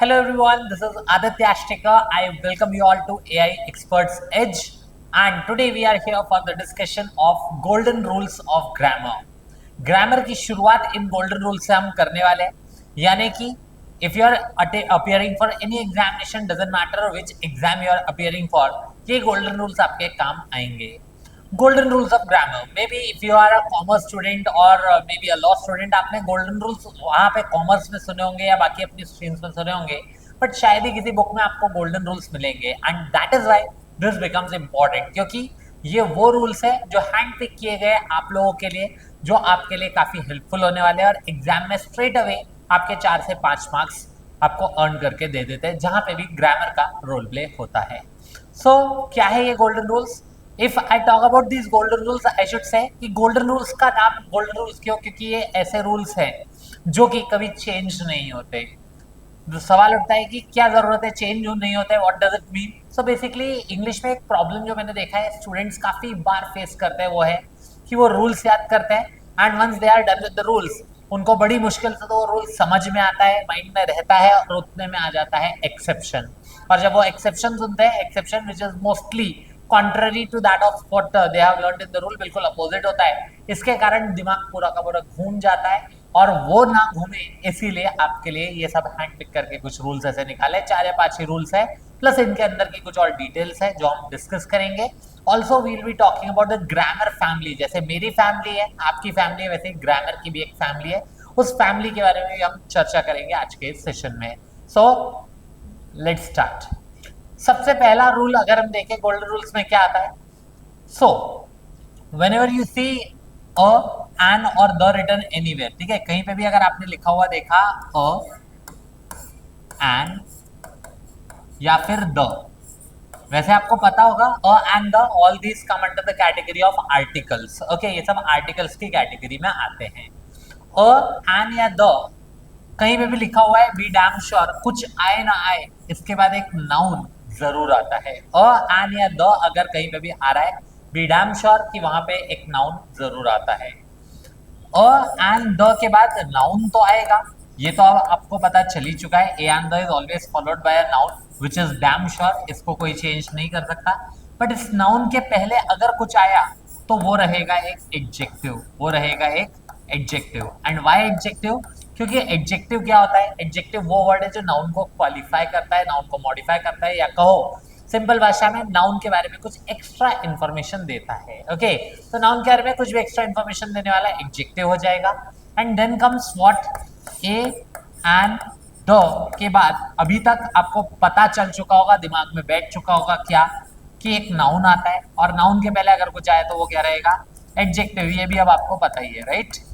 Hello everyone, this is Aditya Ashtika. I welcome you all to AI Experts Edge, and today we are here for the discussion of golden rules of grammar. Grammar की शुरुआत इन golden rule से हम करने वाले हैं, यानी कि if you are appearing for any examination, doesn't matter which exam you are appearing for, ये गोल्डन रूल्स आपके काम आएंगे. Golden rules of grammar, maybe if you are a commerce student और maybe a law student, आपने golden rules वहाँ पे commerce में सुने होंगे या बाकी अपनी स्ट्रीम्स में सुने होंगे, बट शायद ही किसी बुक में आपको गोल्डन रूल्स मिलेंगे. And that is why this becomes important, क्योंकि ये वो रूल्स है जो हैंड पिक किए गए आप लोगों के लिए, जो आपके लिए काफ़ी हेल्पफुल होने वाले हैं और एग्जाम में स्ट्रेट अवे आपके 4 से 5 मार्क्स आपको अर्न करके दे देते हैं, जहाँ पे भी ग्रामर का रोल प्ले होता है. सो क्या है ये golden rules? If I talk about this golden rules, I should say कि गोल्डन रूल्स का नाम गोल्डन रूल्स क्यों? क्योंकि ये ऐसे रूल्स हैं जो कि कभी चेंज नहीं होते. तो सवाल उठता है कि क्या जरूरत है, चेंज नहीं होते, what does it mean? So basically English में एक प्रॉब्लम जो मैंने देखा है स्टूडेंट्स काफी बार फेस करते हैं, वो है कि वो रूल्स याद करते हैं and once they are done with the rules, उनको बड़ी मुश्किल से तो वो रूल समझ में आता है, माइंड में रहता है और उतने में आ जाता है एक्सेप्शन. और जब वो एक्सेप्शन सुनते हैं, exception which is mostly contrary to that of what they have learned in the rule, बिल्कुल अपोजिट होता है. इसके कारण दिमाग पूरा का पूरा घूम जाता है, और वो ना घूमे इसीलिए आपके लिए ये सब हैंड पिक करके कुछ रूल्स ऐसे निकाले. 4 या 5 ही रूल्स है, प्लस इनके अंदर की कुछ और डिटेल्स है जो हम डिस्कस करेंगे. Also will be talking about the grammar family. जैसे मेरी फैमिली है, आपकी फैमिली है, वैसे ग्रामर की भी एक फैमिली है. उस फैमिली के बारे में भी हम चर्चा करेंगे आज के सेशन में. So let's start. सबसे पहला रूल अगर हम देखें गोल्डन रूल्स में क्या आता है. सो whenever you see a, an or the written anywhere, ठीक है, कहीं पे भी अगर आपने लिखा हुआ देखा a, an या फिर the, वैसे आपको पता होगा a and the all these come under the category of articles. okay, ये सब articles की कैटेगरी में आते हैं. a, an या the कहीं पे भी लिखा हुआ है, बी डैम श्योर कुछ आए ना आए इसके बाद एक नाउन जरूर आता है. अ, एन या द अगर कहीं पे भी आ रहा है, बी डैम श्योर कि वहां पे एक नाउन जरूर आता है. अ एंड द के बाद नाउन तो आएगा, ये तो अब आपको पता चल ही चुका है. ए and the is always followed by a noun which is damn sure, इसको कोई चेंज नहीं कर सकता. बट इस नाउन के पहले अगर कुछ आया तो वो रहेगा एक एडजेक्टिव, वो रहेगा एक एडजेक्टिव. And why adjective? क्योंकि एडजेक्टिव क्या होता है? एडजेक्टिव वो वर्ड है जो नाउन को क्वालिफाई करता है, नाउन को मॉडिफाई करता है, या कहो सिंपल भाषा में नाउन के बारे में कुछ एक्स्ट्रा इंफॉर्मेशन देता है. ओके, तो नाउन के बारे में कुछ भी एक्स्ट्रा इंफॉर्मेशन देने वाला एडजेक्टिव हो जाएगा. And then comes what? A and the के बाद अभी तक आपको पता चल चुका होगा, दिमाग में बैठ चुका होगा क्या, कि एक नाउन आता है और नाउन के पहले अगर कुछ आए तो वो क्या रहेगा? एडजेक्टिव. ये भी अब आपको पता ही है, राइट?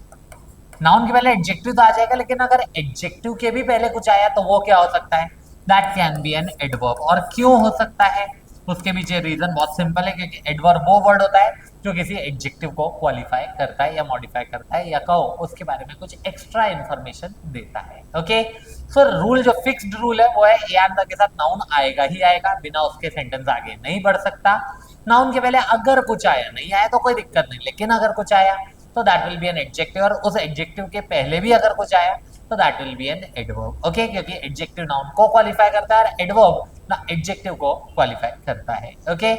नाउन के पहले एडजेक्टिव तो आ जाएगा, लेकिन अगर एडजेक्टिव के भी पहले कुछ आया तो वो क्या हो सकता है? That can be an adverb. और क्यों हो सकता है? उसके पीछे रीजन बहुत सिंपल है, क्योंकि एडवर्ब वो वर्ड होता है जो किसी एडजेक्टिव को क्वालिफाई करता है या मॉडिफाई करता है, या कहो उसके बारे में कुछ एक्स्ट्रा इंफॉर्मेशन देता है. ओके, सो रूल जो फिक्स्ड रूल है वो है ए एंड द के साथ नाउन आएगा ही आएगा, बिना उसके सेंटेंस आगे नहीं बढ़ सकता. नाउन के पहले अगर कुछ आया, नहीं आया तो कोई दिक्कत नहीं, लेकिन अगर कुछ आया तो that will be N adjective, और उस एडजेक्टिव के पहले भी अगर कुछ आया तो that will be N adverb. Okay, क्योंकि एडजेक्टिव नाउन को क्वालिफाई करता है और एडवर्ब ना एडजेक्टिव को क्वालिफाई करता है. Okay,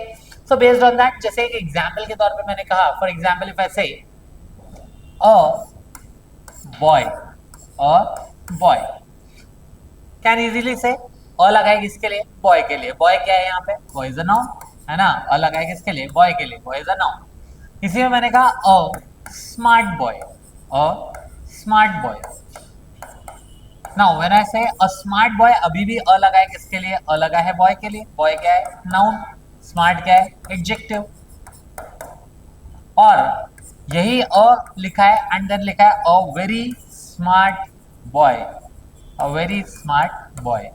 so based on that, जैसे एक एग्जांपल के तौर पे मैंने कहा, फॉर एग्जांपल इफ आई से a boy, a boy can easily से अ लगाए किसके लिए? बॉय के लिए. बॉय क्या है यहाँ पे? बॉय इज अ नाउन, है ना? अ लगाए किसके लिए? बॉय के लिए. Boy is a noun. इसी में मैंने कहा a smart boy, a smart boy. Now when I से अ स्मार्ट बॉय, अभी भी अ लगा है किसके लिए? अ लगा है बॉय के लिए. बॉय क्या है? नाउन. स्मार्ट क्या है? एडजेक्टिव. और यही अ लिखा है एंड देन लिखा है a very smart boy, a very smart boy.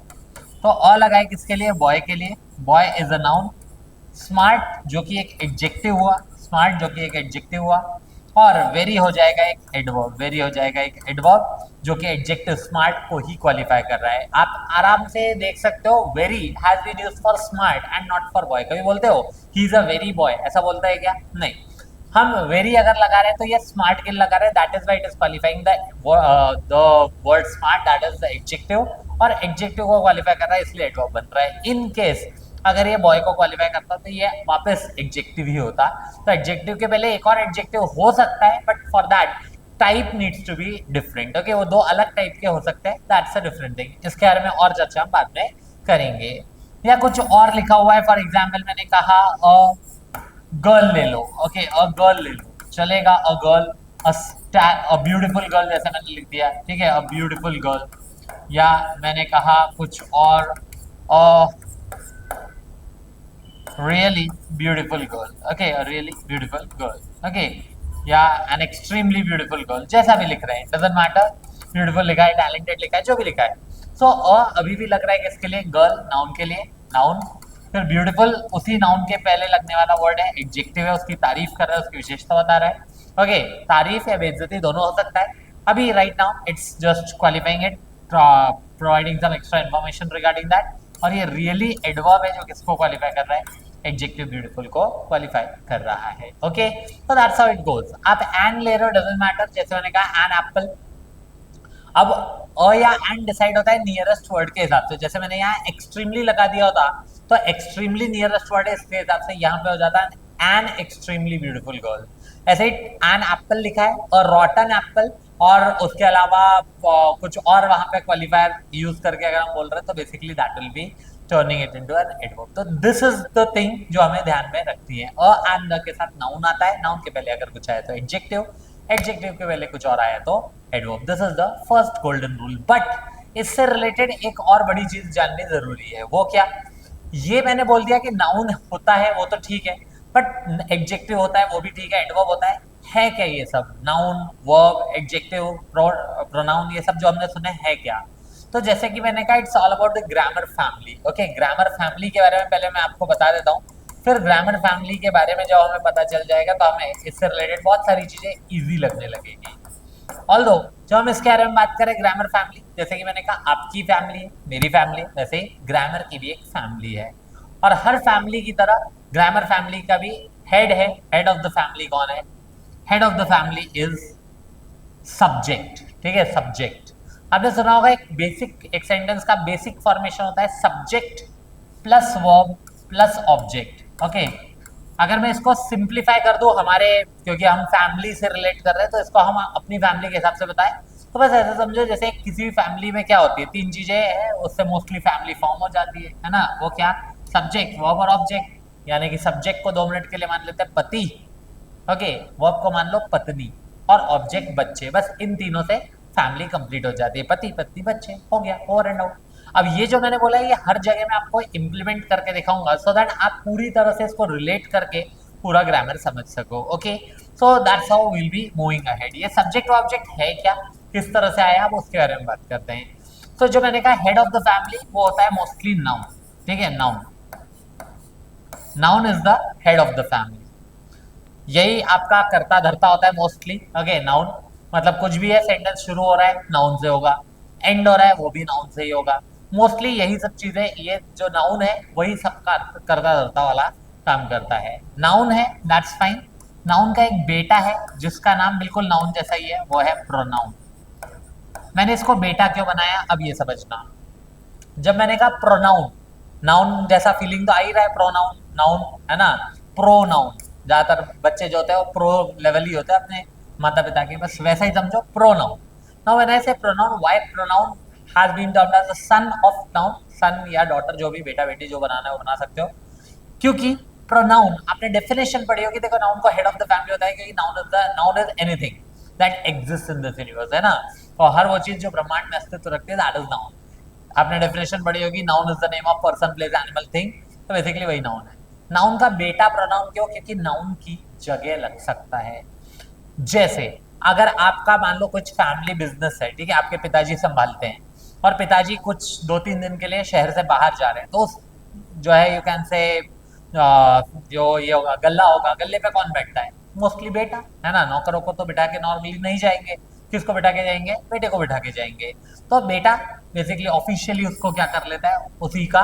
तो अ लगा है किसके लिए? बॉय के लिए. Boy is a noun. Smart जो कि एक एडजेक्टिव हुआ, स्मार्ट जो कि एक एडजेक्टिव हुआ, और वेरी हो जाएगा एक एडवर्ब. वेरी हो जाएगा एक एडवर्ब जो कि एडजेक्टिव स्मार्ट को ही क्वालिफाई कर रहा है. आप आराम से देख सकते हो, very has been used for smart and not for boy. कभी बोलते हो he is a very boy, ऐसा बोलता है क्या? नहीं. हम वेरी अगर लगा रहे हैं तो ये स्मार्ट किल लगा रहे हैं, that is why it is qualifying the word smart, that is the adjective, और एडजेक्टिव को क्वालिफाई कर रहा है इसलिए एडवर्ब बन रहा है। इन केस अगर ये बॉय को क्वालिफाई करता तो ये वापस एडजेक्टिव ही होता। तो एडजेक्टिव के पहले एक और एडजेक्टिव हो सकता है, but for that type needs to be different. Okay, वो दो अलग टाइप के हो सकते हैं, दैट्स अ डिफरेंट थिंग। इसके बारे में और चर्चा हम बाद में करेंगे। या कुछ और लिखा हुआ है, फॉर एग्जाम्पल मैंने कहा गर्ल ले लो। ओके, अ गर्ल ले लो चलेगा, a girl, a beautiful girl जैसे मैंने लिख दिया, ठीक है, अ ब्यूटीफुल गर्ल। या मैंने कहा कुछ और, really beautiful girl. Okay, a really beautiful girl. Okay, या एन एक्सट्रीमली ब्यूटीफुल गर्ल, जैसा भी लिख रहे हैं डजंट मैटर। ब्यूटीफुल लिखा है, टैलेंटेड लिखा है, जो भी लिखा है। सो अभी भी लग रहा है किसके लिए, गर्ल, नाउन के लिए, नाउन। फिर ब्यूटीफुल उसी नाउन के पहले लगने वाला वर्ड है, एडजेक्टिव है, उसकी तारीफ कर रहा है, उसकी विशेषता बता रहा है। ओके, तारीफ या बेइज्जती दोनों हो सकता है। अभी right now it's just qualifying it, providing some extra information regarding that. और ये रियली एडवर्ब है जो किसको क्वालिफाई कर रहा है, एडजेक्टिव ब्यूटीफुल को क्वालिफाई कर रहा है। ओके, तो दैट्स हाउ इट गोज। आप एन ले रहे हो डजंट मैटर, जैसे मैंने कहा एन एप्पल। अब अ या एन डिसाइड होता है नियरेस्ट वर्ड के हिसाब से। जैसे मैंने यहाँ एक्सट्रीमली लगा दिया होता तो एक्सट्रीमली नियरेस्ट वर्ड है, इसके हिसाब से यहाँ पे हो जाता है एन एक्सट्रीमली ब्यूटीफुल गर्ल। ऐसे ही एन एप्पल लिखा है और रॉटन एप्पल, और उसके अलावा कुछ और वहां पे क्वालिफायर यूज करके अगर हम बोल रहे हैं तो basically that will be turning it into an adverb. तो दिस इज द थिंग जो हमें ध्यान में रखती है। अ एंड द के साथ नाउन आता है, नाउन के पहले अगर कुछ आया तो एडजेक्टिव, एडजेक्टिव के पहले कुछ और आया तो adverb. This is the first golden rule. But इससे रिलेटेड एक और बड़ी चीज जाननी जरूरी है, वो क्या, ये मैंने बोल दिया कि नाउन होता है वो तो ठीक है, बट एडजेक्टिव होता है वो भी ठीक है, एडवर्ब होता है क्या ये सब, नाउन, वर्ब, एडजेक्टिव, प्रोनाउन, ये सब जो हमने सुने है क्या। तो जैसे कि मैंने कहा it's all about the grammar family. Okay, grammar family के बारे में पहले मैं आपको बता देता हूँ, फिर ग्रामर फैमिली के बारे में जब हमें पता चल जाएगा तो हमें इससे रिलेटेड बहुत सारी चीजें इजी लगने लगेगी। ऑल्दो जब हम इसके बारे में बात करें ग्रामर फैमिली, जैसे कि मैंने कहा आपकी फैमिली है, मेरी फैमिली है, वैसे ही ग्रामर की भी एक फैमिली है। और हर फैमिली की तरह ग्रामर फैमिली का भी हेड है। हेड ऑफ द फैमिली कौन है, head of the family is subject. ठीक है, सब्जेक्ट। आपने सुना होगा एक बेसिक, एक सेंटेंस का बेसिक फॉर्मेशन होता है subject plus verb plus object. Okay, अगर मैं इसको सिंप्लीफाई कर दूं हमारे, क्योंकि हम फैमिली से रिलेट कर रहे हैं तो इसको हम अपनी फैमिली के हिसाब से बताएं, तो बस ऐसे समझो जैसे किसी भी फैमिली में क्या होती है, तीन चीजें हैं, उससे मोस्टली फैमिली फॉर्म हो जाती है ना। वो क्या, सब्जेक्ट, वर्ब और ऑब्जेक्ट। यानी कि सब्जेक्ट को 2 मिनट के लिए मान लेते हैं पति, ओके, वर्ब को मान लो पत्नी, और ऑब्जेक्ट बच्चे। बस इन तीनों से फैमिली कंप्लीट हो जाती है, पति पत्नी बच्चे, हो गया, ओवर एंड आउट। अब ये जो मैंने बोला है ये हर जगह मैं आपको इम्प्लीमेंट करके दिखाऊंगा, सो दैट आप पूरी तरह से इसको रिलेट करके पूरा ग्रामर समझ सको। Okay, so that's how will be moving ahead. ये सब्जेक्ट ऑब्जेक्ट है क्या, किस तरह से आया, अब उसके बारे में बात करते हैं। तो जो मैंने कहा हेड ऑफ द फैमिली वो होता है मोस्टली नाउन। ठीक है, noun, noun is the head of the family. यही आपका करता धरता होता है मोस्टली। ओके, नाउन मतलब कुछ भी है, सेंटेंस शुरू हो रहा है नाउन से होगा, एंड हो रहा है वो भी नाउन से ही होगा। मोस्टली यही सब चीजें, ये जो नाउन है वही सबका करता धरता वाला काम करता है। नाउन है, दैट्स फाइन। नाउन का एक बेटा है जिसका नाम बिल्कुल नाउन जैसा ही है, वो है प्रोनाउन। मैंने इसको बेटा क्यों बनाया, अब ये समझना। जब मैंने कहा प्रोनाउन, नाउन जैसा फीलिंग तो आ ही रहा है, प्रोनाउन नाउन है ना। प्रोनाउन ज्यादातर बच्चे जो होते हैं वो प्रो लेवल ही होते हैं अपने माता पिता के, बस वैसा ही समझो pronoun. Now when I say pronoun, why pronoun has been termed as the son of noun, son या डॉटर, जो भी बेटा बेटी जो बनाना है वो बना सकते हो। क्योंकि प्रोनाउन आपने डेफिनेशन पढ़ी होगी, देखो नाउन को हेड ऑफ द फैमिली होता है, क्योंकि noun is anything that exist in this universe, है ना। और हर वो चीज जो ब्रह्मांड में अस्तित्व रखती है दैट इज नाउन। आपने डेफिनेशन पढ़ी होगी, noun is the name of person place animal thing, तो बेसिकली वही नाउन है। नाउन का बेटा प्रोनाउन क्यों, क्योंकि नाउन की जगह लग सकता है। जैसे अगर आपका मान लो कुछ फैमिली बिजनेस है, ठीक है, आपके पिताजी संभालते हैं और पिताजी कुछ 2-3 दिन के लिए शहर से बाहर जा रहे हैं, तो जो है यू कैन से जो ये होगा गल्ला होगा, गल्ले पे कौन बैठता है, मोस्टली बेटा, है ना। नौकरों को तो बिठा के नॉर्मली नहीं जाएंगे, किसको बिठा के जाएंगे, बेटे को बिठा के जाएंगे। तो बेटा बेसिकली ऑफिशियली उसको क्या कर लेता है, उसी का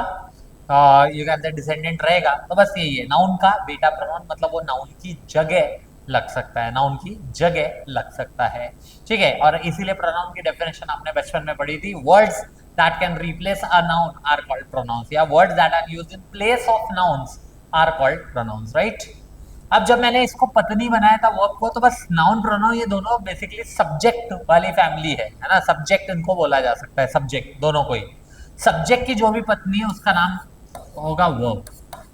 ये कहते हैं डिसेंडेंट रहेगा। तो बस यही है, नाउन का बेटा प्रोनाउन मतलब वो नाउन की जगह लग सकता है, नाउन की जगह लग सकता है, ठीक है। और इसीलिए प्रोनाउन की डेफिनेशन आपने बचपन में पढ़ी थी, words that can replace a noun are called pronouns, या words that are used in place of nouns are called pronouns, right. अब जब मैंने इसको पत्नी बनाया था वर्ब को, तो बस नाउन प्रोनाउन ये दोनों बेसिकली सब्जेक्ट वाली फैमिली है ना, सब्जेक्ट इनको बोला जा सकता है, सब्जेक्ट दोनों को ही। सब्जेक्ट की जो भी पत्नी है उसका नाम होगा वर्ब।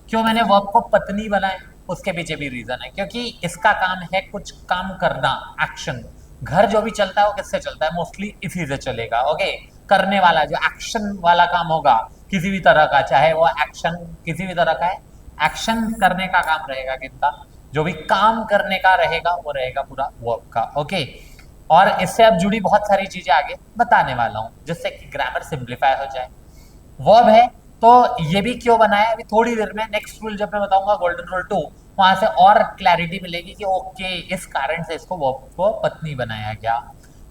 क्यों मैंने वर्ब को पत्नी बनाया, उसके पीछे भी रीजन है, क्योंकि इसका काम है कुछ काम करना, एक्शन। घर जो भी चलता है वो किससे चलता है, मोस्टली इसी से चलेगा, ओके। करने वाला जो एक्शन वाला काम होगा किसी भी तरह का, चाहे वो एक्शन किसी भी तरह का है, एक्शन करने का काम रहेगा किसका, जो भी काम करने का रहेगा वो रहेगा पूरा वर्ब का, ओके। और इससे अब जुड़ी बहुत सारी चीजें आगे बताने वाला हूं, जिससे कि ग्रामर सिंप्लीफाई हो जाए। वर्ब है तो ये भी क्यों बनाया अभी थोड़ी देर में, नेक्स्ट रूल जब मैं बताऊंगा गोल्डन रूल 2, वहां से और क्लैरिटी मिलेगी कि ओके इस कारण से इसको वर्ब को पत्नी बनाया गया।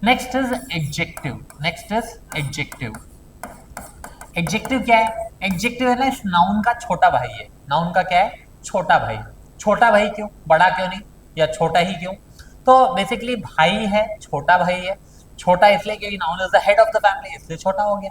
Next is adjective, next is adjective. Adjective क्या है, एडजेक्टिव है ना इस नाउन का छोटा भाई है, नाउन का क्या है, छोटा भाई। छोटा भाई क्यों, बड़ा क्यों नहीं, या छोटा ही क्यों, तो बेसिकली भाई है, छोटा भाई है। छोटा इसलिए क्योंकि noun is the head of the family, इसलिए छोटा हो गया।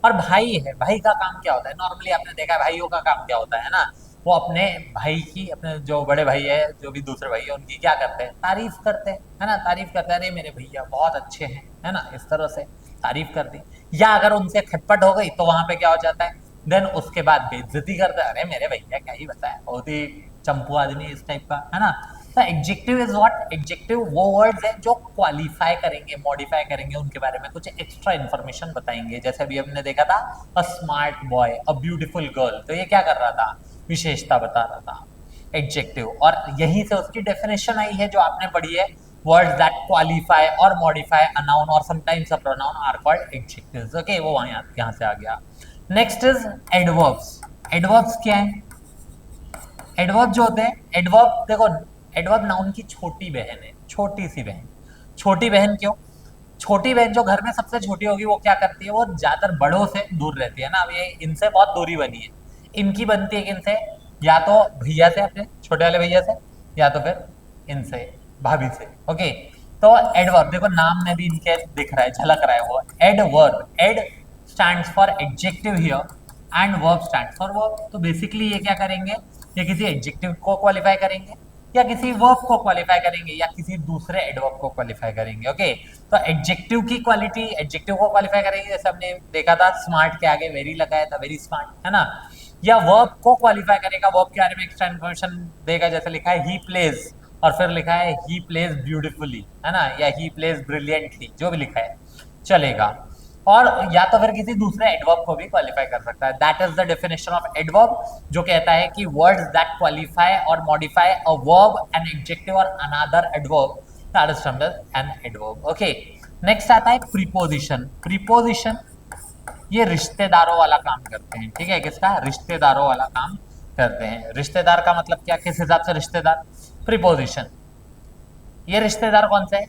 और भाई है, भाई का काम क्या होता है, नॉर्मली आपने देखा है भाइयों का काम क्या होता है ना, वो अपने भाई की, अपने जो बड़े भाई है, जो भी दूसरे भाई है, उनकी क्या करते हैं, तारीफ करते हैं, है ना, तारीफ करते हैं, अरे मेरे भैया बहुत अच्छे हैं, है ना, इस तरह से तारीफ कर दी। या अगर उनसे खटपट हो गई तो वहां पे क्या हो जाता है, देन उसके बाद बेइज्जती करते हैं, अरे मेरे भैया क्या ही बताया, बहुत ही चंपू आदमी इस टाइप का, है ना। तो एडजेक्टिव इज व्हाट, एडजेक्टिव वो वर्ड्स हैं जो क्वालिफाई करेंगे, मॉडिफाई करेंगे, उनके बारे में कुछ एक्स्ट्रा इन्फॉर्मेशन बताएंगे। जैसे अभी हमने देखा था a smart boy, a beautiful girl, तो ये क्या कर रहा था, विशेषता बता रहा था, एडजेक्टिव। और यहीं से उसकी डेफिनेशन आई है जो आपने पढ़ी है, words that qualify or modify a noun or sometimes a pronoun are called adjectives, okay, वो यहाँ से आ गया। next is adverbs। adverbs क्या है, एडवर्ब जो होते हैं, एडवर्ब देखो, एडवर्ब नाउन की छोटी बहन है, छोटी सी बहन। छोटी बहन क्यों, छोटी बहन जो घर में सबसे छोटी होगी वो क्या करती है, वो ज्यादातर बड़ों से दूर रहती है ना, अब ये इनसे बहुत दूरी बनी है, इनकी बनती है किनसे, या तो भैया से, अपने छोटे वाले भैया से, या तो फिर इनसे, भाभी से, ओके। तो एडवर्ब देखो नाम में भी इनके दिख रहा है, झलक रहा है वो adverb, ad stands for adjective here and verb stands for verb. तो बेसिकली ये क्या करेंगे, ये किसी एडजेक्टिव को क्वालिफाई करेंगे, या किसी वर्ब को क्वालिफाई करेंगे, या किसी दूसरे एडवर्ब को क्वालिफाई करेंगे, ओके। तो एडजेक्टिव की क्वालिटी, एडजेक्टिव को क्वालिफाई करेंगे, जैसे हमने देखा था स्मार्ट के आगे वेरी लगाया था, वेरी स्मार्ट, है ना। या वर्ब को क्वालिफाई करेगा, वर्ब के बारे में एक्स्ट्रा इन्फॉर्मेशन देगा, जैसे लिखा है ही प्लेज, और फिर लिखा है ही प्लेज ब्यूटिफुली, है ना, या ही प्लेज ब्रिलियंटली, जो भी लिखा है चलेगा। और या तो फिर किसी दूसरे एडवर्ब को भी क्वालिफाई कर सकता है। That is the definition of adverb, जो कहता है कि वर्ड्स दैट क्वालिफाई और modify a verb, an adjective और another adverb, that is termed as an adverb, okay. Next आता है प्रीपोजिशन। प्रीपोजिशन ये रिश्तेदारों वाला काम करते हैं, ठीक है, किसका, रिश्तेदारों वाला काम करते हैं। रिश्तेदार का मतलब क्या, किस हिसाब से रिश्तेदार, प्रीपोजिशन। ये रिश्तेदार कौन से है,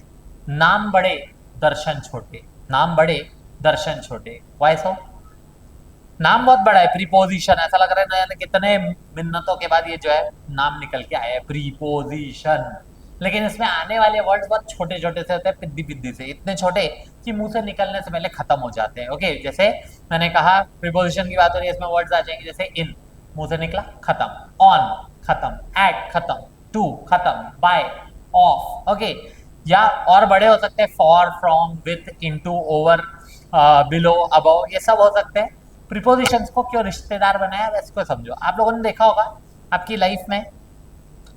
नाम बड़े दर्शन छोटे, नाम बड़े दर्शन छोटे, वाई सो, नाम बहुत बड़ा है, प्रीपोजिशन, ऐसा लग रहा है ना कितने मिन्नतों के बाद ये जो है नाम निकल के आया है, प्रीपोजिशन। लेकिन इसमें आने वाले वर्ड्स बहुत छोटे छोटे से होते हैं, पिद्दी पिद्दी से, इतने छोटे कि मुंह से निकलने से पहले खत्म हो जाते हैं, ओके। जैसे मैंने कहा प्रीपोजिशन की बात हो रही है, इसमें वर्ड्स आ जाएंगे, जैसे इन, मुंह से निकला खत्म, ऑन खत्म, एट खत्म, टू खत्म, बाय, ऑफ, ओके। या और बड़े हो सकते हैं, for, from, with, into, over, below, above, ये सब हो सकते हैं। प्रीपोजिशंस को क्यों रिश्तेदार बनाया, इसको समझो। आप लोगों ने देखा होगा आपकी लाइफ में,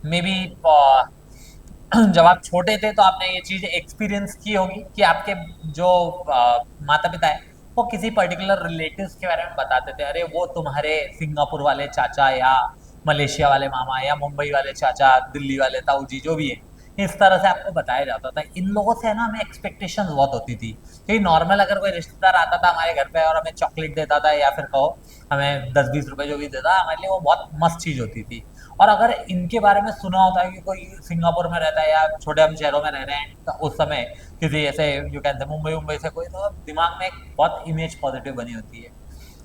मे बी जब आप छोटे थे तो आपने ये चीज एक्सपीरियंस की होगी कि आपके जो माता पिता है वो किसी पर्टिकुलर रिलेटिव्स के बारे में बताते थे, अरे वो तुम्हारे सिंगापुर वाले चाचा, या मलेशिया वाले मामा, या मुंबई वाले चाचा, दिल्ली वाले ताऊ जी, जो भी है, इस तरह से आपको बताया जाता था। इन लोगों से है ना हमें एक्सपेक्टेशंस बहुत होती थी कि नॉर्मल अगर कोई रिश्तेदार आता था हमारे घर पे और हमें चॉकलेट देता था, या फिर कहो हमें 10-20 रुपए जो भी देता, हमारे लिए वो बहुत मस्त चीज होती थी। और अगर इनके बारे में सुना होता है कि कोई सिंगापुर में रहता है या छोटे हम शहरों में रह रहे हैं, तो उस समय किसी ऐसे यू कैन से मुंबई से कोई, तो दिमाग में एक बहुत इमेज पॉजिटिव बनी होती है।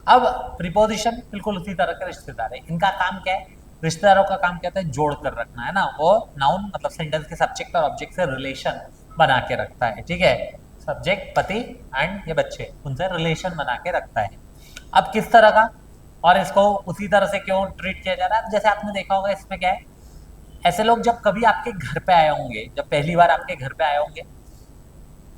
अब प्रीपोजिशन बिल्कुल उसी तरह के रिश्तेदार है, इनका काम क्या है, रिश्तेदारों का काम क्या होता है, जोड़ कर रखना है ना। वो नाउन मतलब सेंटेंस के सब्जेक्ट और ऑब्जेक्ट से रिलेशन बना के रखता है, ठीक है। सब्जेक्ट पति एंड ये बच्चे, उनसे रिलेशन बना के रखता है। अब किस तरह का, और इसको उसी तरह से क्यों ट्रीट किया जा रहा है, जैसे आपने देखा होगा इसमें क्या है, ऐसे लोग जब कभी आपके घर पे आए होंगे, जब पहली बार आपके घर पे आए होंगे,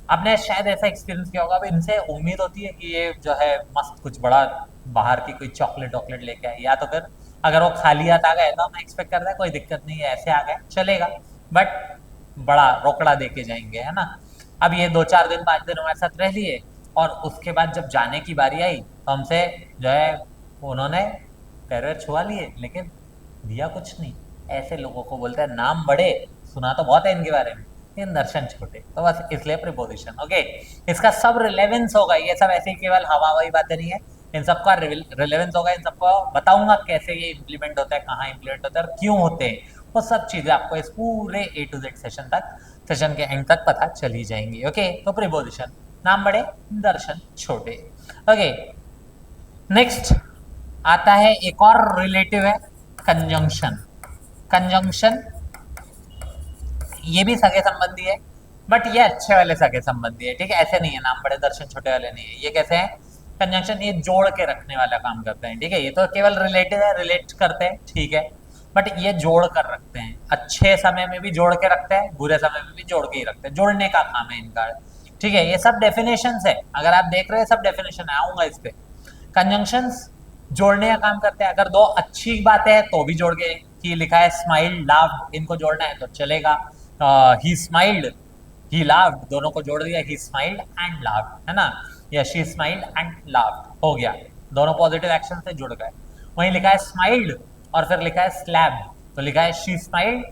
आपने शायद ऐसा एक्सपीरियंस किया होगा, अब इनसे उम्मीद होती है कि ये जो है मस्त कुछ बड़ा बाहर की कोई चॉकलेट वॉकलेट लेके आए, या तो फिर अगर वो खाली हाथ आ गए तो हम एक्सपेक्ट करते हैं कोई दिक्कत नहीं है, ऐसे आ गए चलेगा, बट बड़ा रोकड़ा दे के जाएंगे, है ना। अब ये 2-4 दिन 5 दिन हमारे साथ रह लिए, और उसके बाद जब जाने की बारी आई तो हमसे जो है उन्होंने पैर वैर छुआ लिए लेकिन दिया कुछ नहीं। ऐसे लोगों को बोलते हैं नाम बड़े, सुना तो बहुत है इनके बारे में, इन दर्शन छोटे, तो बस इसलिए प्रिपोजिशन। ओके, इसका सब रिलेवेंस होगा, ये सब ऐसे ही केवल हवा हवाई बातें नहीं है, इन सबका रिलेवेंस होगा, इन सबको बताऊंगा कैसे ये इंप्लीमेंट होता है, कहाँ इंप्लीमेंट होता है और क्यों होते हैं, वो सब चीजें आपको इस पूरे A to Z सेशन तक, सेशन के एंड तक पता चली जाएंगी। ओके, तो प्रिपोजिशन, नाम बड़े दर्शन छोटे। ओके, नेक्स्ट आता है एक और रिलेटिव है, कंजंक्शन। कंजंक्शन ये भी सगे संबंधी है, बट ये अच्छे वाले सगे संबंधी है, ठीक है, ऐसे नहीं है नाम बड़े दर्शन छोटे वाले नहीं है। ये कैसे है कंजंक्शन, ये जोड़ के रखने वाला काम करते हैं, ठीक है। ये तो केवल रिलेटेड है, रिलेट करते हैं, ठीक है, बट ये जोड़ कर रखते हैं, अच्छे समय में भी जोड़ के रखते हैं, बुरे समय में भी जोड़ के ही रखते हैं, जोड़ने का काम है इनका, ठीक है। ये सब डेफिनेशन है, अगर आप देख रहे हैं सब डेफिनेशन है, आऊंगा इस पे। कंजंक्शंस जोड़ने का काम करते हैं, अगर दो अच्छी बातें हैं तो भी जोड़ के, कि लिखा है स्माइल लाव्ड, इनको जोड़ना है तो चलेगा, ही स्माइल्ड ही लाव्ड, दोनों को जोड़ दिया, ही स्माइल्ड एंड लाव्ड, है ना, या शी स्माइल्ड एंड लाव्ड हो गया, दोनों पॉजिटिव एक्शन से जुड़ गए। वहीं लिखा है स्माइल्ड और फिर लिखा है स्लैब, तो लिखा है she smiled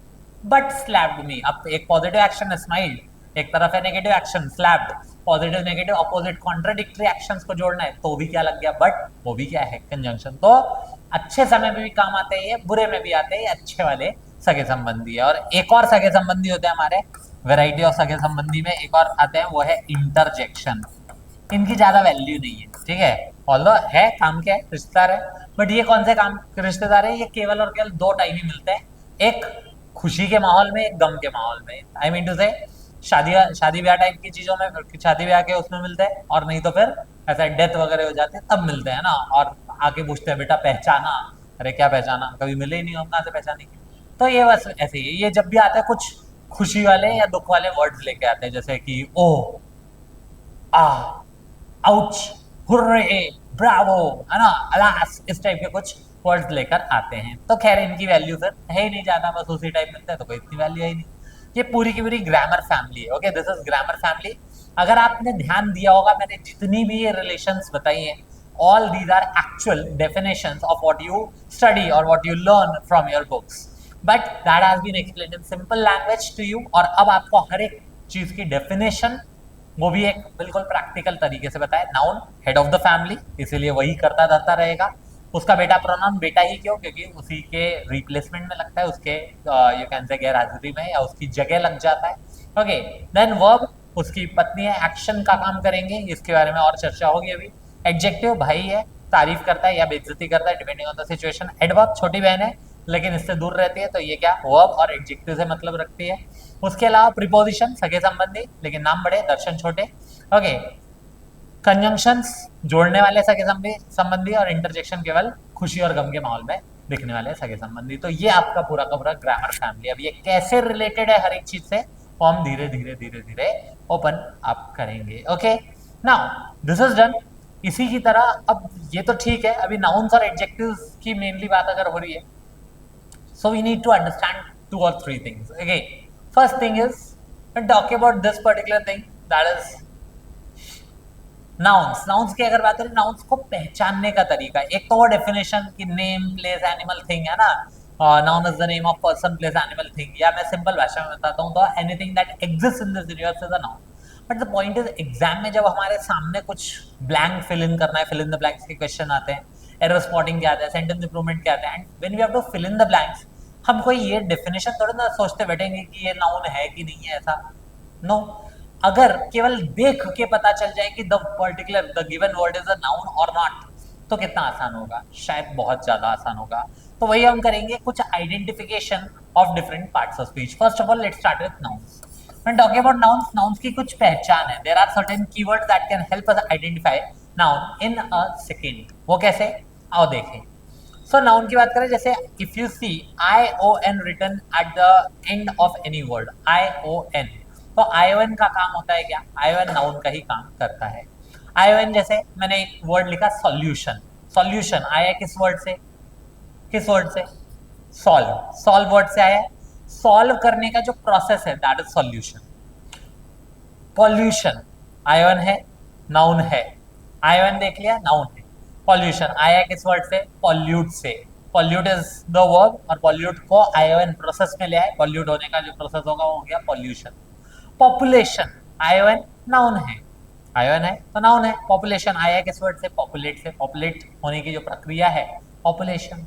but slapped me, अब एक पॉजिटिव एक्शन है स्माइल्ड, एक तरफ है negative action slapped, positive negative opposite contradictory actions को जोड़ना है तो भी क्या लग गया, बट वो भी क्या है कंजंक्शन। तो अच्छे समय में भी काम आते हैं ये, बुरे में भी आते हैं ये, अच्छे वाले सगे संबंधी है। और एक और सगे संबंधी होते हैं हमारे, वैरायटी ऑफ सगे संबंधी में एक और आते हैं, वो है इंटरजेक्शन। इनकी ज्यादा वैल्यू नहीं है, ठीक है, ऑल्दो है काम क्या है, रिश्तेदार है, बट ये कौन से काम के रिश्तेदार है, ये केवल और केवल दो टाइम ही मिलते हैं, एक खुशी के माहौल में, एक गम के माहौल में। आई मीन टू से शादी ब्याह टाइप की चीजों में, शादी ब्याह के उसमें मिलते हैं, और नहीं तो फिर ऐसा डेथ वगैरह हो जाते हैं तब मिलते हैं ना, और आके पूछते हैं बेटा पहचाना, अरे क्या पहचाना, कभी मिले ही नहीं हो, कहाँ से पहचानेंगे। तो ये बस ऐसे ही, ये जब भी आते हैं कुछ खुशी वाले या दुख वाले वर्ड्स लेके आते हैं, जैसे कि ओ, आ, आउच, हुर्रे, ब्रावो, है ना, अलास, इस टाइप के कुछ वर्ड्स लेकर आते हैं। तो खैर इनकी वैल्यू फिर है ही नहीं ज्यादा, बस उसी टाइप मिलता है तो कोई इतनी वैल्यू है ही नहीं। ये पूरी की पूरी ग्रामर फैमिली है। Okay, this is grammar family. अगर आपने ध्यान दिया होगा, मैंने जितनी भी ये रिलेशंस बताई हैं, all these are actual definitions of what you study or what you learn from your books, but that has been explained in simple language to you। और अब आपको हर एक चीज की डेफिनेशन वो भी एक बिल्कुल प्रैक्टिकल तरीके से बताया। Noun head of the family, इसीलिए वही करता धरता रहेगा। उसका बेटा प्रोनाउन बेटा ही क्यों, क्योंकि उसी के रिप्लेसमेंट में लगता है, उसके यू कैन से गैर हाजिरी में या उसकी जगह लग जाता है। ओके, देन वर्ब, उसकी पत्नी है, एक्शन का काम करेंगे, इसके बारे में और चर्चा होगी अभी। एडजेक्टिव, भाई है, तारीफ करता है या बेइज्जती करता है depending on the situation. Adverb, छोटी बहन है लेकिन इससे दूर रहती है, तो ये क्या वर्ब और एडजेक्टिव से मतलब रखती है। उसके अलावा प्रीपोजिशन, सगे संबंधी लेकिन नाम बड़े दर्शन छोटे। ओके, कंजंक्शंस, जोड़ने वाले सगे संबंधी, और इंटरजेक्शन केवल खुशी और गम के माहौल में दिखने वाले सगे संबंधी। तो ये आपका पूरा का पूरा ग्रामर फैमिली। अब ये कैसे रिलेटेड है हर एक चीज से, वो हम धीरे धीरे धीरे धीरे ओपन अप करेंगे। Okay, now this is done. इसी की तरह अब ये तो ठीक है, अभी नाउन्स और एडजेक्टिव्स की मेनली बात अगर हो रही है, so we need to understand 2 or 3 things. Okay, first thing is when talking about this particular thing, that is nouns। nouns की अगर बात करें, nouns को पहचानने का तरीका, एक तो वो डेफिनेशन कि नेम प्लेस एनिमल थिंग है ना, noun is the name of person place animal thing, या मैं सिंपल भाषा में बताता हूँ तो anything that exist in this universe is a noun. But the point is exam में जब हमारे सामने कुछ ब्लैंक फिल इन करना है, फिल इन द ब्लैंक्स के क्वेश्चन आते हैं, एरर स्पॉटिंग क्या आता है, सेंटेंस इंप्रूवमेंट क्या आता है, and when we have to fill in the blanks, हम कोई ये डेफिनेशन थोड़ा ना सोचते बैठेंगे कि ये नाउन है कि नहीं है, ऐसा नो। अगर केवल देख के पता चल जाए कि the particular the given word is a noun और नॉट, तो कितना आसान होगा, शायद बहुत ज्यादा आसान होगा। तो वही हम करेंगे, कुछ identification of different parts of speech. First of all let's start with nouns. When talking about nouns, nouns की कुछ पहचान है। There are certain keywords that can help us identify noun in a second. वो कैसे, आओ देखें। सो noun की बात करें, जैसे if you see I O N written at the end of any word, I O N, तो आई ओ एन का काम होता है क्या, आई ओ एन नाउन का ही काम करता है। आई ओ एन, जैसे मैंने एक वर्ड लिखा सॉल्यूशन, सॉल्यूशन आया किस वर्ड से, किस वर्ड से, सॉल्व, सॉल्व वर्ड से आया है। सॉल्व करने का जो प्रोसेस है that is solution. Pollution ion है, नाउन है, आयन देख लिया, नाउन है। पॉल्यूशन आया किस वर्ड से, पॉल्यूट से, पॉल्यूट इज द वर्ब, और पॉल्यूट को आयन प्रोसेस में ले आए, पॉल्यूट होने का जो प्रोसेस होगा वो हो गया पॉल्यूशन। पॉपुलेशन आयन नाउन है, आयन है तो नाउन है। पॉपुलेशन आया किस वर्ड से, पॉपुलेट से, पॉपुलेट होने की जो प्रक्रिया है पॉपुलेशन,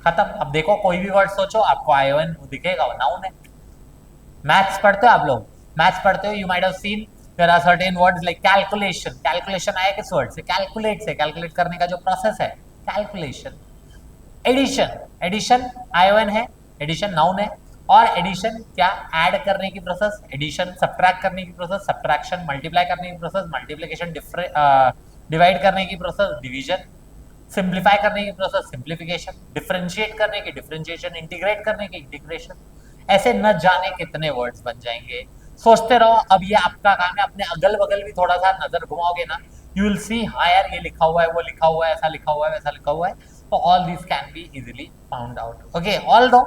खत्म। अब देखो कोई भी वर्ड सोचो आपको आयन दिखेगा, वो नाउन है। मैथ्स पढ़ते हो आप लोग, मैथ्स पढ़ते हो, you might have seen there are certain words like calculation, calculation आया किस वर्ड से, कैलकुलेट से, कैलकुलेट करने का जो प्रोसेस है कैलकुलेशन। एडिशन, एडिशन आयन है, एडिशन नाउन है। और एडिशन क्या, ऐड करने की प्रोसेस, एडिशन सब्ट्रैक्ट करने की प्रोसेस, सब्ट्रैक्शन मल्टीप्लाई करने की प्रोसेस, मल्टीप्लिकेशन डिवाइड करने की प्रोसेस, डिवीजन, सिंप्लीफाई करने की प्रोसेस, सिंप्लीफिकेशन, डिफरेंशिएट करने की डिफरेंशिएशन, इंटीग्रेट करने की इंटीग्रेशन। ऐसे न जाने कितने वर्ड्स बन जाएंगे, सोचते रहो। अब ये आपका काम है, अपने अगल बगल भी थोड़ा सा नजर घुमाओगे ना, यू विल सी हाँ यार ये लिखा हुआ है, वो लिखा हुआ है, ऐसा लिखा हुआ है, वैसा लिखा हुआ है। तो all this can be easily found out. Okay, although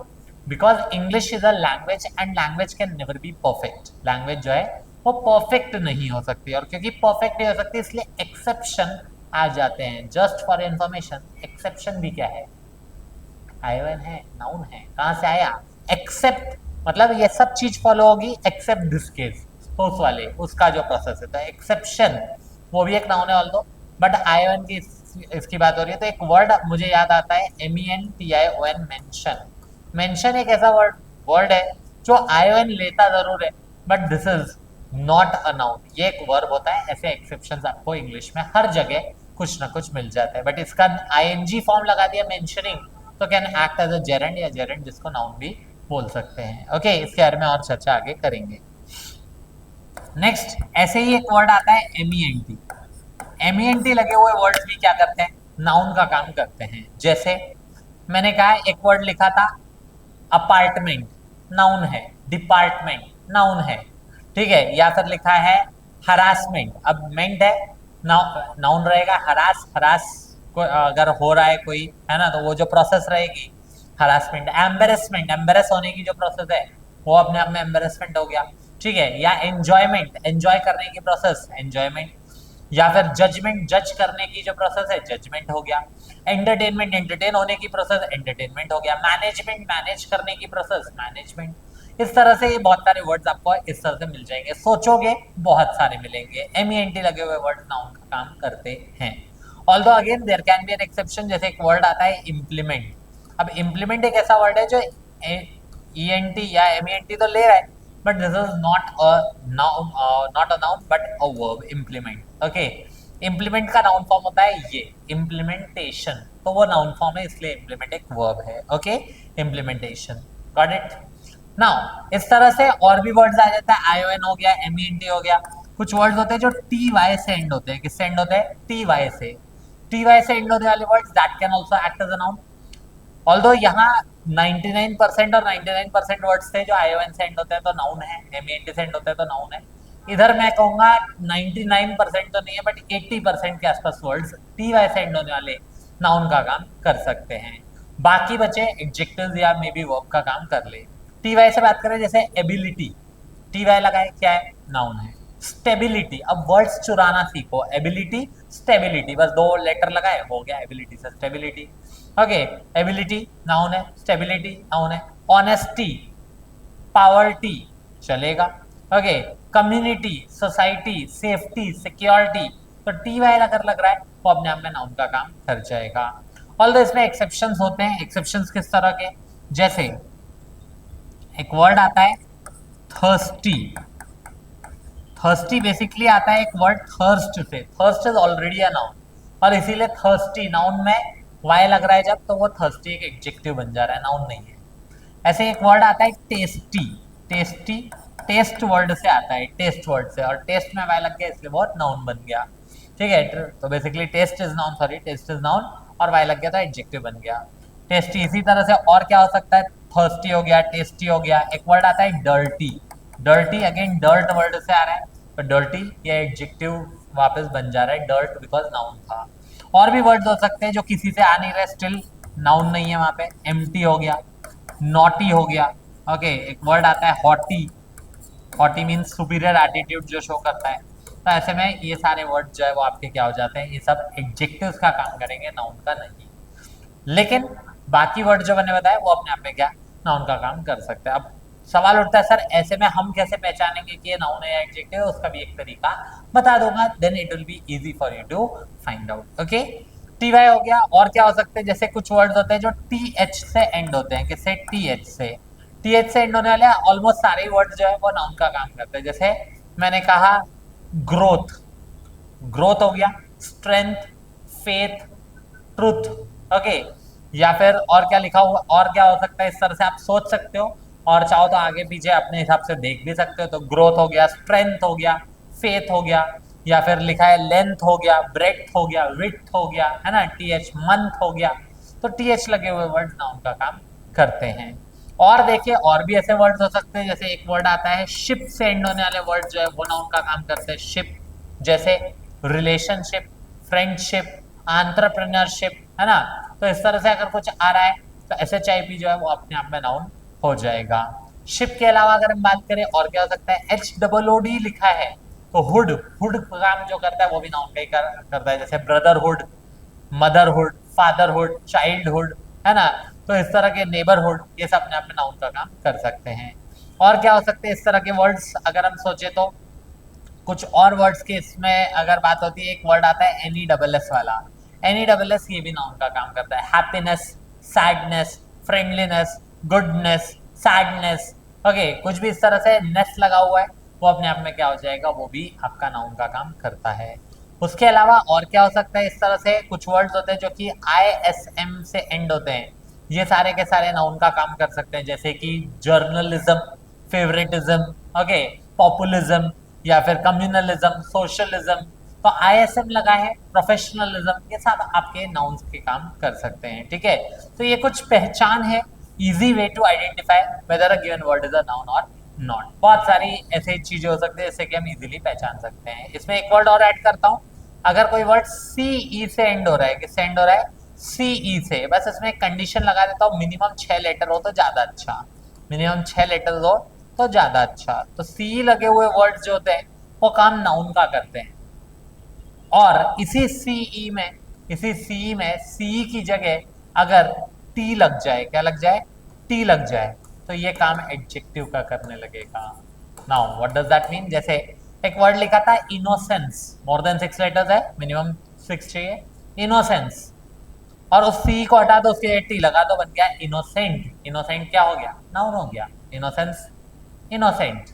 because English is a language and language can never be perfect, language जो है वो परफेक्ट नहीं हो सकती, और क्योंकि परफेक्ट नहीं हो सकती इसलिए एक्सेप्शन आ जाते हैं। जस्ट फॉर इंफॉर्मेशन, एक्सेप्शन भी क्या है, आयन है, नाउन है। कहां से आया, एक्सेप्ट, मतलब ये सब चीज फॉलो होगी एक्सेप्ट दिस केस, तो उस वाले उसका जो प्रोसेस है, तो एक्सेप्शन वो भी एक नाउन है ऑल दो। बट आयन की इसकी बात हो रही है तो एक वर्ड मुझे याद आता है, MENTION, मेंशन। मेंशन एक ऐसा वर्ड है जो आयन लेता जरूर है, but this is not a noun, ये एक वर्ब होता है। ऐसे एक्सेप्शंस आपको इंग्लिश में हर जगह कुछ ना कुछ मिल जाता है, बट इसका ING फॉर्म लगा दिया मेंशनिंग, तो can act as a gerund, या जेरेंड जिसको नाउन भी बोल सकते हैं। ओके, इसके बारे में और चर्चा आगे करेंगे। नेक्स्ट, ऐसे ही एक वर्ड आता है MENT। MENT लगे हुए वर्ड्स भी क्या करते हैं, नाउन का काम करते हैं। जैसे मैंने कहा एक वर्ड लिखा था अपार्टमेंट, नाउन है, डिपार्टमेंट नाउन है, ठीक है। या फिर लिखा है हरासमेंट, अब मेंट है, नाउन रहेगा, हरास, हरास को अगर हो रहा है कोई है ना, तो वो जो प्रोसेस रहेगी हरासमेंट। एम्बेरसमेंट, एम्बेरस होने की जो प्रोसेस है वो अपने आप में एम्बेरसमेंट हो गया, ठीक है। या एंजॉयमेंट, एंजॉय करने की प्रोसेस, एंजॉयमेंट। या फिर जजमेंट, जज करने की जो प्रोसेस है जजमेंट हो गया। एंटरटेनमेंट, एंटरटेन होने की प्रोसेस एंटरटेनमेंट हो गया। मैनेजमेंट, मैनेज करने की प्रोसेस मैनेजमेंट। इस तरह से ये बहुत सारे वर्ड्स आपको इस तरह से मिल जाएंगे, सोचोगे बहुत सारे मिलेंगे। MENT लगे हुए वर्ड नाउन का काम करते हैं। Although again there can be an exception, जैसे एक वर्ड आता है इम्प्लीमेंट। अब इम्प्लीमेंट एक ऐसा वर्ड है जो ENT या MENT तो ले रहा है, but this is not a noun, not a noun but a verb, implement. Okay, implement का नाउन फॉर्म होता है ये इम्प्लीमेंटेशन, तो वो नाउन फॉर्म है इसलिए इम्प्लीमेंट एक वर्ब है। Okay, implementation, got it. Now इस तरह से और भी वर्ड्स आ जाता है, ION हो गया, MENT हो गया। कुछ वर्ड्स होते हैं जो TY से एंड होते हैं, किससे एंड होते हैं, TY से। TY से एंड होने वाले words that can also act as a noun. Although यहाँ 99% और 99% वर्ड्स थे जो ION से एंड होते हैं तो नाउन है, MENT से एंड होते हैं तो नाउन है। इधर मैं कहूंगा 99% तो नहीं है बट 80% के आसपास वर्ड्स TY से एंड होने वाले नाउन का काम कर सकते हैं। बाकी बचे एडजेक्टिव्स या मे बी वर्ब का काम कर ले। TY से बात करें, जैसे एबिलिटी, TY लगाए, क्या है, नाउन है। स्टेबिलिटी, अब वर्ड्स चुराना सीखो, एबिलिटी, स्टेबिलिटी, बस दो लेटर लगाए हो गया एबिलिटी से स्टेबिलिटी। ओके, एबिलिटी नाउन है, स्टेबिलिटी नाउन है। ऑनेस्टी, पावर्टी चलेगा। Okay, community, society, safety, security, तो TY अगर लग रहा है वो अपने आप में नाउन का काम कर जाएगा। ऑल्दो इसमें एक्सेप्शंस होते हैं। एक्सेप्शंस किस तरह के, जैसे एक वर्ड आता है थर्स्टी। थर्स्टी बेसिकली आता है एक वर्ड थर्स्ट से, thirst is already a noun और इसीलिए थर्स्टी नाउन में वाई लग रहा है जब, तो वो थर्स्टी एक एडजेक्टिव बन जा रहा है, नाउन नहीं है। ऐसे एक वर्ड आता है टेस्टी, टेस्टी टेस्ट वर्ड से आता है, टेस्ट वर्ड से, और टेस्ट में वाई लग गया इसलिए बहुत नाउन बन गया। ठीक है, तो basically taste is noun, sorry taste is noun, और वाई लग गया तो एडजेक्टिव बन गया टेस्टी। इसी तरह से और क्या हो सकता है, थर्स्टी हो गया, टेस्टी हो गया। एक वर्ड आता है dirty, dirty again dirt word से आ रहा है, तो डर्टी ये एडजेक्टिव वापस बन जा रहा है, डर्ट बिकॉज नाउन था। और भी वर्ड्स हो सकते हैं जो किसी से आ नहीं रहे, स्टिल नाउन नहीं है वहां पे, एम्प्टी हो गया, नॉटी हो गया। ओके, एक वर्ड आता है haughty, haughty means superior attitude जो शो करता है। तो ऐसे में ये सारे वर्ड जो है वो आपके क्या हो जाते हैं, ये सब एडजेक्टिव्स का काम करेंगे, नाउन का नहीं। लेकिन बाकी वर्ड जो मैंने बताया वो अपने आप में क्या नाउन का काम कर सकते हैं। अब सवाल उठता है सर ऐसे में हम कैसे पहचानेंगे कि ये नाउन है या एडजेक्टिव है, उसका भी एक तरीका बता दूंगा, then it will be easy for you to find out. Okay, T Y हो गया। और क्या हो सकते हैं, जैसे कुछ वर्ड्स होते हैं जो टी एच से एंड होते हैं, किससे, टी एच से। टी एच से एंड होने वाले ऑलमोस्ट सारे वर्ड जो है वो नाउन का काम करते हैं। जैसे मैंने कहा ग्रोथ, ग्रोथ हो गया, स्ट्रेंथ, फेथ, ट्रुथ। ओके, या फिर और क्या लिखा हुआ, और क्या हो सकता है, इस तरह से आप सोच सकते हो, और चाहो तो आगे पीछे अपने हिसाब से देख भी सकते हो। तो ग्रोथ हो गया, स्ट्रेंथ हो गया, फेथ हो गया, या फिर लिखा है लेंथ हो गया, ब्रेथ हो गया, विड्थ हो गया, है ना, टी एच, मंथ हो गया। तो टी एच लगे हुए वर्ड नाउन का काम करते हैं। और देखिए और भी ऐसे वर्ड्स हो सकते हैं, जैसे एक वर्ड आता है शिप से एंड होने वाले वर्ड जो है वो नाउन का काम करते हैं, शिप। जैसे रिलेशनशिप, फ्रेंडशिप, एंटरप्रेन्योरशिप, है ना। तो इस तरह से अगर कुछ आ रहा है तो एस एच आई पी जो है वो अपने आप में नाउन हो जाएगा। शिप के अलावा अगर हम बात करें और क्या हो सकता है, एच डबल ओ डी लिखा है तो हुड, हुड काम जो करता है वो भी नाउन का ही करता है। जैसे ब्रदरहुड, मदरहुड, फादरहुड, चाइल्डहुड, है ना। तो इस तरह के नेबरहुड, ये सब अपने आप में नाउन का काम कर सकते हैं। और क्या हो सकते हैं इस तरह के वर्ड्स, अगर हम सोचे तो कुछ और वर्ड्स के इसमें अगर बात होती है, एक वर्ड आता है एनी डबल एस वाला, एनी डबल एस ये भी नाउन का काम करता है। Happiness, sadness, friendliness, goodness, sadness. Okay, कुछ भी इस तरह से नेस लगा हुआ है वो अपने आप में क्या हो जाएगा, वो भी आपका नाउन का काम करता है। उसके अलावा और क्या हो सकता है, इस तरह से कुछ वर्ड्स होते हैं जो कि आई एस एम से एंड होते हैं, ये सारे के सारे नाउन का काम कर सकते हैं। जैसे कि जर्नलिज्म, फेवरेटिज्म, ओके, पॉपुलिज्म, या फिर कम्युनलिज्म, सोशलिज्म। तो आईएसएम लगा है, प्रोफेशनलिज्म, ये सब आपके नाउन्स के काम कर सकते हैं। ठीक है, तो ये कुछ पहचान है, easy way to identify whether a given word is a noun और नॉट। बहुत सारी ऐसी चीजें हो सकती है जैसे कि हम इजीली पहचान सकते हैं। इसमें एक वर्ड और ऐड करता हूँ, अगर कोई वर्ड सी ई से एंड हो रहा है, किससे एंड हो रहा है, सी ई से, बस इसमें एक कंडीशन लगा देता हूँ, मिनिमम 6 लेटर हो तो ज्यादा अच्छा, मिनिमम 6 लेटर हो तो ज्यादा अच्छा। तो सी लगे हुए वर्ड्स जो होते हैं वो काम नाउन का करते हैं। और इसी सीई में, इसी सीई में सी की जगह अगर टी लग जाए, क्या लग जाए, टी लग जाए, तो ये काम एडजेक्टिव का करने लगेगा। Now what does that mean, जैसे एक वर्ड लिखा था इनोसेंस, मोर देन 6 लेटर्स है, मिनिमम 6 चाहिए, इनोसेंस, और उस सी को हटा दो, उसके टी लगा दो, बन गया इनोसेंट। इनोसेंट क्या हो गया, नाउन हो गया, innocence, innocent.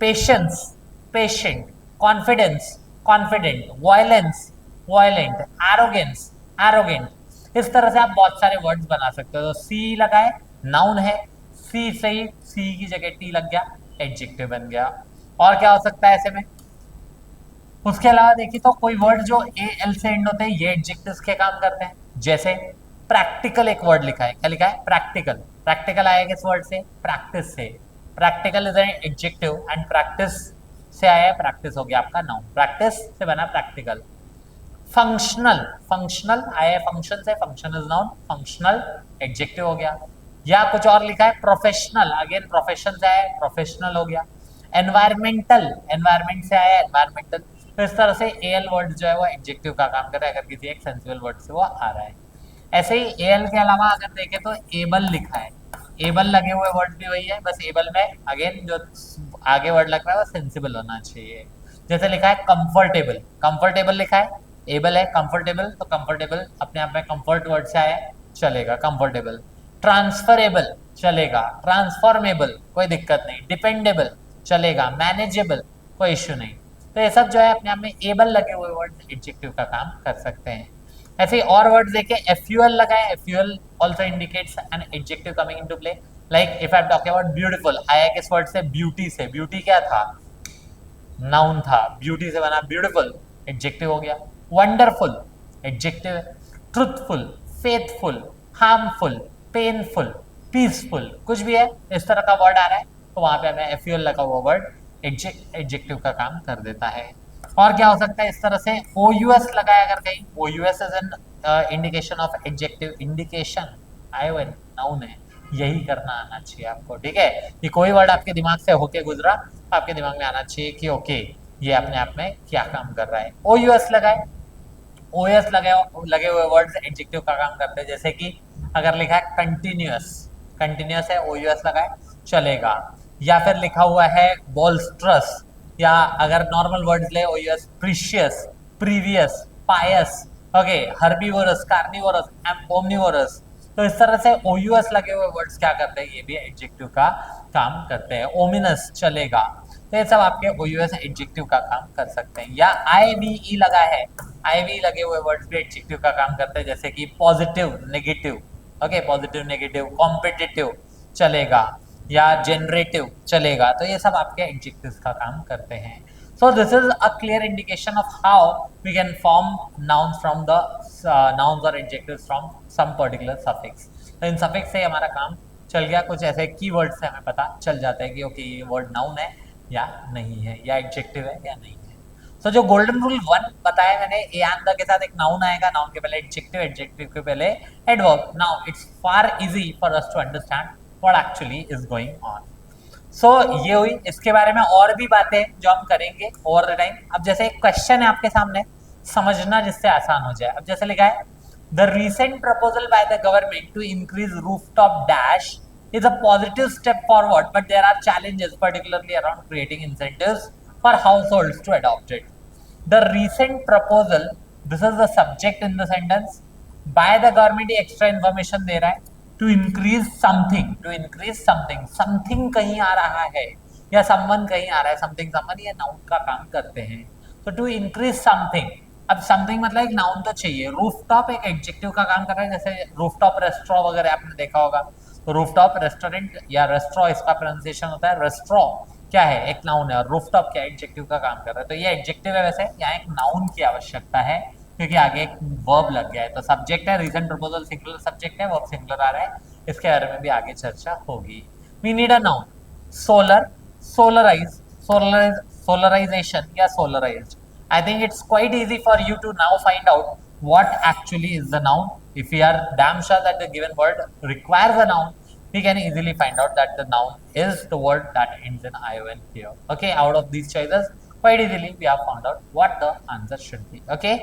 Patience, patient, confidence, confident, violence, violent, arrogance, arrogant. इस तरह से आप बहुत सारे वर्ड्स बना सकते हो। तो सी लगाए, नाउन है, सी से ही सी की जगह टी लग गया, एडजेक्टिव बन गया। और क्या हो सकता है ऐसे में, उसके अलावा देखिए तो कोई वर्ड जो ए एल से एंड होते हैं ये एडजेक्टिव्स के काम करते हैं। जैसे प्रैक्टिकल, एक वर्ड लिखा है, क्या लिखा है, प्रैक्टिकल। प्रैक्टिकल आया किस वर्ड से, प्रैक्टिस से। Practical is an adjective and practice से आया, प्रैक्टिस हो गया आपका नाउन, प्रैक्टिस से बना प्रैक्टिकल। फंक्शनल, फंक्शनल आया फंक्शन से, function is noun, functional adjective हो गया। या कुछ और लिखा है प्रोफेशनल, अगेन प्रोफेशन से आया, प्रोफेशनल हो गया। एनवायरमेंटल, एनवायरमेंट से आया, एनवायरमेंटल। तो इस तरह से एल वर्ड जो है वो एडजेक्टिव का काम कर रहा है, अगर किसी एक सेंसिबल वर्ड से वो आ रहा है। ऐसे ही एल के अलावा अगर देखें तो एबल लिखा है, एबल लगे हुए वर्ड भी वही है, बस एबल में अगेन जो आगे वर्ड लग रहा है वो सेंसिबल होना चाहिए। जैसे लिखा है कंफर्टेबल, कंफर्टेबल लिखा है, एबल है, कंफर्टेबल, तो कंफर्टेबल अपने आप में कंफर्ट वर्ड से आया, चलेगा कंफर्टेबल। ट्रांसफरेबल चलेगा, ट्रांसफॉर्मेबल कोई दिक्कत नहीं, डिपेंडेबल चलेगा, मैनेजेबल कोई इश्यू नहीं। तो ये सब जो है अपने आप में एबल लगे हुए वर्ड एडजेक्टिव का काम कर सकते हैं। ऐसे ही और वर्ड्स देखे, एफ्यूएल लगा है, F U L also indicates an adjective coming into play. Like if I am talking about beautiful, आया किस वर्ड से? ब्यूटी से। ब्यूटी क्या था? नाउन था, ब्यूटी से बना ब्यूटीफुल, एडजेक्टिव हो गया। वंडरफुल एडजेक्टिव है। Truthful, faithful, harmful, painful, peaceful, कुछ भी है इस तरह का वर्ड आ रहा है तो वहां पे हमें एफ्यूएल लगा हुआ वर्ड एडजेक्टिव का काम कर देता है। और क्या हो सकता है इस तरह से? ओ यू एस लगाया अगर कहीं, O U S is an indication of adjective, indication I one noun है, यही करना आना चाहिए आपको, ठीक है। कि कोई वर्ड आपके दिमाग से होके गुजरा, आपके दिमाग में आना चाहिए कि ओके ये अपने आप में क्या काम कर रहा है। ओ यू एस लगाए, ओ एस लगे हुए वर्ड्स एडजेक्टिव का काम करते हैं। जैसे कि अगर लिखा है कंटिन्यूअस, कंटिन्यूअस है, ओ यू एस लगाए चलेगा। या फिर लिखा हुआ है बॉल्स्ट्रस, या अगर नॉर्मल वर्ड्स ले, ओ यू एस, प्रीशियस, प्रीवियस, पायस, ओके, हर्बीवोरस, कार्निवोरस, ओमनिवोरस। तो इस तरह से ओ यू एस लगे हुए वर्ड्स क्या करते हैं? ये भी एडजेक्टिव का काम करते हैं। ओमिनस चलेगा। तो ये सब आपके ओ यू एस एडजेक्टिव का काम कर सकते हैं। या आई वी ई लगा है, आई वी लगे हुए वर्ड्स भी एडजेक्टिव का काम करते हैं। जैसे कि positive, negative, okay, positive, negative, competitive चलेगा, या जनरेटिव चलेगा। तो ये सब आपके एडजेक्टिव्स का काम करते हैं। So this is a clear indication of how we can form nouns from the nouns or adjectives from some particular suffix. तो इन suffix से हमारा काम चल गया। कुछ ऐसे कीवर्ड से हमें पता चल जाता है कि ओके ये वर्ड नाउन है या नहीं है, या एडजेक्टिव है या नहीं है। तो जो गोल्डन रूल 1 बताया मैंने, ए एंड द के साथ एक नाउन आएगा, नाउन के पहले एडजेक्टिव, एडजेक्टिव के पहले adverb. Now it's far easy for us to understand what actually is going on. So ये हुई, इसके बारे में और भी बातें जो हम करेंगे ओवर द टाइम। अब जैसे एक क्वेश्चन है आपके सामने, समझना जिससे आसान हो जाए। अब जैसे लिखा है, the recent proposal by the government to increase rooftop dash is a positive step forward, but there are challenges, particularly around creating incentives for households to adopt it. The recent proposal, this is the subject in the sentence, by the government ये extra information दे रहा है, to increase something, to increase something, something कहीं आ रहा है या someone कहीं आ रहा है, something someone ये noun का काम करते हैं। तो to increase something, अब समथिंग मतलब एक नाउन तो चाहिए। रूफटॉप एक एडजेक्टिव का काम कर रहा है, जैसे रूफटॉप रेस्टोरेंट वगैरह आपने देखा होगा। तो रूफटॉप रेस्टोरेंट या रेस्टोरेंट इसका प्रोनाउंसिएशन होता है। रेस्टोरेंट क्या है? एक नाउन है, और रूफटॉप क्या एडजेक्टिव का काम कर रहा है। तो ये एडजेक्टिव है, वैसे यहाँ एक नाउन की आवश्यकता है क्योंकि आगे एक वर्ब लग गया है। तो सब्जेक्ट है, रीजन प्रपोजल सिंगुलर सब्जेक्ट है, वर्ब सिंगुलर आ रहा है, इसके बारे में भी आगे चर्चा होगी। We need a noun, solar, solarise, solarisation या solarised. I think it's quite easy for you to now find out what actually is the noun. If we are damn sure that the given word requires a noun, we can easily find out that the noun is the word that ends in ION here. Okay, out of these choices, quite easily we have found out what the answer should be. Okay,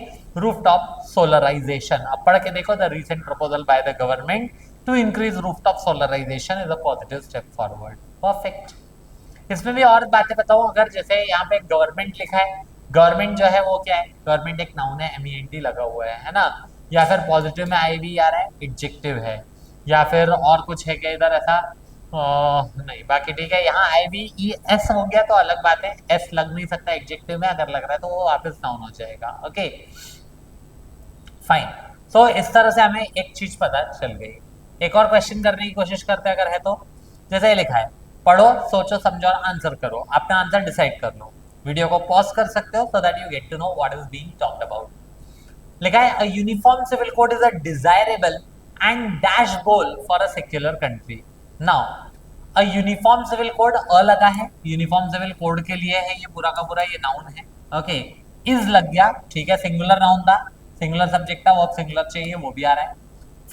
rooftop solarization. अब पढ़ के देखो, the recent proposal by the government to increase rooftop solarization is a positive step forward. Perfect. इसमें भी और बातें बताओ। अगर जैसे यहाँ पे गवर्नमेंट लिखा है, गवर्नमेंट जो है वो क्या है? गवर्नमेंट एक नाउन है, MENT लगा हुआ है ना। या फिर पॉजिटिव में IV आ रहा है, एडजेक्टिव है। या फिर और कुछ है क्या इधर ऐसा? नहीं, बाकी ठीक है। यहाँ IVES हो गया तो अलग बात है, S लग नहीं सकता एडजेक्टिव में, अगर लग रहा है तो वो वापस नाउन हो जाएगा। Okay fine. सो इस तरह से हमें एक चीज पता चल गई। एक और क्वेश्चन करने की कोशिश करते हैं अगर है तो। जैसे लिखा है, पढ़ो, सोचो, समझो और आंसर करो। अपना आंसर डिसाइड कर लो। वीडियो को पॉज कर सकते हो so that you get to know what is being talked about. लिखा है, a uniform civil code is a desirable and dash goal for a secular country. Now, a uniform civil code अ लगा है, uniform civil code के लिए है ये पूरा का पूरा, ये नाउन है। ओके, is लग गया, ठीक है, सिंगुलर नाउन था, सिंगुलर सब्जेक्ट था, वर्ब सिंगुलर चाहिए, वो भी आ रहा है।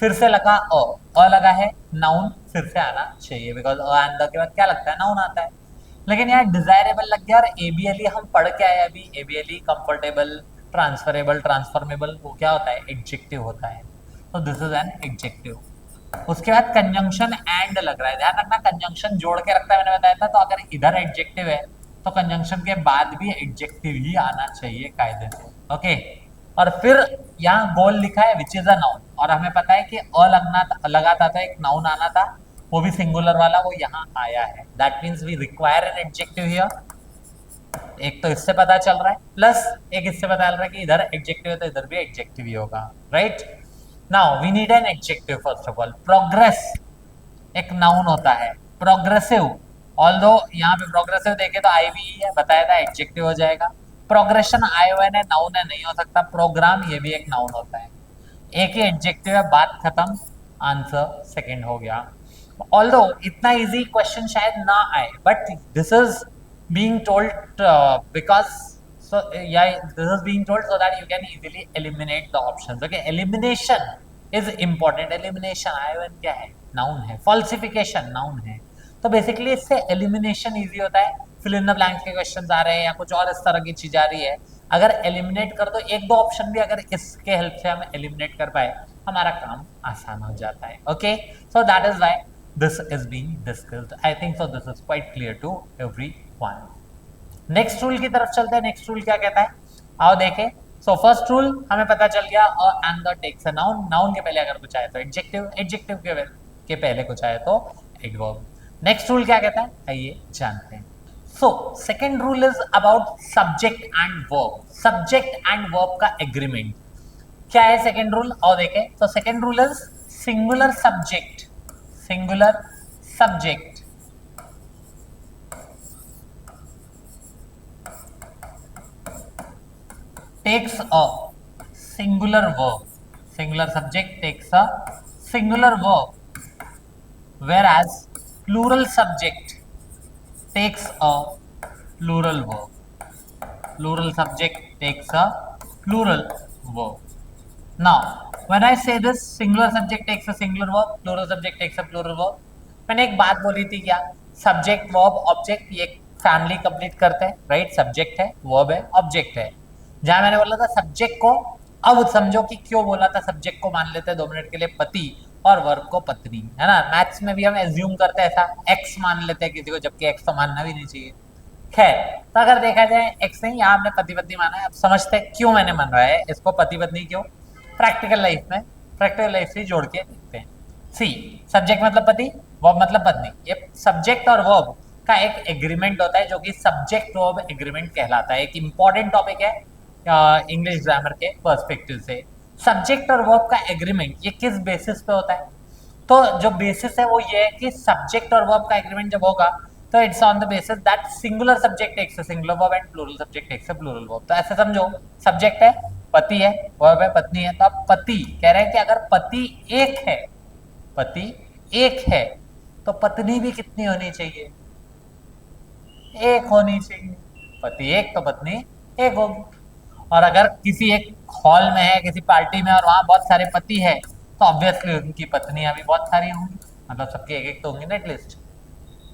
फिर से लगा अ लगा है, नाउन फिर से आना चाहिए, बिकॉज अ एंड द के बाद क्या लगता है? नाउन आता है। लेकिन यार डिजायरेबल लग गया। और एबीएलई हम पढ़ के आए अभी, एबीएलई कंफर्टेबल, ट्रांसफरेबल, ट्रांसफॉर्मेबल, वो क्या होता है? एडजेक्टिव होता है। तो दिस इज एन एडजेक्टिव। उसके बाद कंजंक्शन एंड लग रहा है, ध्यान रखना कंजंक्शन जोड़ के रखता है, मैंने बताया था। तो अगर इधर एडजेक्टिव है तो कंजंक्शन के बाद भी एडजेक्टिव ही आना चाहिए कायदे से। ओके, और फिर यहाँ गोल लिखा है विच इज अ नाउन, और हमें पता है कि अ लगना लगा था तो एक नाउन आना था, वो भी सिंगुलर वाला, वो यहाँ आया है। That means we require an adjective here. एक तो इससे पता चल रहा है, प्लस एक इससे पता चल रहा है कि इधर एडजेक्टिव है तो इधर भी एडजेक्टिव ही होगा, right. Now we need an adjective first of all. Progress एक नाउन होता है, प्रोग्रेसिव, ऑल्दो यहाँ पे प्रोग्रेसिव देखे तो आई भी है, बताया था एडजेक्टिव हो जाएगा। प्रोग्रेशन ION है, नाउन है, नहीं हो सकता। प्रोग्राम ये भी एक नाउन होता है, एक ही एडजेक्टिव है, बात खत्म, आंसर सेकंड हो गया। ऑल्दो इतना इजी क्वेश्चन शायद ना आए, but this is being told because this is being told so that you can easily eliminate the options. Okay, elimination is important. elimination ION क्या है, नाउन है। falsification नाउन है। तो बेसिकली इससे एलिमिनेशन इजी होता है। फिल इन द ब्लैंक्स के questions आ रहे हैं या कुछ और इस तरह की चीज आ रही है, अगर एलिमिनेट कर दो एक दो ऑप्शन भी, अगर इसके हेल्प से हम एलिमिनेट कर पाए, हमारा काम आसान हो जाता है। Okay, so that is why this is being discussed. I think so this is quite clear to everyone. Next rule की तरफ चलते हैं। नेक्स्ट रूल क्या कहता है, आओ देखें। सो फर्स्ट रूल हमें पता चल गया, and the takes a noun, noun के पहले अगर कुछ आए तो एडजेक्टिव, एडजेक्टिव के पहले कुछ आए तो एडवर्ब। नेक्स्ट रूल क्या कहता है, आइए जानते हैं। So second rule is about subject and verb. Subject and verb का एग्रीमेंट क्या है सेकेंड रूल, और देखें। तो second rule is singular subject, singular subject takes a singular verb, singular subject takes a singular verb, whereas plural subject takes a plural verb, plural subject takes a plural verb. Now when I say this, singular subject takes a singular verb, plural subject takes a plural verb, मैंने एक बात बोली थी क्या, subject verb object ये family complete करते हैं, right. Subject है, वर्ब है, ऑब्जेक्ट है। जहां मैंने बोला था सब्जेक्ट को, अब समझो कि क्यों बोला था सब्जेक्ट को मान लेते हैं 2 मिनट के लिए पति और वर्ब को पत्नी, है ना। मैथ्स में भी हम एज्यूम करते हैं ऐसा, एक्स मान लेते हैं किसी को, जबकि एक्स तो मानना भी नहीं चाहिए। खैर, तो अगर देखा जाए एक्स नहीं, यहाँ हमने पति पत्नी माना है। अब समझते हैं क्यों मैंने मान रहा है इसको पति पत्नी, क्यों। प्रैक्टिकल लाइफ में, प्रैक्टिकल लाइफ से जोड़ के देखते हैं। सी, सब्जेक्ट मतलब पति, वर्ब मतलब पत्नी। ये सब्जेक्ट और वर्ब का एक एग्रीमेंट होता है जो कि सब्जेक्ट वर्ब एग्रीमेंट कहलाता है। एक इंपॉर्टेंट टॉपिक है इंग्लिश ग्रामर के पर्सपेक्टिव से। सब्जेक्ट और वर्ब का एग्रीमेंट ये किस बेसिस पे होता है, तो जो बेसिस है वो ये है कि सब्जेक्ट और वर्ब का एग्रीमेंट जब होगा तो it's on the basis that singular subject takes a singular verb and plural subject takes a plural verb. तो ऐसे समझो, सब्जेक्ट है पति है, वर्ब है पत्नी है, तो अब पति कह रहे हैं कि अगर पति एक है, पति एक है तो पत्नी भी कितनी होनी चाहिए, एक होनी चाहिए। पति एक तो पत्नी एक होगी। और अगर किसी एक हॉल में है, किसी पार्टी में, और वहां बहुत सारे पति है, तो ऑब्वियसली उनकी पत्नियां भी बहुत सारी होंगी, मतलब सबके एक एक तो होंगी ना एटलीस्ट।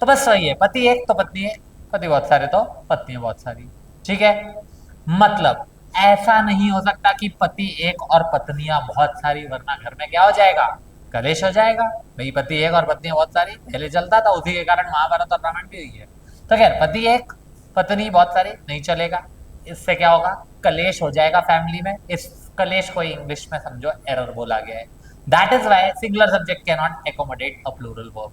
तो बस वही है, पति एक तो पत्नी एक, पति बहुत सारे तो पत्नियां बहुत सारी, ठीक है। मतलब ऐसा नहीं हो सकता कि पति एक और पत्नियां बहुत सारी, वरना घर में क्या हो जाएगा, कलेश हो जाएगा। भाई पति एक और पत्नियां बहुत सारी पहले चलता था, उसी के कारण महाभारत और रामायण भी हुई है। तो खैर, पति एक पत्नी बहुत सारी नहीं चलेगा, इससे क्या होगा, कलेश हो जाएगा फैमिली में। इस कलेश को इंग्लिश में समझो एरर बोला गया है। That is why singular subject can not accommodate a plural verb.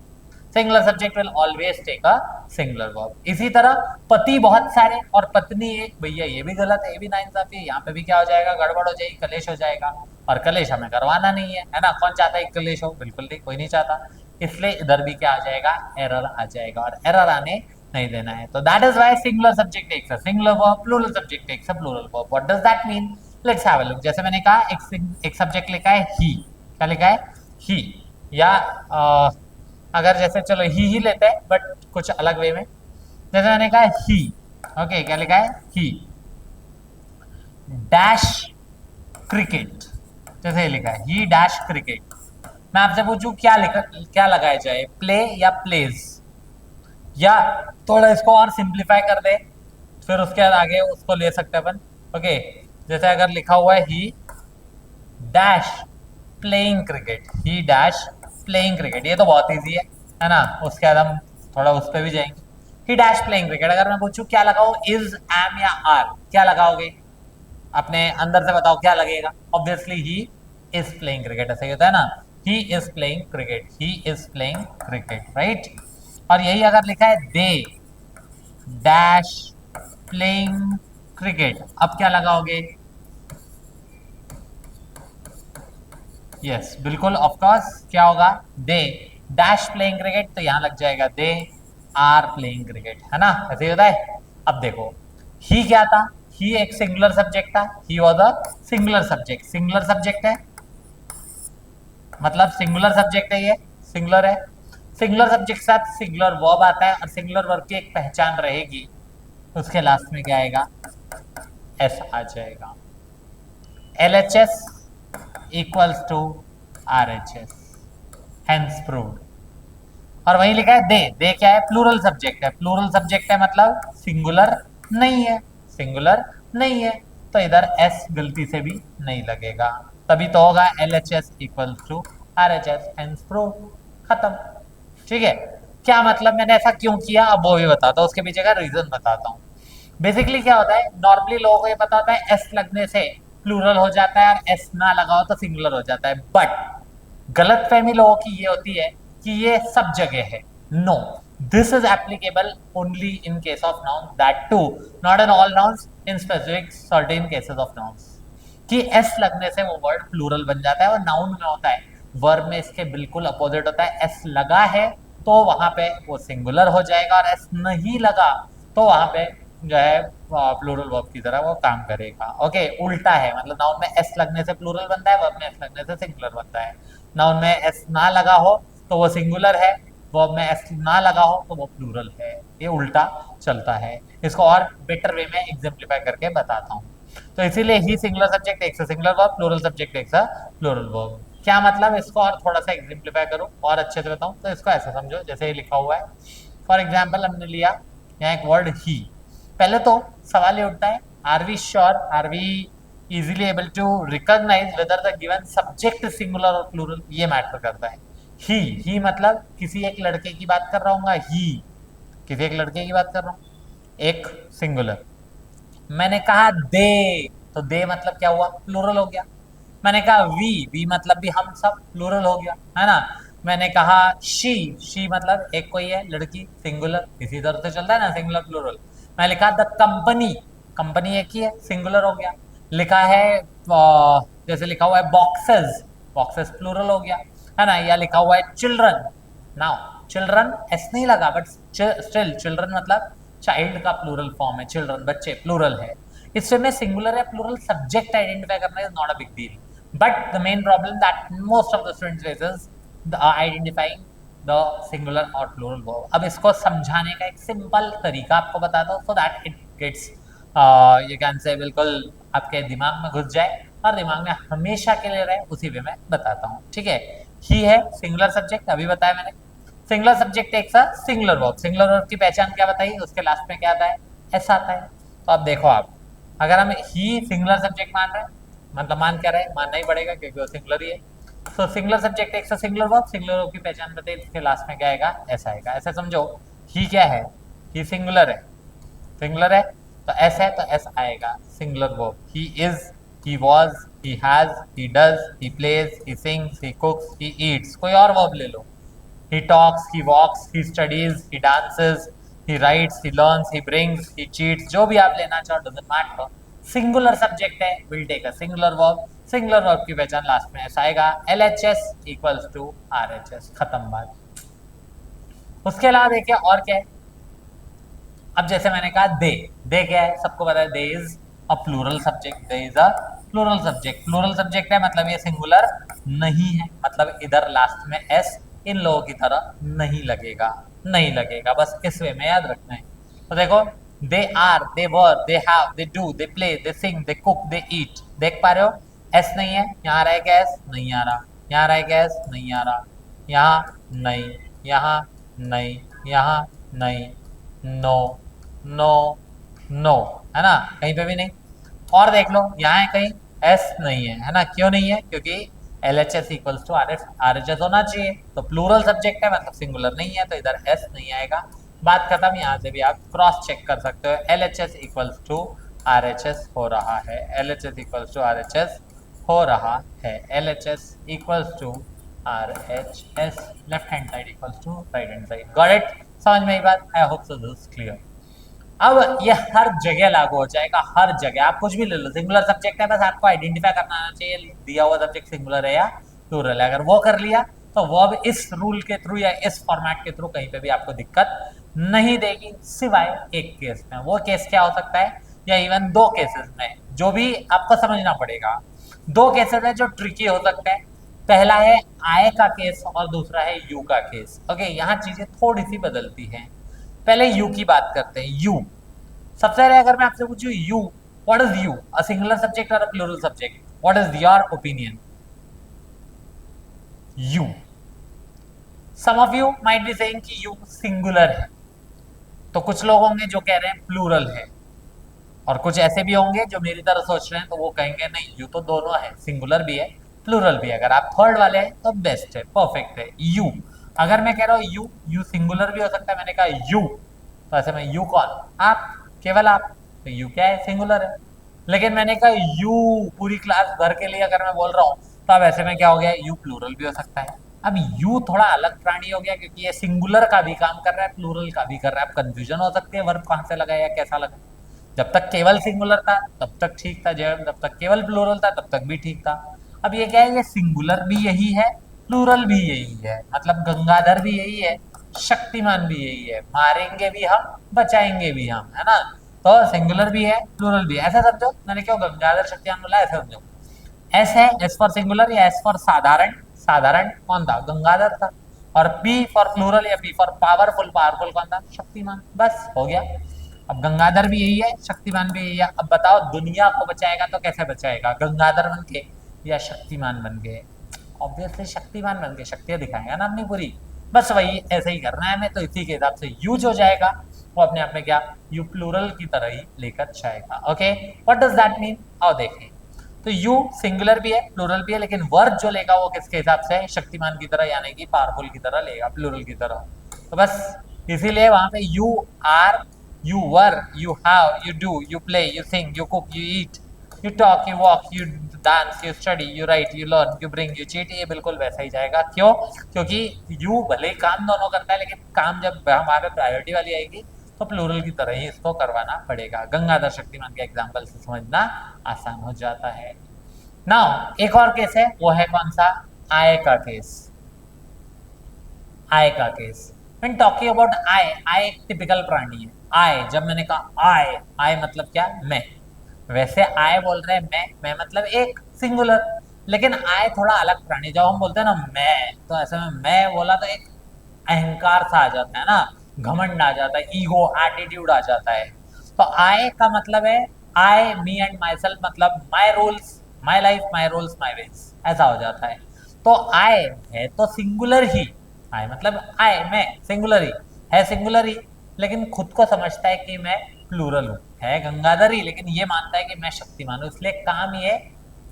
Singular subject will always take a singular verb. इसी तरह पति बहुत सारे और पत्नी एक, भैया ये भी गलत है, ये भी नाइंसाफी है। यहाँ पे भी क्या हो जाएगा, गड़बड़ हो जाएगी, कलेश हो जाएगा। और कलेश हमें करवाना नहीं है ना, कौन चाहता है कलेश हो, बिल्कुल नहीं, कोई नहीं चाहता। इसलिए इधर भी क्या आ जाएगा, एरर आ जाएगा, और एरर आने नहीं देना है। तो that is why singular subject takes a singular verb, plural subject takes a plural verb. What does that mean, let's have a look. जैसे मैंने कहा एक सब्जेक्ट लिखा है ही, क्या लिखा है, ही, या अगर जैसे चलो ही लेते हैं बट कुछ अलग वे में। जैसे मैंने कहा ही, ओके, क्या लिखा है, ही डैश क्रिकेट, जैसे लिखा है ही डैश क्रिकेट। मैं आपसे पूछूं क्या लगाया जाए, प्ले या प्लेज, या थोड़ा इसको और सिंप्लीफाई कर दे, फिर उसके बाद आगे उसको ले सकते हैं अपन। ओके, जैसे अगर लिखा हुआ है ही डैश प्लेइंग क्रिकेट, ही डैश प्लेइंग क्रिकेट, ये तो बहुत इजी है ना। उसके बाद हम थोड़ा उस पर भी जाएंगे। ही डैश प्लेइंग क्रिकेट, अगर मैं पूछूं क्या लगाओ, इज, एम या आर, क्या लगाओगे, अपने अंदर से बताओ क्या लगेगा। Obviously he is playing cricket, ऐसा ही होता है ना, he is playing cricket, he is playing cricket, right. और यही अगर लिखा है दे डैश प्लेइंग क्रिकेट, अब क्या लगाओगे? यस बिल्कुल ऑफ कोर्स, क्या होगा? दे डैश प्लेइंग क्रिकेट, तो यहां लग जाएगा दे आर प्लेइंग क्रिकेट, है ना? ऐसे ही होता है। अब देखो ही क्या था? ही एक सिंगुलर सब्जेक्ट था, he was a singular subject. Singular subject है मतलब सिंगुलर सब्जेक्ट है, ये सिंगुलर है। सिंगुलर सब्जेक्ट के साथ सिंगुलर वर्ब आता है, और सिंगुलर वर्ब की एक पहचान रहेगी, उसके लास्ट में क्या आएगा? एस आ जाएगा। L H S equals to R H S, hence proved. और वही लिखा है दे, दे क्या है? प्लूरल सब्जेक्ट है। प्लूरल सब्जेक्ट है मतलब सिंगुलर नहीं है, सिंगुलर नहीं है, तो इधर एस गलती से भी नहीं लगेगा, तभी तो होगा L H S equal to R H S, hence prove, खत्म। ठीक है, क्या मतलब मैंने ऐसा क्यों किया अब वो भी बताता हूँ, उसके पीछे का रीजन बताता हूँ। बेसिकली क्या होता है, नॉर्मली लोगों को ये पता होता है एस लगने से प्लूरल हो जाता है, और एस ना लगाओ तो सिंगुलर हो जाता है, बट गलत फहमी लोगों की ये होती है कि ये सब जगह है। No, this is applicable only in case of noun, that too not in all nouns, in specific certain cases of nouns, कि एस लगने से वो वर्ड प्लूरल बन जाता है। और नाउन में होता है, वर्ब में इसके बिल्कुल अपोजिट होता है, एस लगा है तो वहां पे वो सिंगुलर हो जाएगा, और एस नहीं लगा तो वहां पे जो है प्लूरल वर्ब की तरह वो काम करेगा। ओके, उल्टा है, मतलब नाउन में एस लगने से प्लूरल बनता है, वर्ब में एस लगने से सिंगुलर बनता है। नाउन में एस ना लगा हो तो वो सिंगुलर है, वर्ब में एस ना लगा हो तो वो प्लूरल है। ये उल्टा चलता है। इसको और बेटर वे में एग्जाम्प्लीफाई करके बताता हूँ। तो इसीलिए ही सिंगुलर सब्जेक्ट एक से सिंगुलर वर्ब, प्लूरल सब्जेक्ट एक से प्लूरल वर्ब। क्या मतलब, इसको और थोड़ा सा एग्जाम्प्लीफाई करूँ और अच्छे से बताऊँ, तो इसको ऐसा समझो जैसे ये लिखा हुआ है। फॉर एग्जाम्पल हमने लिया यहाँ एक वर्ड ही, पहले तो सवाल ये उठता है, are we sure, are we easily able to recognise whether the given subject singular और प्लूरल? ये मैटर करता है। ही मतलब किसी एक लड़के की बात कर रहा हूँ, ही किसी एक लड़के की बात कर रहा हूँ, एक सिंगुलर। मैंने कहा दे, तो दे मतलब क्या हुआ? प्लूरल हो गया। मैंने कहा वी, वी मतलब भी हम सब, प्लूरल हो गया, है ना? मैंने कहा शी मतलब एक कोई है लड़की, सिंगुलर, इसी तरह से चलता है ना सिंगुलर प्लूरल। मैं लिखा द कंपनी, कंपनी एक ही है, सिंगुलर हो गया। लिखा है जैसे लिखा हुआ है बॉक्सेस, बॉक्सेस प्लूरल हो गया, है ना? या लिखा हुआ है चिल्ड्रन, नाउ चिल्ड्रन एस नहीं लगा, बट स्टिल चिल्ड्रन मतलब चाइल्ड का प्लूरल फॉर्म है, चिल्ड्रन बच्चे प्लूरल है। इसमें सिंगुलर या प्लूरल सब्जेक्ट आइडेंटिफाई करना is not a big deal, but the main problem that most of the students faces the identifying the singular और plural verb. अब इसको समझाने का एक सिंपल तरीका आपको बताता हूँ, so that it gets you can say बिल्कुल आपके दिमाग में घुस जाए और दिमाग में हमेशा के लिए रहे, उसी वे में बताता हूँ। ठीक है, ही है सिंगुलर सब्जेक्ट, अभी बताया मैंने। सिंगुलर सब्जेक्ट एक सा सिंगुलर वर्ब, सिंगुलर वर्ब की पहचान क्या बताई? उसके लास्ट में क्या आता है? एस आता है। तो अब देखो आप, अगर हम ही सिंगुलर सब्जेक्ट मान रहे हैं, मतलब मान क्या रहे, मानना ही पड़ेगा क्योंकि वो सिंगुलर ही है। तो सिंगुलर सब्जेक्ट एक सा सिंगुलर वर्ब, सिंगुलर वर्ब की पहचान बताई, उसके लास्ट में क्या आएगा? एस आएगा। ऐसा समझो, ही क्या है? ही सिंगुलर है, सिंगुलर है तो एस है, तो एस आएगा। Singular verb, he is, he was, he has, he does, he plays, he sings, he कुक्स, he eats, कोई और वर्ब ले लो। He talks, he walks, he studies, he dances, he writes, he learns, he brings, he cheats, जो भी आप लेना चाहो, doesn't matter। Singular subject है, will take a singular verb, singular verb की पहचान लास्ट में ऐसा आएगा, LHS इक्वल्स टू RHS, खत्म बात। उसके अलावा देखिए और क्या है। अब जैसे मैंने कहा दे, दे क्या है? सबको पता है they is a plural subject, they is a plural subject. Plural subject है मतलब ये सिंगुलर नहीं है, मतलब इधर लास्ट में एस इन लोगों की तरह नहीं लगेगा, नहीं लगेगा, बस इस वे में याद रखना है। तो देखो, they are, they were, they have, they do, they play, they sing, they cook, they eat, देख पा रहे हो? एस नहीं है, यहाँ आ रहा है क्या? एस नहीं आ रहा, यहाँ आ रहा है क्या? एस नहीं आ रहा, यहाँ नहीं, यहाँ नहीं, यहाँ नहीं, नो, नो, नो, है ना? कहीं पे भी नहीं। और देख लो, यहाँ है कहीं एस नहीं है, है ना? क्यों नहीं है? क्योंकि L H S equals to R H S होना चाहिए, तो प्लूरल सब्जेक्ट है मतलब सिंगुलर नहीं है, तो इधर एस नहीं आएगा। बात खत्म। यहाँ से भी आप क्रॉस चेक कर सकते हो, L H S equals to R H S हो रहा है, L H S equals to R H S हो रहा है, L H S equals to R H S, left hand side equals to right hand side. Got it? समझ में आई बात? I hope so this clear. अब ये हर जगह लागू हो जाएगा, हर जगह आप कुछ भी ले लो, सिंगुलर सब्जेक्ट है, बस आपको आइडेंटिफाई करना आना चाहिए दिया हुआ सब्जेक्ट सिंगुलर है या प्लूरल है। अगर वो कर लिया तो वो अब इस रूल के थ्रू या इस फॉर्मेट के थ्रू कहीं पे भी आपको दिक्कत नहीं देगी, सिवाय एक केस में। वो केस क्या हो सकता है, या इवन दो केसेस में, जो भी आपको समझना पड़ेगा। दो केसेस है जो ट्रिकी हो सकते हैं। पहला है आय का केस और दूसरा है यू का केस। ओके, यहाँ चीजें थोड़ी सी बदलती हैं। पहले यू की बात करते हैं। यू, सबसे पहले अगर मैं आपसे पूछूं you, what is you, a singular subject और a plural subject, what is your opinion? You, some of you might be saying कि यू सिंगुलर है, तो कुछ लोग होंगे जो कह रहे हैं प्लूरल है, और कुछ ऐसे भी होंगे जो मेरी तरह सोच रहे हैं, तो वो कहेंगे नहीं, यू तो दोनों है, सिंगुलर भी है प्लूरल भी है। अगर आप थर्ड वाले हैं तो बेस्ट है, परफेक्ट है यू। अगर मैं कह रहा हूँ यू, यू सिंगुलर भी हो सकता है, मैंने कहा यू, तो ऐसे में यू कौन, आप, केवल आप, तो यू क्या है, सिंगुलर है। लेकिन मैंने कहा यू पूरी क्लास भर के लिए अगर मैं बोल रहा हूँ, तो अब ऐसे में क्या हो गया, यू प्लूरल भी हो सकता है। अब यू थोड़ा अलग प्राणी हो गया, क्योंकि ये सिंगुलर का भी काम कर रहा है, प्लूरल का भी कर रहा है। अब कंफ्यूजन हो सकती है वर्ब कहाँ से लगा या कैसा लगा। जब तक केवल सिंगुलर था तब तक ठीक था, जब तक केवल प्लूरल था तब तक भी ठीक था। अब ये क्या है, ये सिंगुलर भी यही है, प्लूरल भी यही है, मतलब गंगाधर भी यही है, शक्तिमान भी यही है, मारेंगे भी हम, बचाएंगे भी हम, है ना। तो सिंगुलर भी है, प्लूरल भी है, ऐसा समझो। मैंने क्यों गंगाधर शक्तिमान बोला, ऐसा समझो। एस है, एस फॉर सिंगुलर या एस फॉर साधारण, साधारण कौन था, गंगाधर था। और पी फॉर प्लूरल या पी फॉर पावरफुल, पावरफुल कौन था, शक्तिमान। बस हो गया। अब गंगाधर भी यही है, शक्तिमान भी यही है। अब बताओ दुनिया को बचाएगा तो कैसे बचाएगा, गंगाधर बन के या शक्तिमान बन के? ऑब्वियसली शक्तिमान बन के, शक्तियां दिखाएगा ना अपनी पूरी। बस वही ऐसे ही करना है हमें, तो इसी के हिसाब से यूज हो जाएगा, वो अपने आप में क्या, यू प्लूरल की तरह ही लेकर जाएगा। Okay, what does that mean, आओ देखें। तो यू सिंगुलर भी है, प्लूरल भी है, लेकिन वर्ब जो लेगा वो किसके हिसाब से है, शक्तिमान की तरह, यानी कि पावरफुल की तरह लेगा, प्लूरल की तरह। तो बस इसीलिए वहां पे you are, you were, you have, you do, you play, you sing, you cook, you eat, you talk, you walk, you dance, you study, you write, you learn, you bring, you cheat, ये बिल्कुल वैसा ही जाएगा। क्यों? क्योंकि you भले ही काम दोनों करता है, लेकिन काम जब हमारे प्रायोरिटी वाली आएगी तो प्लूरल की तरह ही इसको करवाना पड़ेगा। गंगाधर शक्तिमान के एग्जाम्पल से समझना आसान हो जाता है। नाउ एक और केस है, वो है कौन सा, आय का केस। आय का केस, व्हेन टॉकिंग अबाउट आय, आय एक टिपिकल प्राणी है। आय, जब मैंने कहा आय, आय मतलब क्या, मैं। वैसे आय बोल रहे हैं मैं मतलब एक सिंगुलर, लेकिन आय थोड़ा अलग प्राणी। जब हम बोलते हैं ना मैं, तो ऐसे में मैं बोला तो एक अहंकार सा आ जाता है ना, घमंड आ जाता है, ईगो, एटीट्यूड आ जाता है। तो आय का मतलब है आई, मी एंड माई सेल्फ, मतलब my rules, my life, my rules, my ways, ऐसा हो जाता है। तो आय है तो सिंगुलर ही, आय मतलब आय, मैं सिंगुलर ही है, सिंगुलर ही, लेकिन खुद को समझता है कि मैं प्लूरल हूँ, है गंगाधर ही, लेकिन ये मानता है कि मैं शक्तिमान हूँ, इसलिए काम ये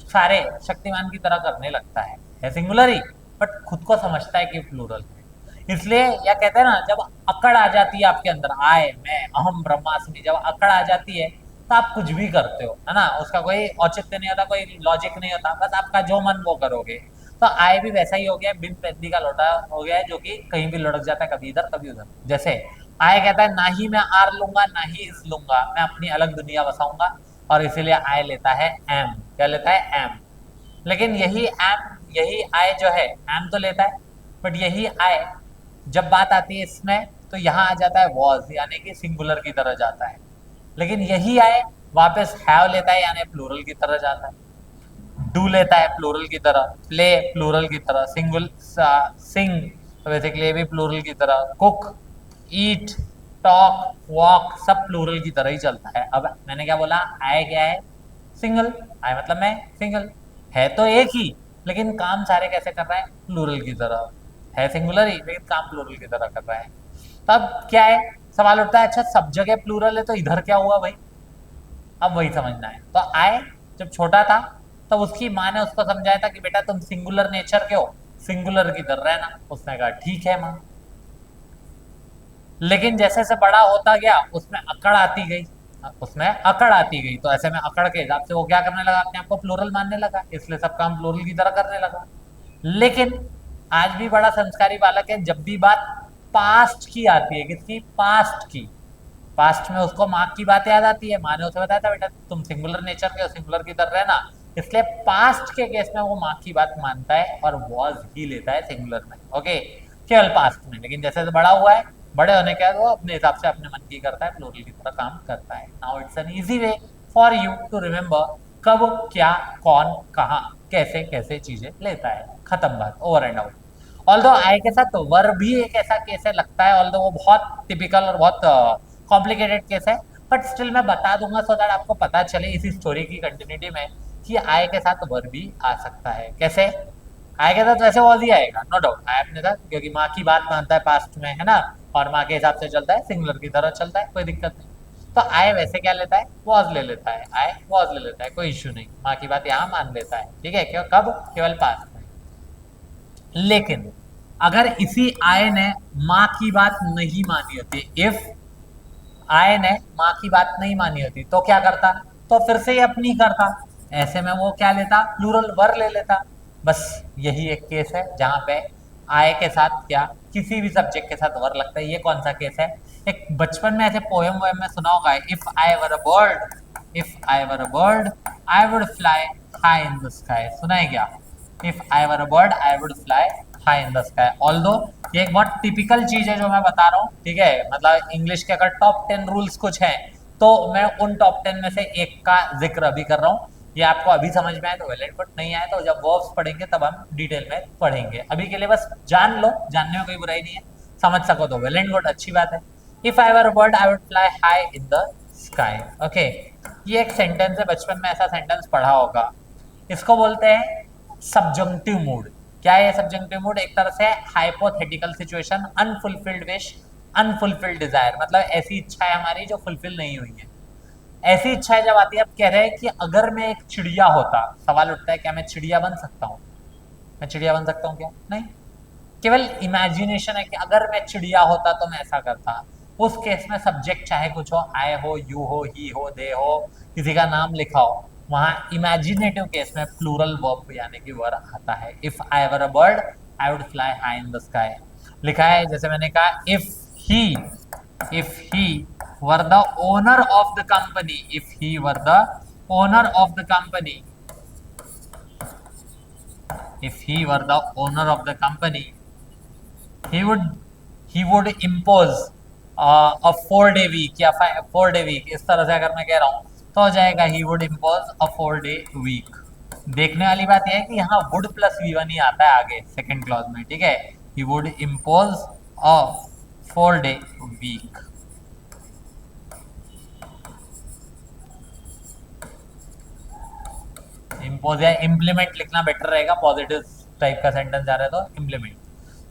सारे शक्तिमान की तरह करने लगता है सिंगुलर ही, बट खुद को समझता है कि प्लूरल है। इसलिए या कहते हैं ना, जब अकड़ आ जाती है आपके अंदर, आए मैं अहम ब्रह्मास्मि, जब अकड़ आ जाती है तो आप कुछ भी करते हो, है ना, उसका कोई औचित्य नहीं होता, कोई लॉजिक नहीं होता, बस आपका जो मन वो करोगे। तो आय भी वैसा ही हो गया, बिन पैदी का लोटा हो गया है, जो कि कहीं भी लुढ़क जाता है, कभी इधर कभी उधर। जैसे आय कहता है ना ही मैं आर लूंगा ना ही इस लूंगा, मैं अपनी अलग दुनिया बसाऊंगा, और इसीलिए आय लेता है एम। क्या लेता है, एम। लेकिन यही एम, यही आय जो है, एम तो लेता है, बट यही आय जब बात आती है इसमें, तो यहाँ आ जाता है वॉज, यानी कि सिंगुलर की तरह जाता है। लेकिन यही आए वापस हैव लेता है, यानी प्लूरल की तरह जाता है। डू लेता है प्लूरल की तरह, प्ले प्लूरल की तरह, सिंगुल सिंग तो बेसिकली ये भी प्लूरल की तरह, कुक, ईट, टॉक, वॉक, सब प्लूरल की तरह ही चलता है। अब मैंने क्या बोला, आए क्या है, सिंगल, आए मतलब मैं सिंगल, है तो एक ही, लेकिन काम सारे कैसे कर रहा है, प्लूरल की तरह, है सिंगुलर ही लेकिन काम प्लूरल की तरह कर रहा है। तब क्या है, सवाल उठता है, अच्छा सब जगह प्लूरल है तो इधर क्या हुआ भाई, अब वही समझना है। तो आए जब छोटा था तब उसकी माँ ने उसको समझाया था कि बेटा तुम सिंगुलर नेचर के हो, सिंगुलर की तरह रहना। उसने कहा ठीक है माँ। लेकिन जैसे से बड़ा होता गया उसमें अकड़ आती गई, उसमें अकड़ आती गई, तो ऐसे में अकड़ के हिसाब से वो क्या करने लगा, अपने आप को प्लूरल मानने लगा, इसलिए सब काम प्लूरल की तरह करने लगा। लेकिन आज भी बड़ा संस्कारी बालक है, जब भी बात पास्ट की आती है, किसकी, पास्ट की, पास्ट में उसको माँ की बात याद आती है, माँ ने उसे बताया था बेटा तुम सिंगुलर नेचर के हो, सिंगुलर की तरह रहना, इसलिए पास्ट के केस में वो माँ की बात मानता है और वॉज ही लेता है सिंगुलर में। ओके, केवल पास्ट में। लेकिन जैसे बड़ा हुआ है, बड़े होने के बाद वो अपने हिसाब से अपने मन की करता है, प्लूरल की तरह काम करता है। Now it's an easy way for you to remember कब क्या कौन कहाँ कैसे कैसे चीजें लेता है। खत्म बात, over and out. Although I के साथ वर्ब भी एक ऐसा केस है लगता है, ऑल्दो वो बहुत टिपिकल और बहुत कॉम्प्लिकेटेड केस है, बट स्टिल मैं बता दूंगा सो दैट आपको पता चले इसी स्टोरी की कंटिन्यूटी में कि आई के साथ वर्ब भी आ सकता है। कैसे? आई के साथ वैसे वॉज ही आएगा, नो डाउट, आई अपने साथ, क्योंकि माँ की बात मानता है पास्ट में, है ना, और माँ के हिसाब से चलता है, सिंगुलर की तरह चलता है, कोई दिक्कत नहीं। तो आई वैसे क्या लेता है, वॉज ले लेता है, आई वॉज ले लेता है, कोई इश्यू नहीं, माँ की बात यहाँ मान लेता है, ठीक है, क्यों, कब, केवल पास्ट में। लेकिन अगर इसी आय ने माँ की बात नहीं मानी होती, इफ आय ने माँ की बात नहीं मानी होती तो क्या करता, तो फिर से ये अपनी करता, ऐसे में वो क्या लेता, प्लूरल वर ले लेता। बस यही एक केस है जहां पे आय के साथ क्या किसी भी सब्जेक्ट के साथ वर लगता है। ये कौन सा केस है? एक बचपन में ऐसे पोएम वोएम में सुना होगा, if I were a bird, if I were a bird I would fly high in the sky, सुना है क्या? If I were a bird I would fly high in the sky. Although ये एक बहुत typical चीज है जो मैं बता रहा हूँ, ठीक है, मतलब इंग्लिश के अगर टॉप 10 रूल्स कुछ हैं तो मैं उन टॉप 10 में से एक का जिक्र अभी कर रहा हूँ। ये आपको अभी समझ में आए तो वेल एंड गुड, नहीं आए तो जब वर्ब्स पढ़ेंगे तब हम डिटेल में पढ़ेंगे। अभी के लिए बस जान लो, जानने में कोई बुराई नहीं है, समझ सको तो वेल एंड गुड, अच्छी बात है। If I were a bird I would fly high in the sky. Okay, ये एक सेंटेंस है, बचपन में ऐसा सेंटेंस पढ़ा होगा। इसको बोलते हैं सब्जंक्टिव मूड। क्या है सब्जंक्टिव मूड? एक तरह से hypothetical situation, unfulfilled wish, unfulfilled Dzire, मतलब ऐसी इच्छा है हमारी जो फुलफिल नहीं हुई है। ऐसी इच्छा जब आती है, आप कह रहे हैं कि अगर मैं एक चिड़िया होता, सवाल उठता है क्या मैं चिड़िया बन सकता हूँ? मैं चिड़िया बन सकता हूँ क्या? नहीं, केवल इमेजिनेशन है कि अगर मैं चिड़िया होता तो मैं ऐसा करता। उस केस में सब्जेक्ट चाहे कुछ हो, आई हो, यू हो, ही हो, दे हो, किसी का नाम लिखा हो, वहां इमेजिनेटिव केस में प्लूरल वर्ब यानी कि वर आता है। If I were a bird I would fly high in the sky, लिखा है जैसे मैंने कहा, he if he were the owner of the company, if he were the owner of the company, if he were the owner of the company, he would he would impose a 4 day week या 4 day week, इस तरह से अगर मैं कह रहा हूँ तो हो जाएगा he would impose a 4 day week। देखने वाली बात यह है कि यहाँ would प्लस V1 ही आता है आगे सेकंड क्लॉज में, ठीक है, he would impose a 4 day week। Impose या इम्प्लीमेंट लिखना बेटर रहेगा, पॉजिटिव टाइप का सेंटेंस जा रहा है तो इम्प्लीमेंट।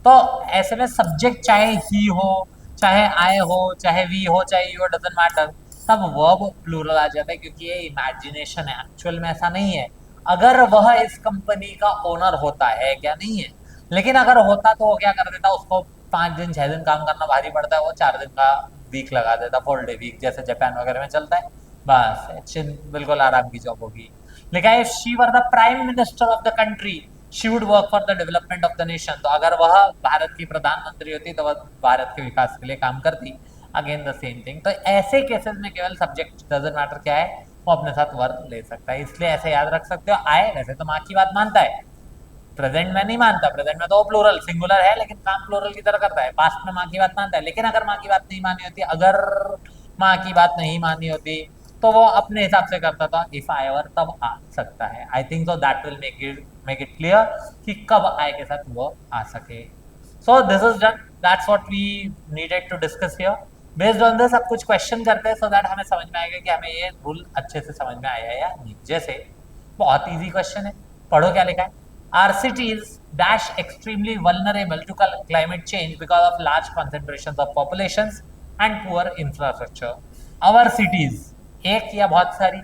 तो ऐसे में सब्जेक्ट चाहे ही हो, चाहे आई हो, चाहे वी हो, चाहे यू हो, डजंट मैटर, सब वर्ब प्लूरल आ जाता है, क्योंकि ये इमेजिनेशन है, एक्चुअल में ऐसा नहीं है। अगर वह इस कंपनी का ओनर होता है, क्या नहीं है, लेकिन अगर होता तो वो क्या कर देता, उसको 5 दिन 6 दिन काम करना भारी पड़ता है, वो 4 दिन का वीक लगा देता, 4 day वीक, जैसे जापान वगैरह में चलता है, बस बिल्कुल आराम की जॉब होगी। लिखा है, she were the prime minister of the country she would work for the development of the nation. तो अगर वह भारत की प्रधानमंत्री होती तो वह भारत के विकास के लिए काम करती। Again the same thing. तो ऐसे केसेस में केवल सब्जेक्ट डजंट मैटर क्या है, वो अपने साथ वर्ब ले सकता है, इसलिए ऐसे याद रख सकते हो। आए वैसे तो माँ की बात मानता है, प्रेजेंट में नहीं मानता, प्रेजेंट में तो वो प्लूरल सिंगुलर है लेकिन काम प्लूरल की तरह करता है। पास्ट में माँ की बात मानता है, लेकिन अगर माँ की बात नहीं मानी होती, अगर माँ की बात नहीं मानी होती तो वो अपने हिसाब से करता था। इफ आई वर तब आ सकता है। I think so that will make it clear कि कब आए के साथ वो आ सके। So this is done, that's what we needed to discuss here. Based on this अब कुछ क्वेश्चन करते हैं, सो दैट हमें समझ में आएगा कि हमें ये रूल अच्छे से समझ में आया या नहीं। जैसे बहुत इजी क्वेश्चन है, पढ़ो क्या लिखा है। Are cities dash extremely vulnerable to climate change because of large concentrations of populations and poor infrastructure? Our cities, एक या बहुत सारी,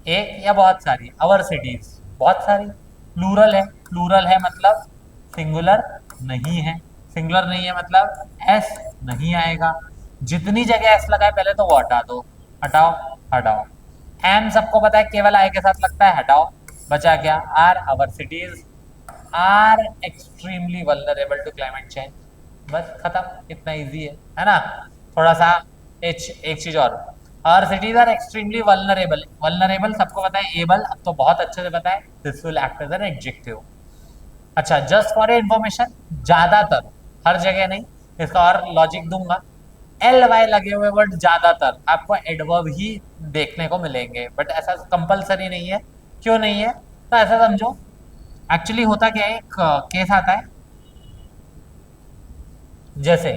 एक या बहुत सारी, our cities बहुत सारी, प्लूरल है, प्लूरल है मतलब सिंगुलर नहीं है, सिंगुलर नहीं है मतलब एस नहीं आएगा। जितनी जगह एस लगाए पहले तो वो हटा दो, हटाओ, हटाओ। एम सबको पता है केवल आई के साथ लगता है, हटाओ, बचा क्या, are. Our cities are extremely vulnerable to climate change. बस खत्म, इतना इजी है ना। थोड़ा सा एक चीज और cities are extremely vulnerable. Vulnerable सबको पता है, एबल अब तो बहुत अच्छे से पता है, this will act as an adjective. अच्छा, जस्ट फॉर इन्फॉर्मेशन, ज्यादातर, हर जगह नहीं, इसका और लॉजिक दूंगा। एल वाई लगे हुए वर्ड ज्यादातर आपको एडवर्ब ही देखने को मिलेंगे, बट ऐसा कंपलसरी नहीं है। क्यों नहीं है? तो ऐसा समझो, एक्चुअली होता क्या है, एक केस आता है, जैसे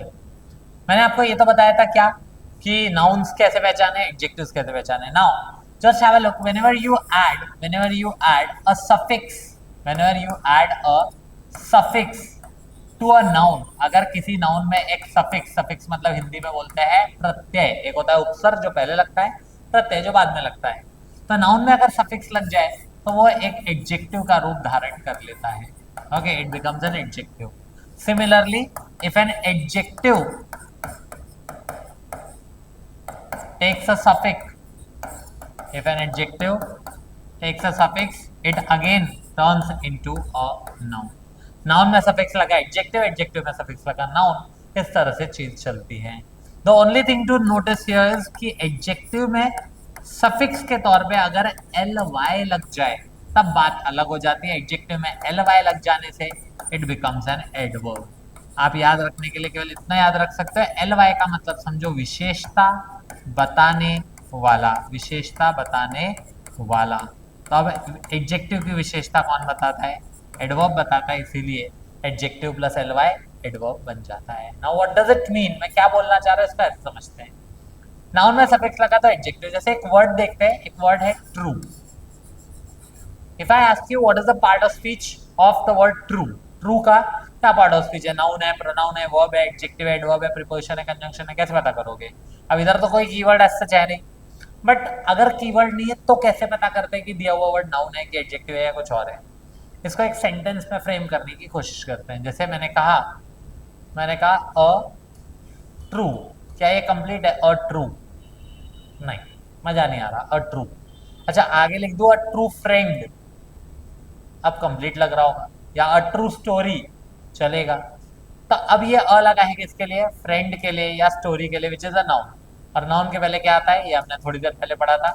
मैंने आपको ये तो बताया था क्या, कि नाउन्स कैसे पहचाने, एडजेक्टिव्स कैसे पहचाने। Now just have a look, whenever you add a suffix, whenever you add a suffix to a noun, अगर किसी नाउन में एक सफिक्स, सफिक्स मतलब हिंदी में बोलते हैं प्रत्यय, एक होता है उपसर्ग जो पहले लगता है, प्रत्यय जो बाद में लगता है। तो नाउन में अगर सफिक्स लग जाए तो वो एक एडजेक्टिव का रूप धारण कर लेता है। Okay, it becomes an adjective. Similarly, if an adjective takes a suffix, if an adjective takes a suffix, it again turns into a noun. Noun में suffix लगा adjective, adjective में suffix लगा noun, इस तरह से चीज चलती है। The only thing to notice here is कि adjective में suffix के तौर पे अगर ly लग जाए तब बात अलग हो जाती है। adjective में ly लग जाने से it becomes an adverb। आप याद रखने के लिए केवल इतना याद रख सकते हो, एल वाई का मतलब समझो विशेषता बताने वाला, विशेषता बताने वाला। तो अब एडजेक्टिव की विशेषता कौन बताता है? एडवर्ब बताता है, इसीलिए adjective plus L Y adverb बन जाता है। Now what does it mean, मैं क्या बोलना चाह रहा हूँ इसका अर्थ समझते हैं। नाउन में सफिक्स लगा तो एडजेक्टिव, जैसे एक वर्ड देखते हैं, एक वर्ड है true. If I ask you what is the part of speech of the word true, true का क्या पार्ट ऑफ स्पीच है? नाउन है, प्रोनाउन है, वर्ब है, एडजेक्टिव है, एडवर्ब है, प्रीपोजिशन है, कंजंक्शन है, कैसे पता करोगे? अब इधर तो कोई कीवर्ड ऐसा है नहीं, बट अगर कीवर्ड नहीं है तो कैसे पता करते हैं कि दिया हुआ वर्ड नाउन है कि एडजेक्टिव है या कुछ और है? इसको एक सेंटेंस में फ्रेम करने की कोशिश करते हैं। जैसे मैंने कहा अ ट्रू, क्या ये कंप्लीट है? अ ट्रू नहीं, मजा नहीं आ रहा, अ ट्रू। अच्छा, आगे लिख दो अ ट्रू फ्रेंड, अब कंप्लीट लग रहा होगा, या अ ट्रू स्टोरी चलेगा। तो अब ये अ लगा है किसके लिए? फ्रेंड के लिए या स्टोरी के लिए, विच इज अ नाउन। और नाउन के पहले क्या आता है? ये हमने थोड़ी देर पहले पढ़ा था,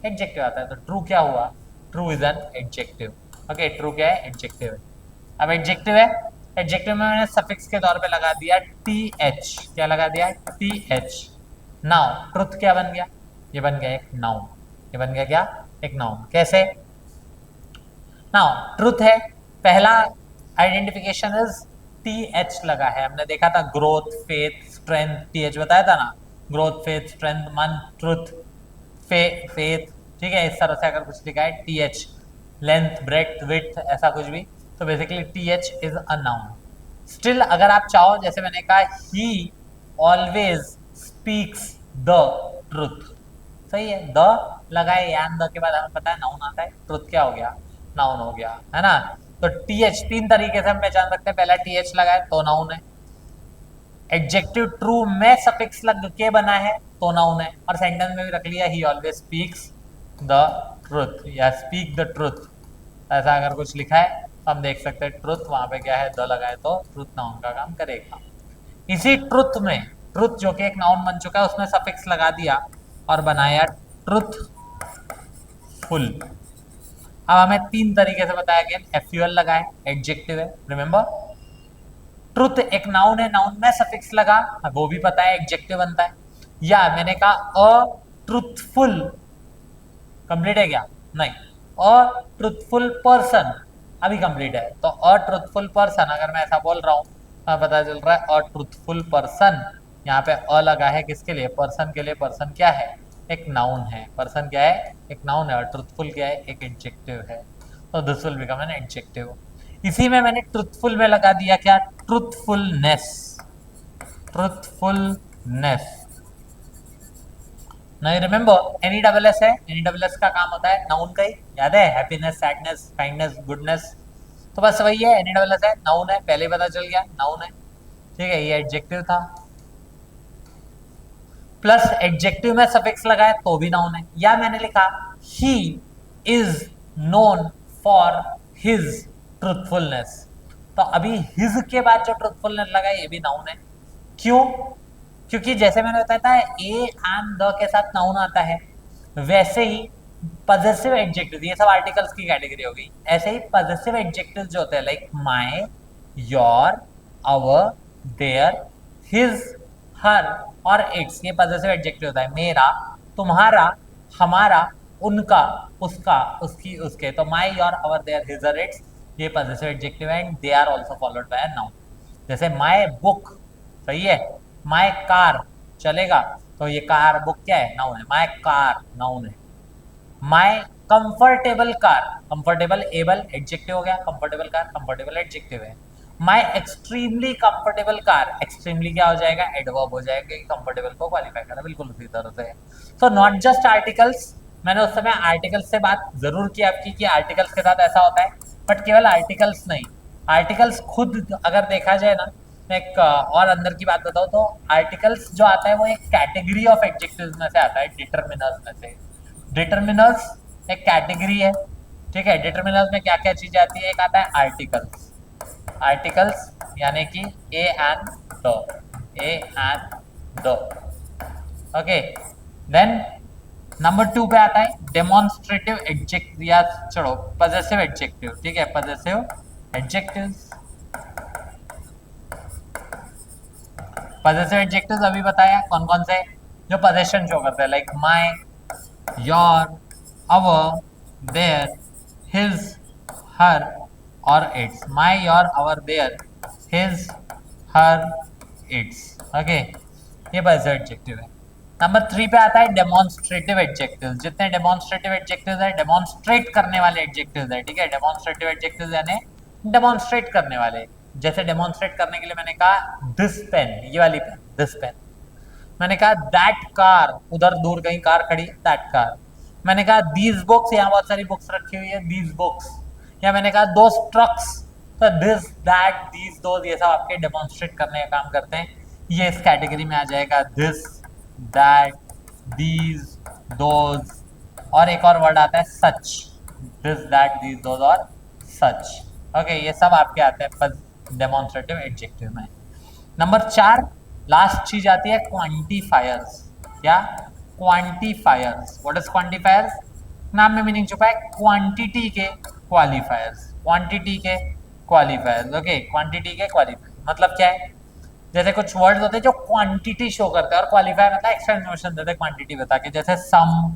एडजेक्टिव आता है। तो ट्रू क्या हुआ? True is an adjective. Okay, true क्या है? एडजेक्टिव है। अब एडजेक्टिव है, एडजेक्टिव में मैंने सफिक्स के तौर पे लगा दिया टी एच। क्या लगा दिया? T H. नाउ ट्रुथ क्या बन गया? ये बन गया एक नाउन। ये बन गया क्या? एक नाउन। कैसे? नाउ ट्रुथ है, पहला आइडेंटिफिकेशन इज टी एच लगा है। हमने देखा था growth, faith, strength, T H बताया था ना, ग्रोथ, फेथ, स्ट्रेंथ, मन, ट्रुथ, फेथ, ठीक है। इस तरह से अगर कुछ लिखा है T H, length, breath, width, ऐसा कुछ भी, तो basically T H is a noun. Still अगर आप चाहो, जैसे मैंने कहा he always speaks the truth, सही है, द लगाए यान, द के बाद हमें पता है नाउन आता है, ट्रुथ क्या हो गया? नाउन हो गया, है ना। तो टी एच तीन तरीके से हम पहचान सकते हैं। पहला टी एच लगाए तो नाउन है, एडजेक्टिव ट्रू में सफिक्स लग के बना है तो नाउन है, और सेंटेंस में भी रख लिया ही ऑलवेज स्पीक्स द ट्रुथ या स्पीक द ट्रुथ, ऐसा अगर कुछ लिखा है तो हम देख सकते हैं ट्रुथ, वहां पे क्या है? द लगाए तो ट्रुथ नाउन का काम करेगा। इसी ट्रुथ में, ट्रुथ जो कि एक नाउन बन चुका है, उसमें सफिक्स लगा दिया और बनाया ट्रुथ फुल। अब हमें तीन तरीके से बताया गया, एफ्यूएल लगा है, एडजेक्टिव है, रिमेंबर। ट्रुथ एक नाउन है, नाउन में सफिक्स लगा, वो भी पता है, एडजेक्टिव बनता है। या मैंने कहा अ ट्रुथफुल, कंप्लीट है क्या? नहीं, अ ट्रुथफुल पर्सन अभी कंप्लीट है। तो अ ट्रुथफुल पर्सन अगर मैं ऐसा बोल रहा हूँ, पता चल रहा है अ ट्रुथफुल पर्सन, यहाँ पे अ लगा है किसके लिए? पर्सन के लिए। पर्सन क्या है? एक नाउन है। पर्सन क्या है? एक नाउन है। और ट्रुथफुल क्या है? एक एडजेक्टिव है। तो this will become an adjective. इसी में मैंने ट्रुथफुल में लगा दिया क्या? Truthfulness, truthfulness. नहीं, रिमेंबर एनी डबल एस है, एनी डबल एस का काम होता है नाउन का ही, याद है? हैप्पीनेस, सैडनेस, काइंडनेस, गुडनेस, तो बस वही है, एनी डबल एस है, नाउन है, पहले ही पता चल गया नाउन है, ठीक है। ये एडजेक्टिव था, प्लस एडजेक्टिव में सफिक्स लगाए तो भी नाउन है। या मैंने लिखा he is known for his truthfulness, तो अभी हिज के बाद जो ट्रुथफुलनेस लगा है ये भी नाउन है। क्यों? क्योंकि जैसे मैंने बताया था ए एंड द के साथ नाउन आता है, वैसे ही पजेसिव एडजेक्टिव, ये सब आर्टिकल्स की कैटेगरी हो गई, ऐसे ही पजेसिव एडजेक्टिव जो होते हैं like my, your, our, their, his, her और इट्स, ये पजेसिव एडजेक्टिव होता है। मेरा, तुम्हारा, हमारा, उनका, उसका, उसकी, उसके, तो my, your, our, their, his और इट्स, ये पजेसिव एडजेक्टिव है and they are also followed by a noun. जैसे माय बुक, सही है, माय कार चलेगा, तो ये कार बुक क्या है, नाउन है, माय कार नाउन है। My comfortable car, comfortable able adjective हो गया, कंफर्टेबल कार कंफर्टेबल एडजेक्टिव है। My extremely comfortable car, extremely क्या हो जाएगा, एडवर्ब हो जाएगा, कंफर्टेबल को क्वालिफाई करा, बिल्कुल उसी तरह से। तो नॉट जस्ट आर्टिकल्स, मैंने उस समय आर्टिकल्स से बात जरूर की आपकी कि आर्टिकल्स के साथ ऐसा होता है, बट केवल आर्टिकल्स नहीं, आर्टिकल्स खुद अगर देखा जाए ना, मैं एक और अंदर की बात बताऊं तो आर्टिकल्स जो आता है वो एक कैटेगरी ऑफ एडजेक्टिव्स में से आता है, डिटरमिनर्स में से। डिटरमिनर्स एक कैटेगरी है, ठीक है। डिटरमिनर्स में क्या क्या चीजें आती है, एक आता है आर्टिकल्स, आर्टिकल्स यानी कि a and the, a and the, okay. Then number 2 पे आता है डेमोन्स्ट्रेटिव एडजेक्टिव, या चलो पजेसिव एडजेक्टिव, ठीक है, पजेसिव एडजेक्टिव्स। पजेसिव एडजेक्टिव्स अभी बताया कौन कौन से, जो पोजेशन शो करते हैं like my, your, our, their, his, her और its. My, your, our, their, his, her, its, okay, ये पजेसिव एडजेक्टिव है। नंबर 3 पे आता है डेमोन्स्ट्रेटिव एडजेक्टिव। जितने डेमोन्स्ट्रेटिव एडजेक्टिव है, डेमोन्स्ट्रेट करने वाले एडजेक्टिव है, ठीक है। डेमोन्स्ट्रेटिव एडजेक्टिव यानी डेमोन्स्ट्रेट करने वाले, जैसे डेमोन्स्ट्रेट करने के लिए मैंने कहा दिस पेन, ये वाली पेन, दिस पेन। मैंने कहा दैट कार, उधर दूर कहीं कार खड़ी, दैट कार। मैंने कहा दीज बुक्स, यहाँ बहुत सारी बुक्स रखी हुई है, दीज बुक्स। या मैंने कहा दोस ट्रक्स, तो दिस, दैट, दीज, दोज, ये सब आपके डेमोन्स्ट्रेट करने का काम करते हैं, ये इस कैटेगरी में आ जाएगा। दिस, दैट, दीज, दोज, और एक और वर्ड आता है सच, दिस, दैट, दीज, दोज और सच, ओके, ये सब आपके आते हैं डेमोन्स्ट्रेटिव एडजेक्टिव में। नंबर 4 लास्ट चीज आती है क्वांटिफायर्स। क्या, क्वांटिफायर्स। व्हाट इज क्वांटिफायर्स, नाम में मीनिंग छुपा है, क्वांटिटी के क्वालिफायर्स, क्वांटिटी के क्वालिफायर्स, ओके, क्वांटिटी के क्वालिफायर्स मतलब क्या है, जैसे कुछ वर्ड्स होते हैं जो क्वांटिटी शो करते हैं और क्वालिफायर मतलब एक्स्ट्रा इन्फॉर्मेशन देते हैं क्वांटिटी बता के, जैसे some,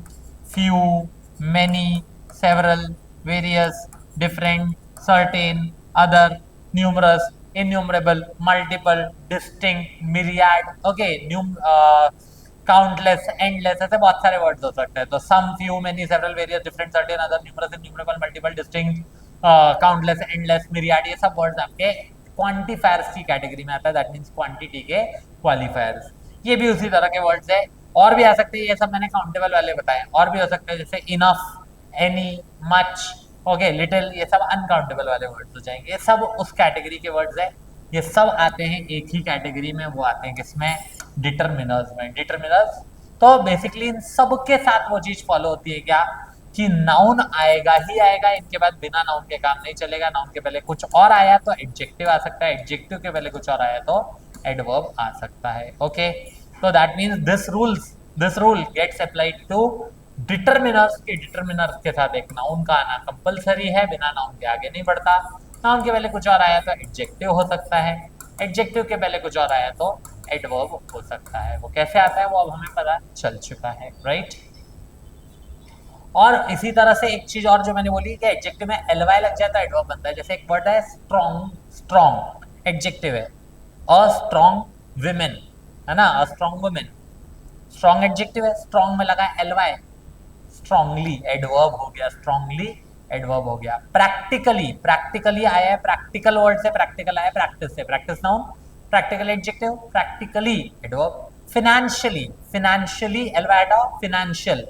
few, many, several, various, different, certain, other, numerous, innumerable, multiple, distinct, myriad, okay, countless, endless, ऐसे बहुत सारे वर्ड्स हो सकते हैं। तो some, few, many, several, various, different, certain, other, numerous, innumerable, multiple, distinct, countless, endless, myriad, ये सब words आपके क्वांटिफायर्स की कैटेगरी में आता है, दैट मींस क्वांटिटी के क्वालिफायर्स। ये भी उसी तरह के वर्ड्स है, और भी आ सकते हैं, ये सब मैंने काउंटेबल वाले बताए, और भी हो सकते हैं जैसे enough, any, much, okay, little, ये सब अनकाउंटेबल वाले वर्ड्स हो जाएंगे, ये सब उस कैटेगरी के वर्ड्स है। ये सब आते हैं एक ही कैटेगरी में, वो आते हैं किसमें, डिटरमिनर्स में। डिटरमिनर्स तो बेसिकली इन सब के साथ वो चीज फॉलो होती है क्या, कि नाउन आएगा ही आएगा, इनके बाद बिना नाउन के काम नहीं चलेगा। नाउन के पहले कुछ और आया तो एडजेक्टिव आ सकता है, एडजेक्टिव के पहले कुछ और आया तो एडवर्ब आ सकता है, ओके। तो that means this rule gets applied to determiners के। डिटरमिनर्स के साथ एक नाउन का आना कंपलसरी है, बिना नाउन के आगे नहीं बढ़ता। नाउन के पहले कुछ और आया तो एडजेक्टिव हो सकता है, एडजेक्टिव के पहले कुछ और आया तो एडवर्ब हो सकता है। वो कैसे आता है वो अब हमें पता चल चुका है, राइट। और इसी तरह से एक चीज और जो मैंने बोली कि एडजेक्टिव में एलवाई लग जाता है एडवर्ब बनता है। जैसे एक वर्ड है स्ट्रॉन्ग, स्ट्रॉन्ग एडजेक्टिव है, अ स्ट्रॉन्ग विमेन, है ना, a strong women, strong adjective है, स्ट्रॉन्ग में लगा एलवाई, स्ट्रॉन्गली एडवर्ब हो गया, स्ट्रॉन्गली एडवर्ब हो गया। प्रैक्टिकली, प्रैक्टिकली आया है, प्रैक्टिकल वर्ड से प्रैक्टिकल आया, प्रैक्टिस से, practice noun, practical adjective, practically adverb. Financially, financially L Y, financial,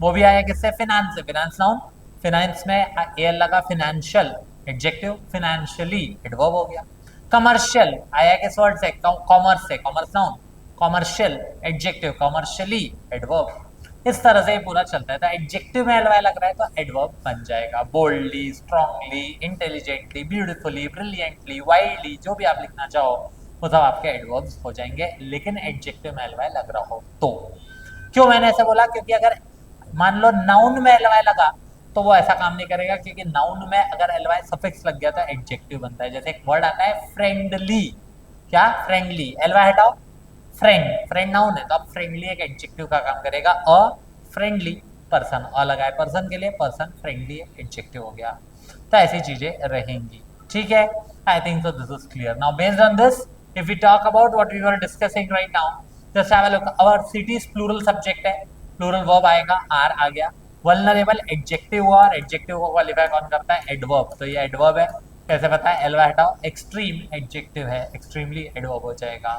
वो भी आया किससे, फिनांस से, फिनांस नाउन, फिनांस में एल लगा, फिनेंशियल एडजेक्टिव, फिनेंशियली एडवर्ब हो गया। कमर्शियल आया किस वर्ड से, कॉमर्स से, commerce noun, commercial adjective, commercially adverb. इस तरह से पूरा चलता है। तो एडजेक्टिव में एलवाई लग रहा है तो एडवर्ब बन जाएगा। Boldly, strongly, intelligently, beautifully, brilliantly, widely, जो भी आप लिखना चाहो वो सब आपके एडवर्ब्स हो जाएंगे, लेकिन एडजेक्टिव में एल वाई लग रहा हो तो। क्यों मैंने ऐसे बोला? क्योंकि अगर मान लो नाउन में एल वाई लगा तो वो ऐसा काम नहीं करेगा, क्योंकि नाउन में अगर एल वाई सफिक्स लग गया तो एडजेक्टिव बनता है। जैसे एक वर्ड आता है फ्रेंडली, क्या फ्रेंडली, एल वाई हटाओ, फ्रेंड, फ्रेंड नाउन है तो अब फ्रेंडली एक एडजेक्टिव का काम करेगा। अ फ्रेंडली पर्सन, अ लगाए पर्सन के लिए, पर्सन फ्रेंडली एडजेक्टिव हो गया। तो ऐसी चीजें रहेंगी, ठीक है। I think so this is clear now. Based on this, if we talk about what we were discussing right now, just have a look. Our cities plural subject है, plural verb आएगा, आर आ गया। Vulnerable adjective हुआ, और adjective को qualify कौन करता है? एडवर्ब। तो ये एडवर्ब है, कैसे पता है? एल वाई हटाओ, एक्सट्रीम एडजेक्टिव है, एक्सट्रीमली एडवर्ब हो जाएगा।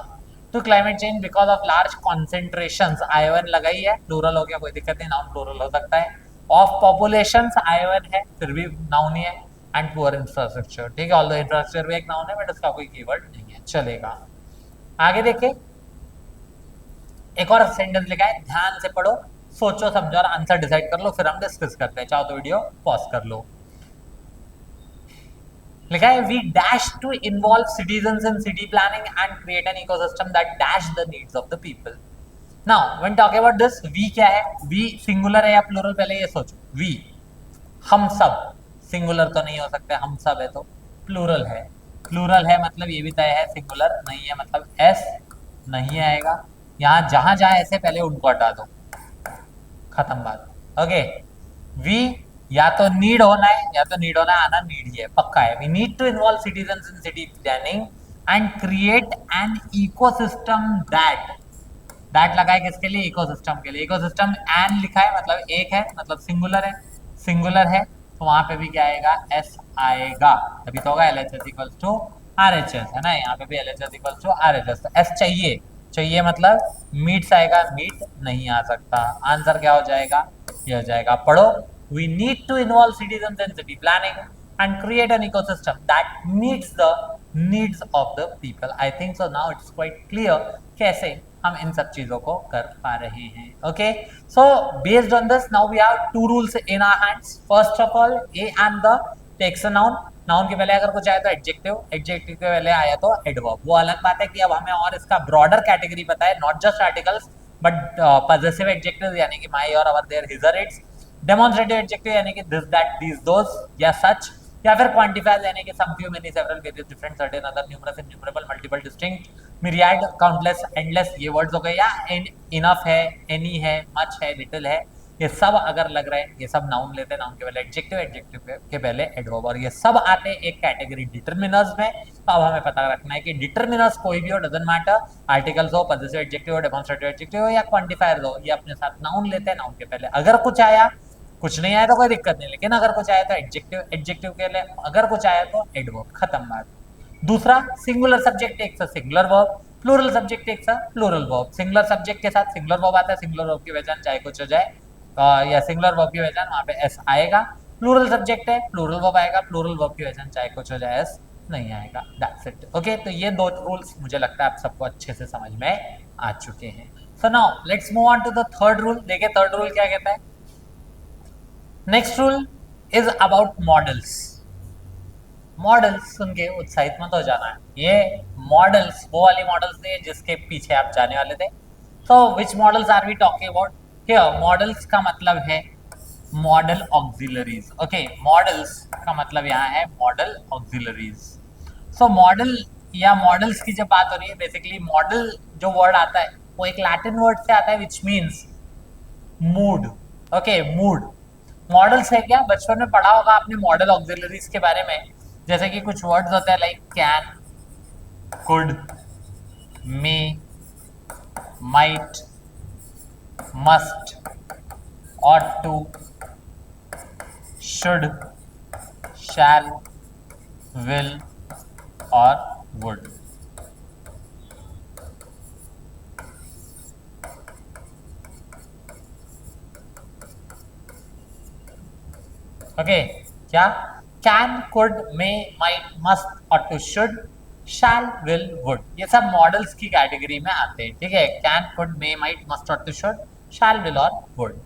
तो climate change because of large concentration, ion लगाई है, प्लूरल हो गया, कोई दिक्कत नहीं, नाउन प्लूरल हो सकता है। ऑफ पॉपुलेशन आयोन है, फिर भी नाउन ही है। एंड पुअर इंफ्रास्ट्रक्चर, ठीक है, ऑल्दो इंफ्रास्ट्रक्चर भी एक नाउन है बट उसका कोई कीवर्ड नहीं है, चलेगा। आगे देखें, एक और सेंटेंस लिखा है, ध्यान से पढ़ो, सोचो समझो और आंसर डिसाइड कर लो, फिर हम डिस्कस करते हैं। चाहो तो वीडियो पॉज कर लो। लिखा है, we dash to involve citizens in city planning and create an ecosystem that dash the needs of the people. Now when talking about this, we क्या है? वी सिंगुलर है या प्लूरल? पहले ये सोचो। वी हम सब, सिंगुलर तो नहीं हो सकते, हम सब है तो प्लूरल है। प्लूरल है मतलब ये भी तय है, सिंगुलर नहीं है मतलब एस नहीं आएगा। यहाँ जहां जहां ऐसे पहले उनको हटा दो, खत्म बात। ओके, वी या तो नीड होना है, या तो नीड होना है, आना नीड ही है, पक्का है। We need to involve citizens in city planning and create an ecosystem that, that लगा है किसके लिए? इकोसिस्टम के लिए। इकोसिस्टम एन लिखा है मतलब एक है, मतलब सिंगुलर है, सिंगुलर है तो वहां पे भी क्या आएगा? एस आएगा, तभी तो होगा L H S equals to R H S, है ना। यहाँ पे भी L H S equals to R H S, तो एस चाहिए, चाहिए मतलब मीट्स आएगा, मीट नहीं आ सकता। आंसर क्या हो जाएगा? ये हो जाएगा, पढ़ो। We need to involve citizens in city planning and create an ecosystem that meets the needs of the people. I think so now it's quite clear कैसे हम इन सब चीजों को कर पा रहे हैं। Okay, so based on this now we have two rules in our hands. First of all, a and the takes a noun, noun के पहले अगर कुछ आया तो एडजेक्टिव, एडजेक्टिव के पहले आया तो एडवर्ब। वो अलग बात है कि अब हमें और इसका ब्रॉडर कैटेगरी पता है, not just articles but possessive adjective यानी कि माई और our their his its, demonstrative adjective यानी कि दिस दैट दीस दोस या सच, या फिर क्वांटिफायर यानी कि some few many several various different certain other numerous innumerable multiple distinct myriad countless endless, ये वर्ड्स हो गए। या इनफ है, एनी है, मच है, लिटिल है, ये सब अगर लग रहे हैं, ये सब नाउन लेते हैं, नाउन के पहले एडजेक्टिव, एडजेक्टिव के पहले एडवर्ब, और ये सब आते हैं एक कैटेगरी डिटरमिनर्स में। तो अब हमें पता रखना है कि डिटरमिनर्स कोई भी हो, डजंट मैटर, आर्टिकल्स हो, पॉजेसिव एडजेक्टिव हो, डेमोन्स्ट्रेटिव एडजेक्टिव हो या क्वांटिफायर्स हो, ये अपने साथ नाउन लेते हैं, नाउन के पहले। अगर कुछ आया, कुछ नहीं आया तो कोई दिक्कत नहीं, लेकिन अगर कुछ आया तो एडजेक्टिव, एडजेक्टिव के लिए अगर कुछ आया तो एडवर्ब, खत्म बात। दूसरा, singular subject takes a singular verb, plural subject takes a plural verb. Singular subject के साथ सिंगुलर वर्ब आता है, सिंगुलर वर्ब की पहचान चाहे कुछ हो जाए, या सिंगुलर वर्ब की पहचान वहां पे एस आएगा। प्लूरल सब्जेक्ट है, प्लूरल वर्ब आएगा, प्लूरल वर्ब की पहचान चाहे कुछ हो जाए, एस नहीं आएगा, दैट्स इट। ओके, तो ये दो रूल्स मुझे लगता है आप सबको अच्छे से समझ में आ चुके हैं। So now let's move on to the third rule. देखिए थर्ड रूल क्या कहता है। Next rule is about modals. Modals सुन के उत्साहित मत हो जाना है, ये मॉडल्स वो वाली मॉडल्स नहीं है जिसके पीछे आप जाने वाले थे। तो which modals are we talking about here? Modals का मतलब है मॉडल ऑक्सिलरीज। ओके, मॉडल्स का मतलब यहाँ है मॉडल ऑक्सिलरीज। सो मॉडल या मॉडल्स की जब बात हो रही है, बेसिकली मॉडल जो वर्ड आता है वो एक लैटिन वर्ड से आता है which means mood. Okay, mood models है क्या? बचपन में पढ़ा होगा आपने मॉडल ऑक्सिलरीज के बारे में, जैसे कि कुछ वर्ड्स होते हैं like can, could, may, might, must, ought to, should, shall, will और would। ओके, क्या? Can, could, may, might, must, ought to, should, shall, will, would, ये सब मॉडल्स की कैटेगरी में आते हैं, ठीक है। Can, could, may, might, must, ought to, should, shall, will और would।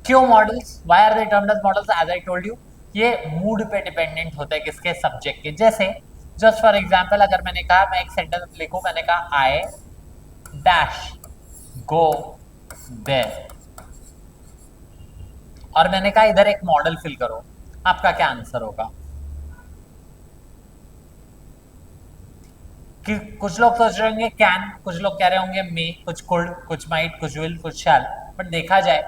क्यों modals? Why are they termed as modals? As I told you, ये मूड पे डिपेंडेंट होता है, किसके? सब्जेक्ट के। जैसे जस्ट फॉर एग्जाम्पल अगर मैंने कहा, मैं एक सेंटेंस लिखूं, मैंने कहा आई डैश गो देयर, और मैंने कहा इधर एक मॉडल फिल करो, आपका क्या आंसर होगा? कि कुछ लोग सोच रहे होंगे कैन, कुछ लोग कह रहे होंगे मे, कुछ कुड, कुछ माइट, कुछ विल, कुछ शैल। बट देखा जाए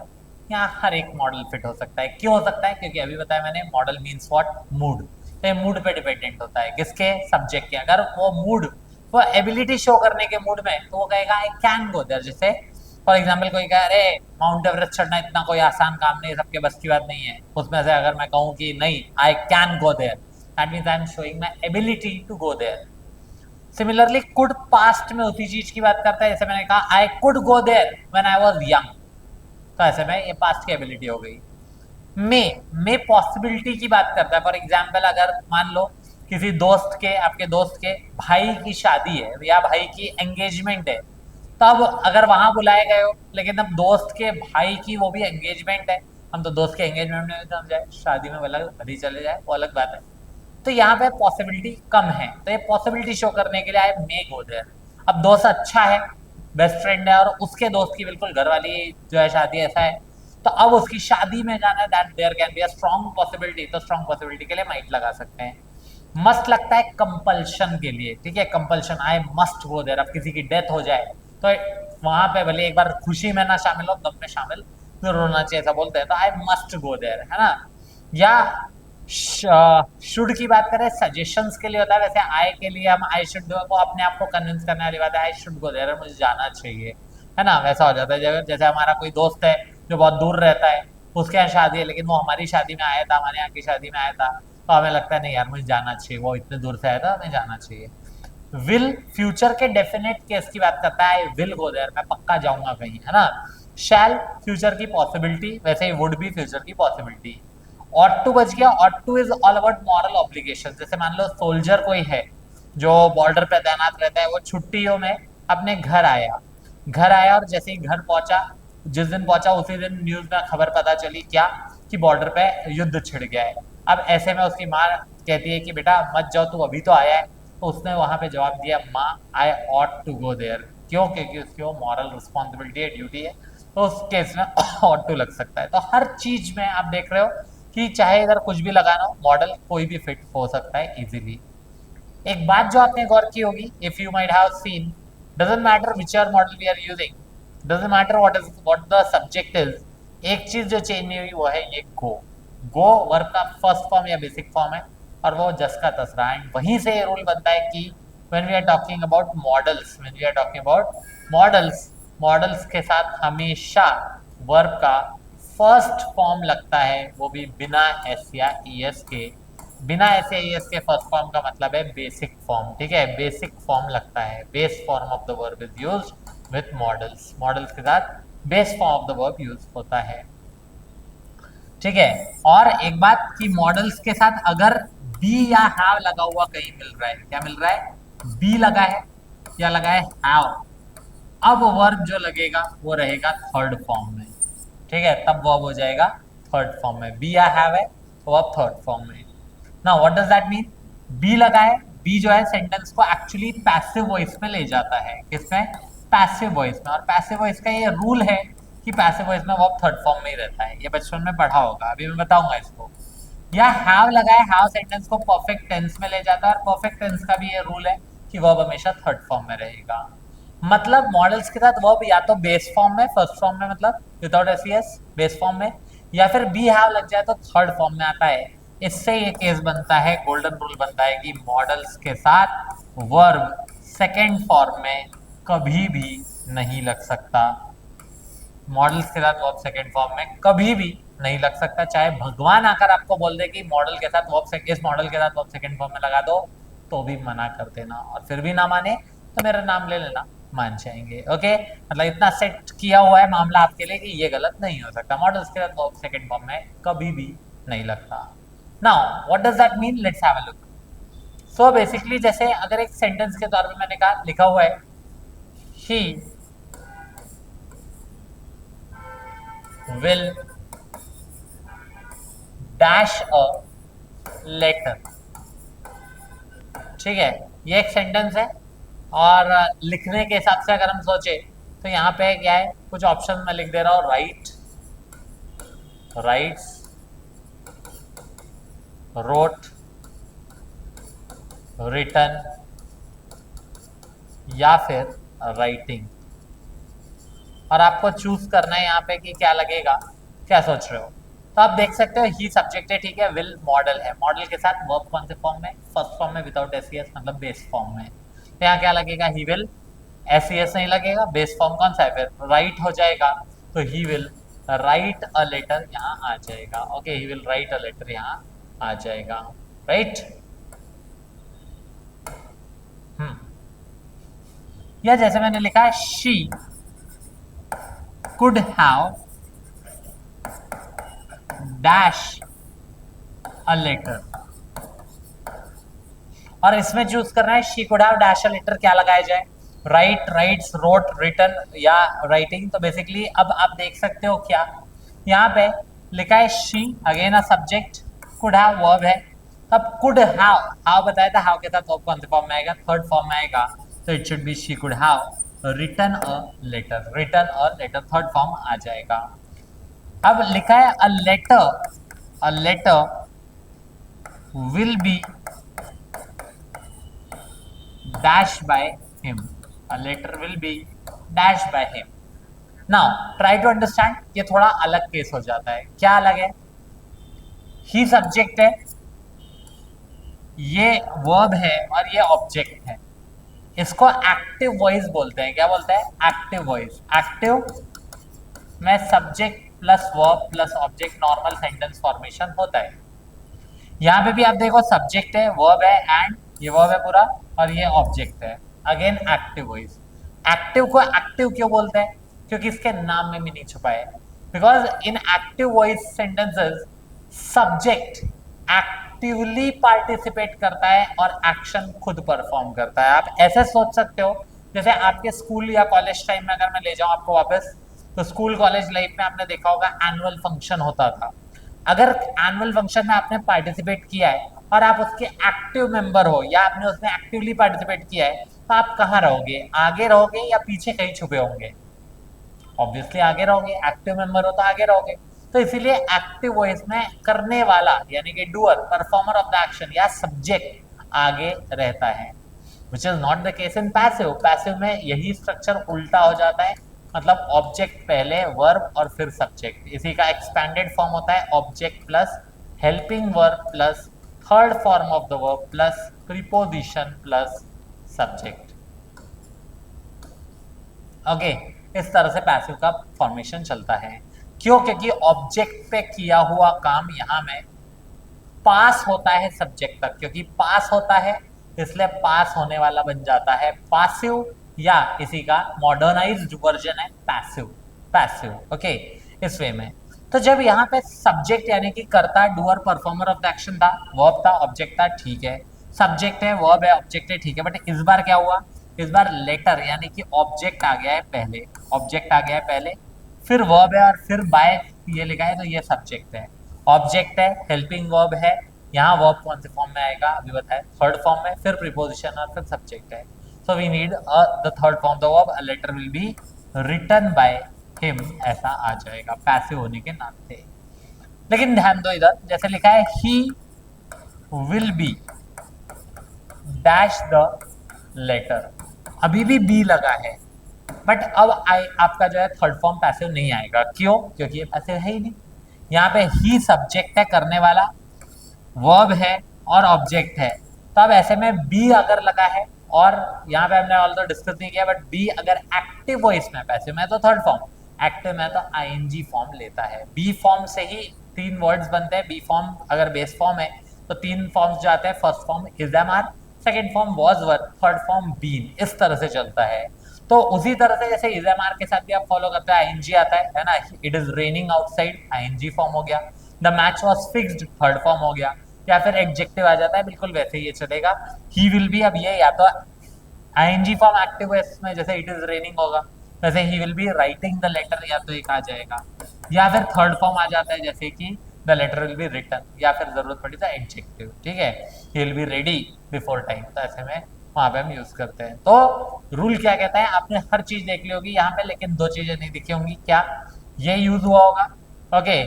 यहाँ हर एक मॉडल फिट हो सकता है। क्यों हो सकता है? क्योंकि अभी बताया मैंने, मॉडल मीन्स व्हाट, मूड। तो ये मूड पे डिपेंडेंट होता है, किसके? सब्जेक्ट के। अगर वो मूड, वो एबिलिटी शो करने के मूड में, तो वो कहेगा आई कैन गो देयर। जैसे फॉर एग्जाम्पल कोई कहे अरे माउंट एवरेस्ट चढ़ना इतना कोई आसान काम नहीं है, सबके बस की बात नहीं है, उसमें से अगर मैं कहूँ कि नहीं I can go there, that means I am showing my ability to go there. Similarly could past में उसी चीज की बात करता है, जैसे मैंने कहा I could go there when I was young, तो ऐसे में ये पास्ट की एबिलिटी हो गई। मे पॉसिबिलिटी की बात करता है। फॉर एग्जाम्पल अगर मान लो किसी दोस्त के, आपके दोस्त के भाई की शादी है या भाई की एंगेजमेंट है, तब अगर वहां बुलाए गए हो, लेकिन अब दोस्त के भाई की वो भी एंगेजमेंट है, हम तो दोस्त के एंगेजमेंट में भी हम जाए, शादी में अलग भले चले जाए, वो अलग बात है। तो यहाँ पे पॉसिबिलिटी कम है, तो ये पॉसिबिलिटी शो करने के लिए आई मे गो देयर। अब दोस्त अच्छा है, बेस्ट फ्रेंड है, और उसके दोस्त की बिल्कुल घरवाली जो है शादी ऐसा है, तो अब उसकी शादी में जाना है, that there can be a strong possibility. तो स्ट्रॉन्ग पॉसिबिलिटी के लिए माइट लगा सकते हैं। मस्ट लगता है कंपल्शन के लिए, ठीक है, compulsion, I must go there. अब किसी की डेथ हो जाए तो वहां पे भले एक बार खुशी में ना शामिल हो, गम में शामिल जरूर होना चाहिए, ऐसा बोलते हैं, तो आई मस्ट गो देयर, है ना। या शुड की बात करें, सजेशंस के लिए होता है, वैसे आई के लिए हम आई शुड, वो अपने आप को कन्विंस करने वाली बात है, आई शुड गो देयर, मुझे जाना चाहिए, है ना, वैसा हो जाता है। जैसे हमारा कोई दोस्त है जो बहुत दूर रहता है, उसके यहाँ शादी है, लेकिन वो हमारी शादी में आया था, हमारे यहाँ की शादी में आया था, तो हमें लगता है नहीं यार मुझे जाना चाहिए, वो इतने दूर से आया था, हमें जाना चाहिए। विल फ्यूचर के डेफिनेट केस की बात करता है, आई विल गो देयर, मैं पक्का जाऊंगा कहीं, है ना। शैल फ्यूचर की पॉसिबिलिटी, वैसे ही वुड भी फ्यूचर की पॉसिबिलिटी। ऑट टू बच गया, ought to is all about moral obligation. जैसे मान लो सोल्जर कोई है जो बॉर्डर पे तैनात रहता है, वो छुट्टियों में अपने घर आया और जैसे ही घर पहुंचा, जिस दिन पहुंचा उसी दिन न्यूज में खबर पता चली क्या, कि बॉर्डर पे युद्ध छिड़ गया है। अब ऐसे में उसकी माँ कहती है कि बेटा मत जाओ, तू अभी तो आया है। तो उसने वहां पे जवाब दिया, माँ I ought to go there. क्यों? क्योंकि उसकी वो मॉरल रिस्पॉन्सिबिलिटी है, ड्यूटी है, तो उस केस में ऑट टू लग सकता है। तो हर चीज में आप देख रहे हो कि चाहे इधर कुछ भी लगाना हो, मॉडल कोई भी फिट हो सकता है इजीली। एक बात जो आपने गौर की होगी, if you might have seen, doesn't matter which are modal we are using, doesn't matter what the subject is, एक चीज जो चेंज नहीं हुई वो है ये गो। गो वर्ब का फर्स्ट फॉर्म या बेसिक फॉर्म है, और वो जस का तस रहा है। एंड वहीं से ये रूल बनता है कि when we are talking about modals, when we are talking about modals, modals के साथ हमेशा वर्ब का फर्स्ट फॉर्म लगता है, वो भी बिना एस या ई एस के। बिना एस या ई एस के फर्स्ट फॉर्म का मतलब है बेसिक फॉर्म, ठीक है, बेसिक फॉर्म लगता है, base form of the verb is used with models, modals के साथ base form of the verb use होता है, ठीक है। और एक बात कि मॉडल्स के साथ अगर बी या हैव लगा हुआ कहीं मिल रहा है, क्या मिल रहा है? बी लगा है या लगा है हैव, अब वर्ब जो लगेगा वो रहेगा थर्ड फॉर्म में, ठीक है, तब वर्ब हो जाएगा थर्ड फॉर्म में। बी या हैव है तो वर्ब थर्ड फॉर्म में। Now what does that mean? Be लगा है, बी जो है सेंटेंस को एक्चुअली पैसिव वॉइस में ले जाता है, किसमें? पैसिव वॉइस में। और पैसिव वॉइस का ये रूल है कि पैसिव वॉइस में वर्ब थर्ड फॉर्म में ही रहता है, ये बचपन में पढ़ा होगा, अभी मैं बताऊंगा इसको। या हैव लगा है, हैव सेंटेंस को परफेक्ट टेंस में ले जाता है, और परफेक्ट टेंस का भी ये रूल है कि वर्ब हमेशा थर्ड फॉर्म में रहेगा। मतलब मॉडल्स के साथ वर्ब या तो बेस फॉर्म में, फर्स्ट फॉर्म में, मतलब विदाउट एस बेस फॉर्म में, या फिर बी हैव लग जाए तो थर्ड फॉर्म में आता है। इससे ये केस बनता है, गोल्डन रूल बनता है कि मॉडल्स के साथ वर्ब सेकेंड फॉर्म में कभी भी नहीं लग सकता। मॉडल्स के साथ वर्ब सेकेंड फॉर्म में कभी भी नहीं लग सकता, चाहे भगवान आकर आपको बोल दे कि मॉडल के साथ वर्ब, इस मॉडल के साथ वर्ब सेकेंड फॉर्म में लगा दो, तो भी मना कर देना। और फिर भी ना माने तो मेरा नाम ले लेना, मान जाएंगे। ओके, मतलब इतना सेट किया हुआ है मामला आपके लिए कि ये गलत नहीं हो सकता, मॉडल्स के साथ वर्ब सेकेंड फॉर्म में कभी भी नहीं लगता। Now what does that mean, let's have a look. So basically जैसे अगर एक सेंटेंस के तौर पे मैंने कहा, लिखा हुआ है ही will dash a letter, ठीक है, ये एक सेंटेंस है। और लिखने के हिसाब से अगर हम सोचे तो यहाँ पे क्या है, कुछ ऑप्शन मैं लिख दे रहा हूँ, राइट, राइट्स, रोट, रिटन या फिर राइटिंग। और आपको चूज करना है यहाँ पे कि क्या लगेगा, क्या सोच रहे हो। तो आप देख सकते हो ही सब्जेक्ट है, ठीक है, विल मॉडल है, मॉडल के साथ वर्ब कौन से फॉर्म में, फर्स्ट फॉर्म में विदाउट एस मतलब बेस फॉर्म में। तो यहाँ क्या लगेगा, ही विल, एस नहीं लगेगा, बेस फॉर्म कौन सा है, फिर राइट हो जाएगा। तो he will write a letter यहाँ आ जाएगा। Okay, he will write a letter यहाँ आ जाएगा, राइट। या जैसे मैंने लिखा है, she could have dash a letter. और इसमें चूज करना है she could have dash a letter, क्या लगाया जाए, राइट, राइट्स, रोट, रिटन या राइटिंग। तो बेसिकली अब आप देख सकते हो क्या यहाँ पे लिखा है, she again a subject, could have verb है। तब कुड हैव, हाउ बताया था, हाउ के साथ वर्ब कौन से फॉर्म में आएगा, थर्ड फॉर्म में आएगा। तो it should be she could have written a letter, written a letter third form आ जाएगा। अब लिखा है a letter will be dash by him, a letter will be dashed by him। now try to understand, ये थोड़ा अलग case हो जाता है। क्या अलग है, ही सब्जेक्ट है, ये वर्ब है और ये ऑब्जेक्ट है। इसको एक्टिव वॉइस बोलते हैं। क्या बोलते हैं, एक्टिव वॉइस। एक्टिव में subject plus verb plus object normal sentence formation होता है। यहाँ पे भी आप देखो, सब्जेक्ट है, वर्ब है, एंड ये वर्ब है पूरा और ये ऑब्जेक्ट है। Again active voice. एक्टिव को एक्टिव क्यों बोलते हैं, क्योंकि इसके नाम में भी नहीं छुपा है। Because in active voice sentences subject actively participate करता है और एक्शन खुद परफॉर्म करता है। आप ऐसे सोच सकते हो जैसे आपके स्कूल या कॉलेज टाइम में अगर मैं ले जाऊं आपको वापस, तो स्कूल कॉलेज लाइफ में आपने देखा होगा एनुअल फंक्शन होता था। अगर एनुअल फंक्शन में आपने पार्टिसिपेट किया है और आप उसके एक्टिव मेंबर हो या आपने उसमें एक्टिवली पार्टिसिपेट किया है, तो आप कहाँ रहोगे, आगे रहोगे या पीछे कहीं छुपे होंगे, ऑब्वियसली आगे रहोगे, एक्टिव मेंबर हो तो आगे रहोगे। तो इसीलिए एक्टिव वॉइस में करने वाला यानी कि doer, performer of the action या सब्जेक्ट आगे रहता है, which is not the case in passive. Passive में यही स्ट्रक्चर उल्टा हो जाता है, मतलब ऑब्जेक्ट पहले, वर्ब और फिर सब्जेक्ट। इसी का एक्सपैंडेड फॉर्म होता है object plus helping verb plus third form of the verb plus preposition plus subject. Okay, इस तरह से पैसिव का फॉर्मेशन चलता है। क्यों, क्योंकि ऑब्जेक्ट पे किया हुआ काम यहाँ में पास होता है सब्जेक्ट तक, क्योंकि पास होता है इसलिए पास होने वाला बन जाता है पासिव, या इसी का मॉडर्नाइज्ड वर्जन है पैसिव। पैसिव, ओके, इस वे में। तो जब यहाँ पे सब्जेक्ट यानी कि कर्ता, doer, performer of the action था, वर्ब था, ऑब्जेक्ट था, ठीक है, सब्जेक्ट है, वर्ब है, ऑब्जेक्ट है, ठीक है, बट इस बार क्या हुआ, इस बार लेटर यानी कि ऑब्जेक्ट आ गया है पहले, ऑब्जेक्ट आ गया है पहले, फिर वर्ब है और फिर बाय ये लिखा है, तो ये सब्जेक्ट है। ऑब्जेक्ट है, हेल्पिंग वर्ब है, यहाँ वर्ब कौन से फॉर्म में आएगा अभी बताए, थर्ड फॉर्म में, फिर प्रीपोजिशन और फिर सब्जेक्ट है। So we need the third form the verb, a letter will be written by him, ऐसा आ जाएगा पैसिव होने के नाते। लेकिन ध्यान दो इधर, जैसे लिखा है he will be dash the letter, अभी भी बी लगा है, बट अब आपका जो है थर्ड फॉर्म पैसिव नहीं आएगा। क्यों, क्योंकि ये पैसिव है ही नहीं। यहाँ पे ही सब्जेक्ट है, करने वाला, वर्ब है और ऑब्जेक्ट है। तो अब ऐसे में बी अगर लगा है, और यहाँ पे हमने ऑल्दो डिस्कस नहीं किया, बट बी अगर एक्टिव वॉइस में, पैसिव में तो थर्ड फॉर्म, एक्टिव में तो आईएनजी फॉर्म लेता है। बी फॉर्म से ही तीन वर्ड्स बनते हैं। बी फॉर्म अगर बेस फॉर्म है तो तीन फॉर्म्स जो आते हैं, first form is am are, second form was were, third form been, इस तरह से चलता है। तो उसी तरह से जैसे इज एम आर के साथ भी आप फॉलो करते हैं, आईएनजी आता है ना, it is raining outside, ING form हो गया। The match was fixed, third form हो गया। या फिर एडजेक्टिव आ जाता है, बिल्कुल वैसे ही ये चलेगा। ही विल बी, अब ये या तो आईएनजी फॉर्म एक्टिव है इसमें, जैसे इट इज रेनिंग होगा, वैसे ही will be writing the letter, या तो एक आ जाएगा, या फिर थर्ड फॉर्म आ जाता है जैसे कि the letter will be written, या फिर जरूरत पड़ी तो एडजेक्टिव, ठीक है, he will be ready before time, तो ऐसे में वहां पे हम यूज करते हैं। तो रूल क्या कहता है, आपने हर चीज देख ली होगी यहाँ पे, लेकिन दो चीजें नहीं दिखी होंगी, क्या, ये यूज हुआ होगा, ओके,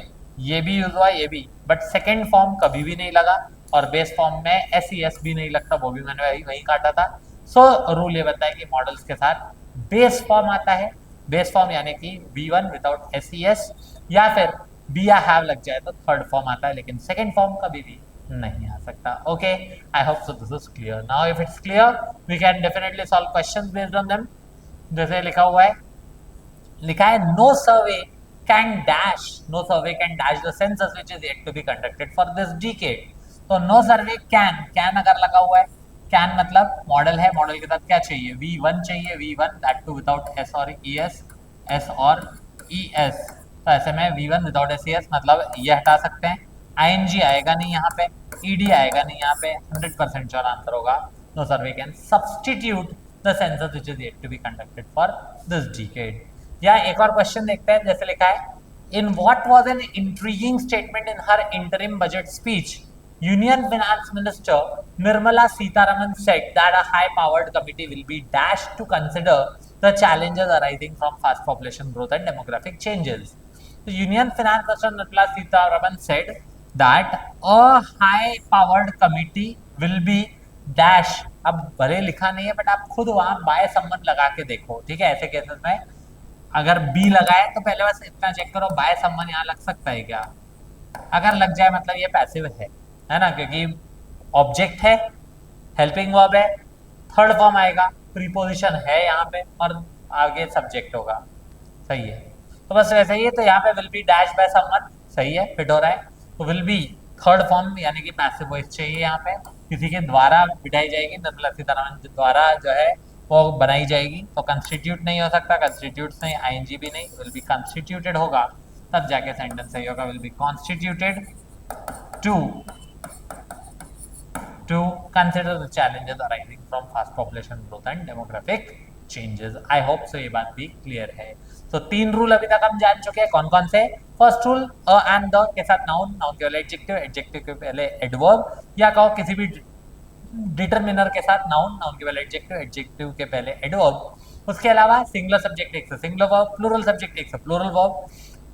ये भी यूज हुआ, ये भी, बट सेकेंड फॉर्म कभी भी नहीं लगा, और बेस फॉर्म में एस ई एस भी नहीं लगता, वो भी मैंने वही काटा था। सो रूल ये बताया कि मॉडल्स के साथ बेस फॉर्म आता है, बेस फॉर्म यानी कि V1 without S E S, या फिर बी या हैव लग जाए तो थर्ड फॉर्म आता है, लेकिन सेकंड फॉर्म कभी भी नहीं आ सकता। Okay, I hope so this is clear. Now if it's clear we can definitely solve questions based on them. जैसे लिखा हुआ है, लिखा है no survey can dash, no survey can dash the census which is yet to be conducted for this decade. तो no survey can अगर लगा हुआ है, कैन मतलब मॉडल है, मॉडल के साथ क्या चाहिए, V1 चाहिए, V1 that to without S और ई एस, एस और ई एस, तो ऐसे में V1 without S E S मतलब ये हटा सकते हैं, ING आएगा नहीं यहाँ पे, ED आएगा नहीं यहाँ पे, 100% श्योर आंसर होगा no survey can substitute the census which is yet to be conducted for this decade. या एक और क्वेश्चन देखते हैं, जैसे लिखा है in what was an intriguing statement in her interim budget speech union finance minister Nirmala Sitharaman said that a high powered committee will be dash to consider the challenges arising from fast population growth and demographic changes. The Union Finance Minister Nirmala Sitharaman said that a high-powered committee will be dash. अब भले लिखा नहीं है but आप खुद वहां bye सम्मन लगा के देखो, ठीक है, ऐसे केसेस में अगर बी लगाए तो पहले बस इतना चेक करो बाय सम्मन यहाँ लग सकता है क्या, अगर लग जाए मतलब ये पैसिव है ना, क्योंकि ऑब्जेक्ट है, हेल्पिंग वर्ब है, थर्ड फॉर्म आएगा, प्रीपोजिशन है यहाँ पे, और आगे सब्जेक्ट होगा, सही है। तो बस वैसे ही है, तो यहाँ पे will be dash by someone, सही है, फिट हो रहा है। तो विल बी थर्ड फॉर्म यानी कि पैसिव वॉइस चाहिए यहाँ पे, किसी के द्वारा बिठाई जाएगी, निर्मला सीतारमन द्वारा जो है वो बनाई जाएगी, तो कंस्टिट्यूट नहीं हो सकता, कंस्टिट्यूट नहीं, आईएनजी भी नहीं, विल बी कंस्टिट्यूटेड होगा, तब जाके सेंटेंस सही होगा, will be constituted to consider the challenges arising from fast population growth and demographic changes. I hope so ये बात भी क्लियर है। तो तीन रूल अभी तक हम जान चुके हैं, कौन कौन से, first rule a and the के साथ नाउन, नाउन के पहले एडजेक्टिव, एडजेक्टिव के पहले एडवर्ब, या कहो किसी भी डिटरमिनर के साथ नाउन, नाउन के पहले एडजेक्टिव, एडजेक्टिव के पहले एडवर्ब, उसके अलावा सिंगुलर सब्जेक्ट एक से सिंगुलर वर्ब, प्लूरल सब्जेक्ट एक से प्लूरल वर्ब,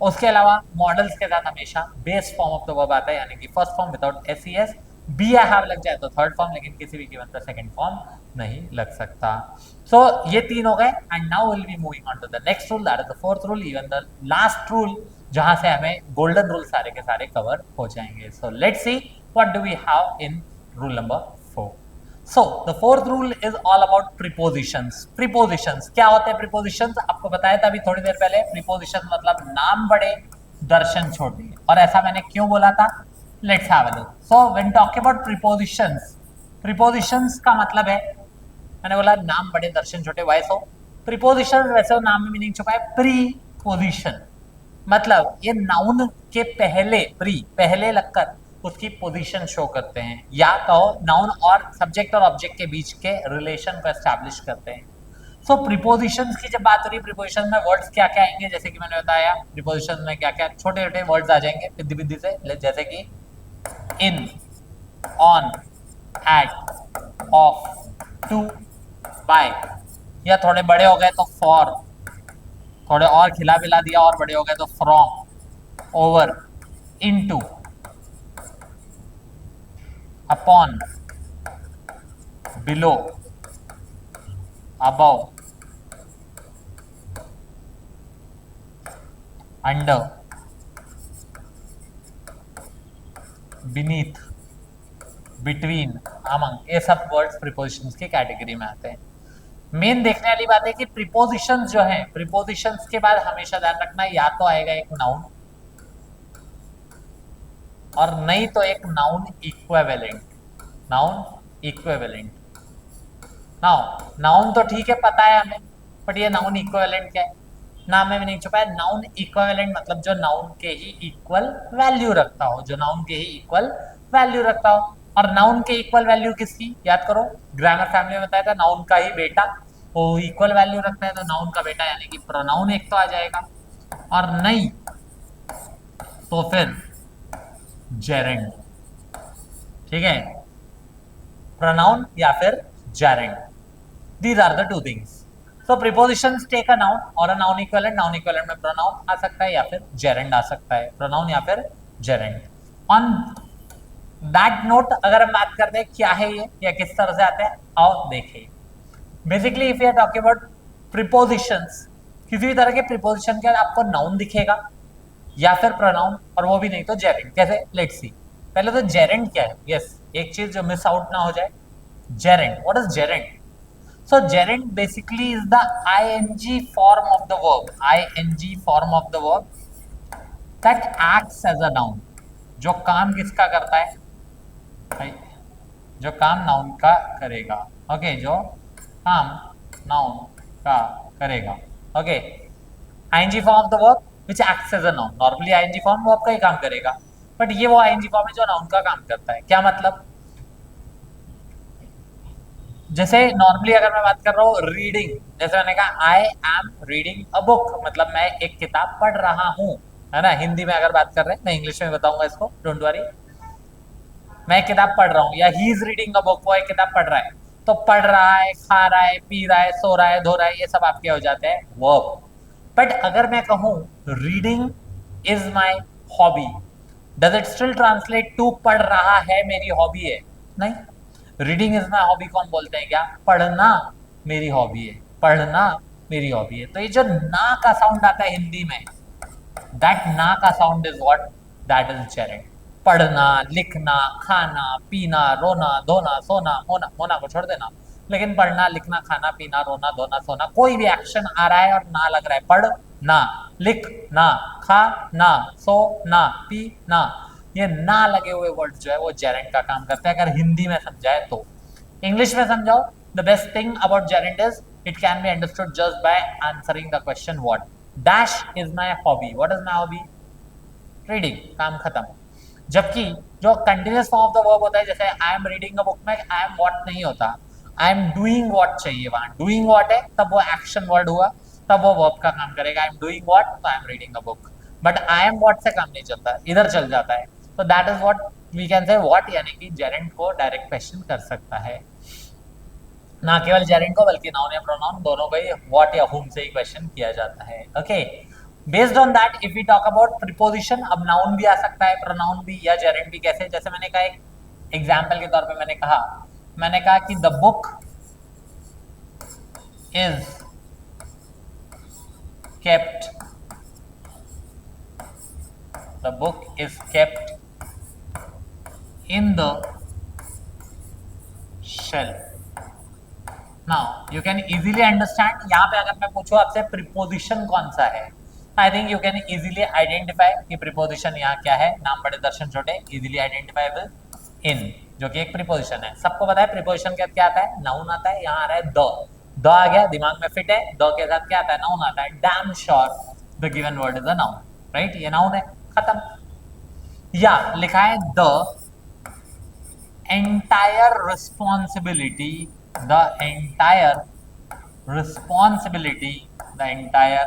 उसके अलावा मॉडल्स के साथ हमेशा base form of the verb आता है, यानी कि first form without S E S, be या हैव लग जाए तो थर्ड फॉर्म, लेकिन किसी भी कीमत पर सेकंड फॉर्म नहीं लग सकता। सो ये तीन हो गए, and now will be moving on to the next rule, that is the fourth rule, even the last rule, जहां से हमें गोल्डन रूल सारे के सारे कवर हो जाएंगे। So let's see what do we have in rule number 4। So the fourth rule is all about prepositions. Prepositions क्या होते हैं, प्रीपोजिशंस आपको बताया था अभी थोड़ी देर पहले, प्रीपोजिशन मतलब नाम बड़े दर्शन छोटे, और ऐसा मैंने क्यों बोला था, let's have a look. So when talking about prepositions, prepositions का मतलब है, मैंने बोला नाम बड़े दर्शन छोटे, वाई सो, प्रीपोजिशन वैसे नाम में मीनिंग छुपा है, प्रीपोजिशन मतलब ये नाउन के पहले, प्री पहले लगकर उसकी पोजीशन शो करते हैं, या कहो नाउन और सब्जेक्ट और ऑब्जेक्ट के बीच के रिलेशन को एस्टैब्लिश करते हैं। सो प्रीपोजिशंस की जब बात हो रही है, प्रीपोजिशन में वर्ड्स क्या क्या आएंगे, जैसे कि मैंने बताया प्रीपोजिशन में क्या क्या छोटे छोटे वर्ड्स आ जाएंगे विधि विधि से, जैसे कि in, on, at, of, to, by, या थोड़े बड़े हो गए तो फॉर, थोड़े और खिला पिला दिया और बड़े हो गए तो from, over, into, upon, below, above, under, beneath, between, among, ये सब वर्ड्स प्रीपोजिशंस की कैटेगरी में आते हैं। मेन देखने वाली बात है कि प्रीपोजिशंस जो हैं, प्रीपोजिशंस के बाद हमेशा ध्यान रखना या तो आएगा एक नाउन, और नहीं तो एक noun equivalent, noun equivalent. Noun तो ठीक है पता है हमें, बट ये नाउन इक्विवेलेंट क्या है, नाम में भी नहीं छुपा है। नाउन इक्विवेलेंट मतलब जो नाउन के ही इक्वल वैल्यू रखता हो, जो नाउन के ही इक्वल वैल्यू रखता हो। और नाउन के इक्वल वैल्यू किसकी, याद करो, ग्रामर फैमिली में बताया था, नाउन का ही बेटा वो इक्वल वैल्यू रखता है, तो नाउन का बेटा यानी कि प्रोनाउन एक तो आ जाएगा, और नहीं तो फिर जेरेंड, ठीक है, प्रोनाउन या फिर gerund, these are the two things. So prepositions take a noun और अ नाउन इक्विवेलेंट में प्रोनाउन आ सकता है या फिर जेरेंड आ सकता है, प्रोनाउन या फिर जेरेंड। ऑन दैट नोट अगर हम बात करते हैं क्या है ये या किस तरह से आते हैं, आओ देखिए। Basically if you are talking about prepositions, किसी भी तरह के प्रीपोजिशन के आपको नाउन दिखेगा या फिर प्रोनाउन, और वो भी नहीं तो जेरेंड। कैसे, लेट्स सी। पहले तो जेरेंड क्या है, यस एक चीज जो मिस आउट ना हो जाए, gerund, what is gerund? So gerund basically is the ing form of the verb, ing form of the verb that acts as a noun। जो काम किसका करता है भाई, जो काम नाउन का करेगा, ओके, जो काम नाउन का करेगा, okay. ing form of the verb which acts as a noun, normally ing form verb का ही काम करेगा, बट ये वो ing form है जो नाउन का काम करता है। क्या मतलब, जैसे नॉर्मली अगर मैं बात कर रहा हूँ रीडिंग, जैसे मैंने कहा आई एम रीडिंग अ बुक, मतलब मैं एक किताब पढ़ रहा हूँ, है ना। हिंदी में अगर बात कर रहे हैं, मैं इंग्लिश में बताऊंगा इसको, डोंट वरी। मैं एक किताब पढ़ रहा हूँ या he is reading a book, वो एक किताब पढ़ रहा है, तो पढ़ रहा है, खा रहा है, पी रहा है, सो रहा है, धो रहा है, ये सब आपके हो जाते हैं वर्ब। बट अगर मैं कहूँ reading is my hobby, does it still translate to पढ़ रहा है मेरी हॉबी है? नहीं। रीडिंग इज माई हॉबी कौन बोलते हैं, क्या पढ़ना मेरी हॉबी है, पढ़ना मेरी हॉबी है। तो ये जो ना का साउंड आता है हिंदी में, दैट ना का sound is what, that is gerund. पढ़ना, लिखना, खाना, पीना, रोना, धोना, सोना, मोना, मोना को छोड़ देना, लेकिन पढ़ना, लिखना, खाना, पीना, रोना, धोना, सोना, कोई भी एक्शन आ रहा है और ना लग रहा है, पढ़ ना, लिख ना, खा ना, सो ना, पी ना, ये ना लगे हुए वर्ड जो है वो जेरेंड का काम करते हैं, अगर हिंदी में समझाए तो। इंग्लिश में समझाओ, the best thing about gerund is it can be understood just by answering the question what dash is my hobby, what is my hobby, reading, काम खत्म। जबकि जो continuous form of the verb होता है, जैसे आई am reading a book में आई am what नहीं होता, आई एम डूइंग व्हाट चाहिए, वहां डूइंग व्हाट है तब वो एक्शन वर्ड हुआ, तब वो वर्ब का काम करेगा। आई एम डूइंग व्हाट तो I am reading a book, but I am what से काम नहीं चलता, इधर चल जाता है। तो that is what we can say what, यानी कि जेरेंड को डायरेक्ट क्वेश्चन कर सकता है, ना केवल जेरेंड को बल्कि नाउन या प्रोनाउन दोनों को ही व्हाट या हुम से ही क्वेश्चन किया जाता है, okay. Based on that if we talk about preposition, अब नाउन भी आ सकता है, प्रोनाउन भी, या जेरेंड भी। कैसे, जैसे मैंने कहा एक एग्जाम्पल के तौर पे मैंने कहा कि the book is kept, the book is kept in the shelf. Now you can easily understand, यहाँ पे अगर मैं पूछूं आपसे प्रीपोजिशन कौन सा है, I think you can easily identify कि प्रीपोजिशन यहाँ क्या है। नाम बड़े दर्शन छोटे, इजीली आइडेंटिफाइबल इन, जो कि एक प्रीपोजिशन है। सबको पता है प्रीपोजिशन के क्या आता है, नाउन आता है। यहाँ आ रहा है द आ गया, दिमाग में फिट है, द के साथ क्या आता है, नाउन आता है। Damn sure the given word is a noun, right, ये नाउन है, खत्म। या लिखा है the entire responsibility, the entire responsibility, the entire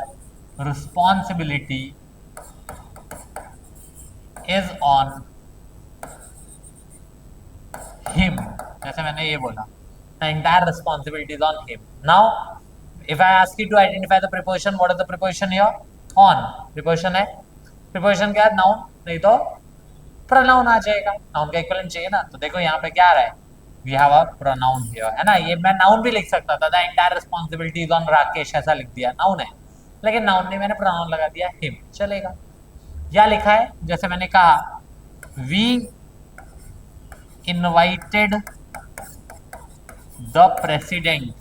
responsibility is on him, जैसे मैंने ये बोला, the entire responsibility is on him। now if I ask you to identify the preposition, what is the preposition here, on, preposition है, preposition क्या है, noun, नहीं तो pronoun आ जाएगा, नाउन का इक्विवेलेंट चाहिए ना। तो देखो यहाँ पे क्या आ रहा है, we have a pronoun here, है ना। ये मैं नाउन भी लिख सकता था, the entire responsibility is on Rakesh, ऐसा लिख दिया, नाउन है, लेकिन नाउन नहीं, मैंने प्रोनाउन लगा दिया हिम, चलेगा। या लिखा है, जैसे मैंने कहा we invited the president,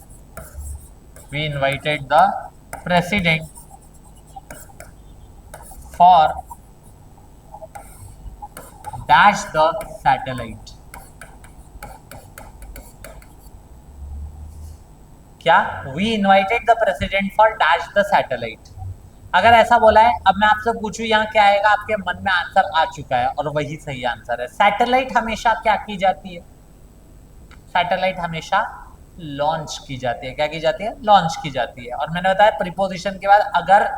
we invited the president for dash the satellite। क्या, we invited the president for dash the satellite। अगर ऐसा बोला है, अब मैं आपसे पूछूं यहाँ क्या आएगा, आपके मन में आंसर आ चुका है और वही सही आंसर है। सैटेलाइट हमेशा क्या की जाती है, सैटेलाइट हमेशा लॉन्च की जाती है, क्या की जाती है, लॉन्च की जाती है। और मैंने बताया प्रीपोजिशन के बाद अगर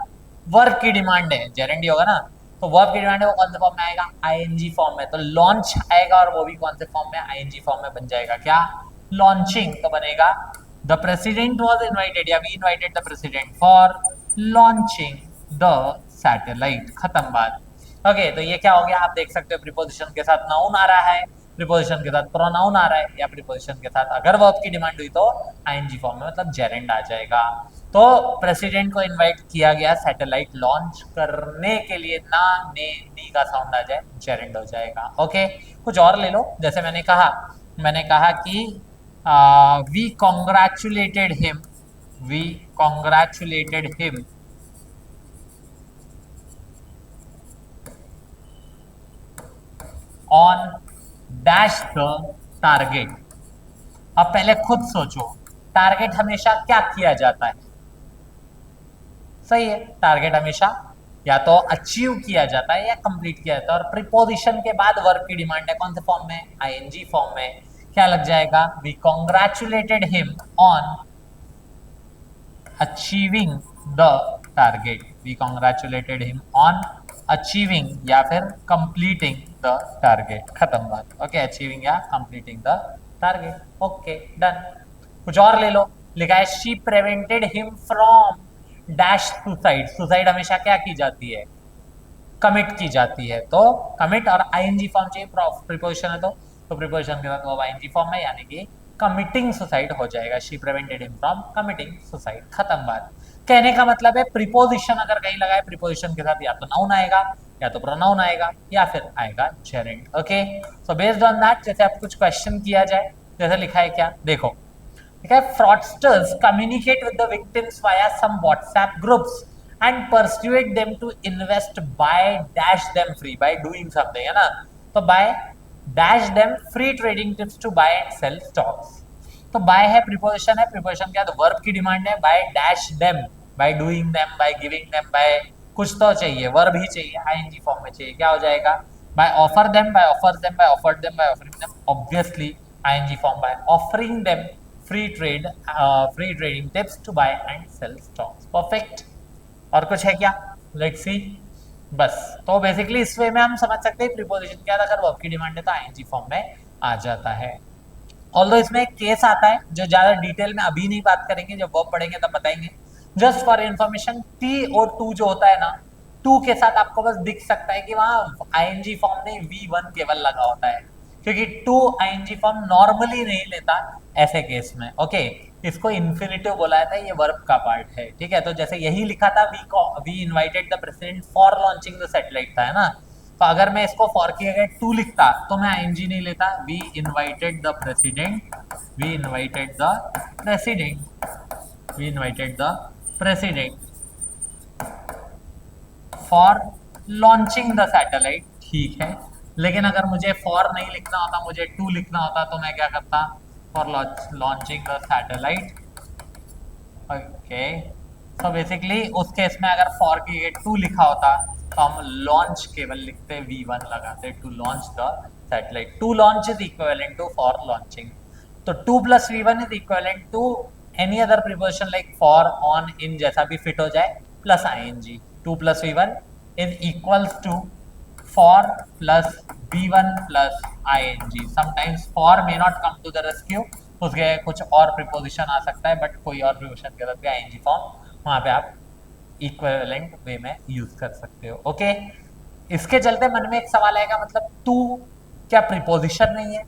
वर्ब की डिमांड है, जेरेंडी होगा ना, तो वर्ब की डिमांड है वो कौन से फॉर्म में आएगा, आईएनजी फॉर्म में। तो लॉन्च आएगा और वो भी कौन से फॉर्म में, आईएनजी फॉर्म में बन जाएगा क्या, लॉन्चिंग। तो बनेगा द प्रेसिडेंट वाज इनवाइटेड या we invited the president for launching the satellite, खत्म बात। ओके तो ये क्या हो गया, आप देख सकते हो प्रीपोजिशन के साथ नाउन आ रहा है, प्रीपोजिशन के साथ प्रोनाउन आ रहा है, या प्रीपोजिशन के साथ अगर वर्ब की डिमांड हुई तो आईएनजी फॉर्म में, मतलब जेरेंड आ जाएगा। तो प्रेसिडेंट को इनवाइट किया गया सैटेलाइट लॉन्च करने के लिए, ना ने नी का साउंड आ जाए, जेरेंड हो जाएगा। ओके कुछ और ले लो, जैसे मैंने कहा कि we congratulated him, we congratulated him on dash the target. अब पहले खुद सोचो, टारगेट हमेशा क्या किया जाता है, सही है, टारगेट हमेशा या तो अचीव किया जाता है या कंप्लीट किया जाता है, और प्रीपोजिशन के बाद वर्ब की डिमांड है कौन से फॉर्म में, आईएनजी फॉर्म में। क्या लग जाएगा, we congratulated him on achieving the target, we congratulated him on achieving या फिर कंप्लीटिंग द टारगेट, खत्म बात। ओके अचीविंग या completing the target, okay done. कुछ और ले लो, लिखा है she prevented him from dash suicide. Suicide हमेशा क्या की जाती है, कमिट की जाती है, तो कमिट और आईएनजी फॉर्म चाहिए, प्रीपोजिशन है तो प्रीपोजिशन के साथ वो आईएनजी फॉर्म में, यानी कि कमिटिंग सुसाइड हो जाएगा, she prevented him from committing suicide, खत्म बात। कहने का मतलब है प्रीपोजिशन अगर कहीं लगा है, प्रीपोजिशन के साथ या तो नाउन आएगा या तो प्रोनाउन आएगा या फिर आएगा gerund. Okay so based on that, जैसे आप कुछ क्वेश्चन किया जाए, जैसे लिखा है क्या देखो, ठीक है, fraudsters communicate with the victims via some WhatsApp groups and persuade them to invest by dash them free, by doing something, है ना, तो by dash them free trading tips to buy and sell stocks। तो by है preposition है, preposition क्या, तो verb की demand है by dash them, by doing them, by giving them, by कुछ तो चाहिए, वर्ब ही चाहिए, आईएनजी फॉर्म में चाहिए, क्या हो जाएगा, by offer them, by offers them, by offered them, by offering them, obviously ING form by offering them free trading tips to buy and sell stocks, perfect. और कुछ है क्या, लेट्स सी, बस। तो बेसिकली इस वे में हम समझ सकते हैं प्रीपोजिशन क्या था, अगर वर्ब की डिमांड है तो आईएनजी फॉर्म में आ जाता है। ऑल्दो इसमें एक केस आता है जो ज्यादा डिटेल में अभी नहीं बात करेंगे, जब वर्ब पढ़ेंगे तब बताएंगे। जस्ट फॉर इन्फॉर्मेशन, टी और टू जो होता है ना, टू के साथ आपको बस दिख सकता है कि वहां आईएनजी फॉर्म में V1 केवल लगा होता है, क्योंकि टू आईएनजी फॉर्म नॉर्मली नहीं लेता ऐसे केस में। ओके इसको इन्फिनिटिव बोला जाता है, ये वर्ब का पार्ट है, ठीक है। तो जैसे यही लिखा था we invited the president for launching the satellite था, है ना, तो अगर मैं इसको फॉर की जगह टू लिखता तो मैं आईएनजी नहीं लेता, we invited the president, we invited the president, we invited the president for launching the satellite, ठीक है। लेकिन अगर मुझे फॉर नहीं लिखना होता, मुझे टू लिखना होता, तो मैं क्या करता, for launching the satellite. Okay तो बेसिकली उस केस में अगर फॉर की टू लिखा होता तो हम लॉन्च केवल लिखते, V1 लगाते, to launch the satellite. To launch is equivalent to for launching, तो 2 + V1 is equivalent to any other preposition like for, on, in, जैसा भी फिट हो जाए, plus I N G. 2 + V1 is equals to for plus V1 plus ing। sometimes for may not come to the rescue, उसके कुछ और preposition आ सकता है, but कोई और प्रीपोजिशन के साथ भी ing फॉर्म वहां पे आप इक्विवेलेंट वे में यूज कर सकते हो। ओके इसके चलते मन में एक सवाल आएगा, मतलब टू क्या प्रीपोजिशन नहीं है,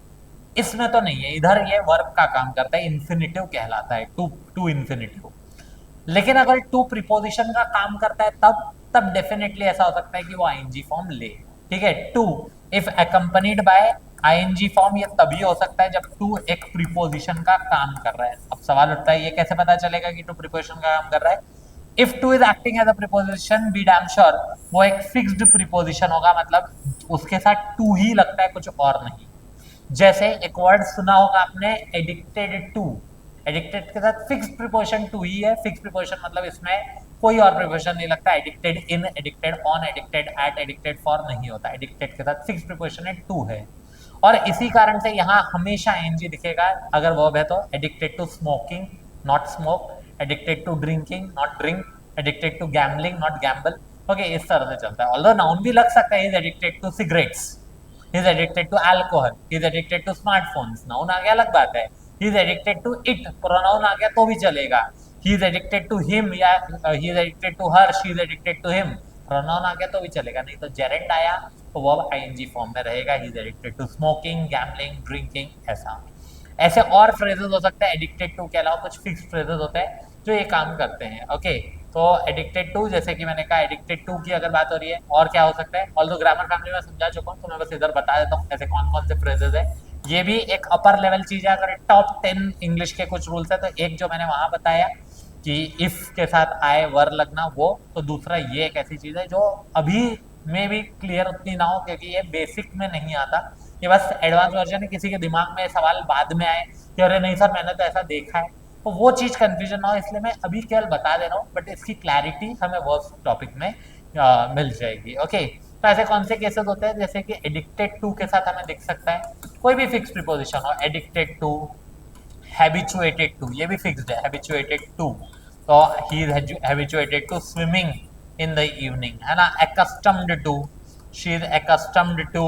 इसमें तो नहीं है, इधर ये वर्ब का काम करता है, इन्फिनिटिव कहलाता है, टू इन्फिनिटिव। लेकिन अगर टू प्रीपोजिशन का काम करता है तब डेफिनेटली ऐसा हो सकता है कि वो आईएनजी फॉर्म ले, ठीक है। To if accompanied by ING form, ये तभी हो सकता है जब टू एक प्रीपोजिशन का काम कर रहा है। अब सवाल उठता है ये कैसे पता चलेगा कि टू प्रीपोजिशन का काम कर रहा है। If to is acting as a preposition, be damn sure वो एक फिक्स्ड प्रीपोजिशन होगा, मतलब उसके साथ टू ही लगता है, कुछ और नहीं। जैसे एक वर्ड सुना होगा आपने, एडिक्टेड टू, एडिक्टेड के साथ फिक्स प्रीपोजिशन टू ही है। फिक्स प्रीपोजिशन मतलब इसमें कोई और प्रीपोजिशन नहीं लगता, addicted in, addicted on, addicted at, addicted for नहीं होता, एडिक्टेड के साथ फिक्स प्रीपोजिशन है, टू है। और इसी कारण से यहाँ हमेशा एनजी दिखेगा अगर वर्ब है तो। Addicted to smoking, not smoke, addicted to drinking, not drink, addicted to gambling, not gamble. Okay इस तरह से चलता है। ऑल्दो नाउन भी लग सकता है, is addicted to cigarettes, is addicted to alcohol, is addicted to smartphones, noun आ गया अलग बात है। He is addicted to it, pronoun आ गया तो भी चलेगा। He is addicted to him या he is addicted to her, she is addicted to him, pronoun आ गया तो भी चलेगा। नहीं तो जेरेंड आया तो वर्ब आईएनजी फॉर्म में रहेगा। He is addicted to smoking, gambling, drinking, ऐसा। ऐसे और फ्रेजेस हो सकते हैं एडिक्टेड टू के अलावा, कुछ फिक्स फ्रेजेस होते हैं जो ये काम करते हैं। ओके तो एडिक्टेड टू, जैसे कि मैंने कहा एडिक्टेड टू की अगर बात हो रही है, और क्या हो सकता है, ऑल्दो ग्रामर फैमिली में समझा चुका हूँ, तो मैं बस इधर बता देता हूँ ऐसे कौन कौन से फ्रेजेस है। ये भी एक अपर लेवल चीज है। अगर टॉप 10 इंग्लिश के कुछ रूल्स है तो एक जो मैंने वहां बताया कि इफ के साथ आए वर लगना वो, तो दूसरा ये एक ऐसी चीज है जो अभी में भी क्लियर उतनी ना हो क्योंकि ये बेसिक में नहीं आता, ये बस एडवांस वर्जन है। किसी के दिमाग में सवाल बाद में आए कि अरे नहीं सर मैंने तो ऐसा देखा है, तो वो चीज कंफ्यूजन ना हो, इसलिए मैं अभी केवल बता दे रहा हूँ, बट इसकी क्लैरिटी हमें वर्ब टॉपिक में मिल जाएगी। ओके तो ऐसे कौन से केसेस होते हैं, जैसे कि एडिक्टेड टू के साथ हमें दिख सकता है कोई भी फिक्स प्रीपोजिशन हो, एडिक्टेड टू, हैबिचुएटेड टू, ये भी फिक्स्ड है, हैबिचुएटेड टू, तो he is habituated to swimming in the evening, है ना। accustomed to, she is accustomed to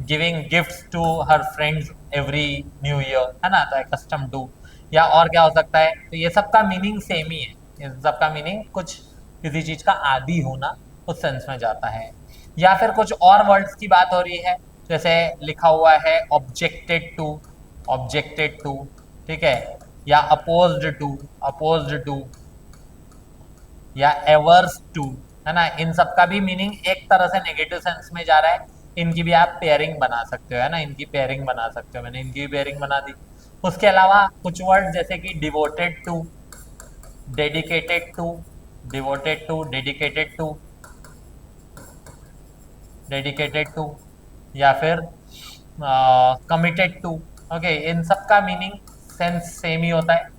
giving gifts to her friends every new year, है ना, तो accustomed टू। या और क्या हो सकता है, तो ये सबका मीनिंग सेम ही है, इन सबका मीनिंग कुछ किसी चीज का आदी होना उस सेंस में जाता है। या फिर कुछ और वर्ड्स की बात हो रही है, जैसे लिखा हुआ है ऑब्जेक्टेड टू, ऑब्जेक्टेड टू, ठीक है, या अपोज्ड टू, अपोज्ड टू, या एवर्स टू, है ना। इन सब का भी मीनिंग एक तरह से नेगेटिव सेंस में जा रहा है। इनकी भी आप पेयरिंग बना सकते हो, है ना, इनकी पेयरिंग बना सकते हो, मैंने इनकी भी पेयरिंग बना दी। उसके अलावा कुछ वर्ड जैसे कि devoted to, dedicated to, devoted to, dedicated to, dedicated to, या फिर कमिटेड टू। ओके इन सब का मीनिंग सेंस सेम ही होता है,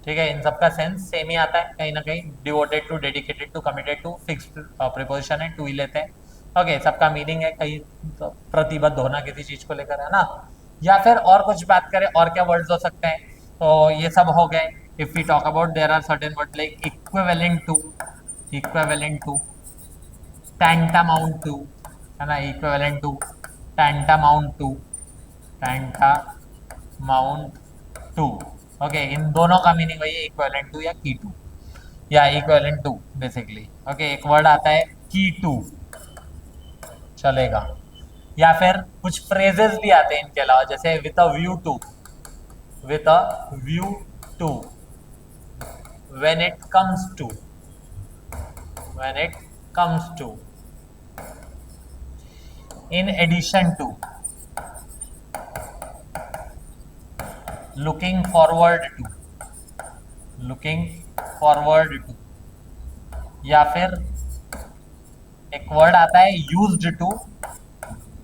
ठीक है, इन सबका सेंस सेम ही आता है कहीं ना कहीं। Devoted to, dedicated to, committed to, fixed preposition है, टू ही लेते हैं। ओके सबका मीनिंग है कहीं तो प्रतिबद्ध होना किसी चीज को लेकर, है ना। या फिर और कुछ बात करें और क्या वर्ड्स हो सकते हैं, तो ये सब हो गए। If we talk about there are certain word like equivalent to, equivalent to, tantamount to, है ना, equivalent to, tantamount to, tantamount to. Okay इन दोनों का मीनिंग वही है, इक्विवेलेंट टू या की टू, या इक्विवेलेंट टू बेसिकली। ओके एक वर्ड आता है की टू, चलेगा। या फिर कुछ फ्रेजेस भी आते हैं इनके अलावा, जैसे with a view to, with a view to, when it comes to, when it comes to, in addition to, looking forward to, looking forward to. या फिर एक वर्ड आता है यूज्ड टू,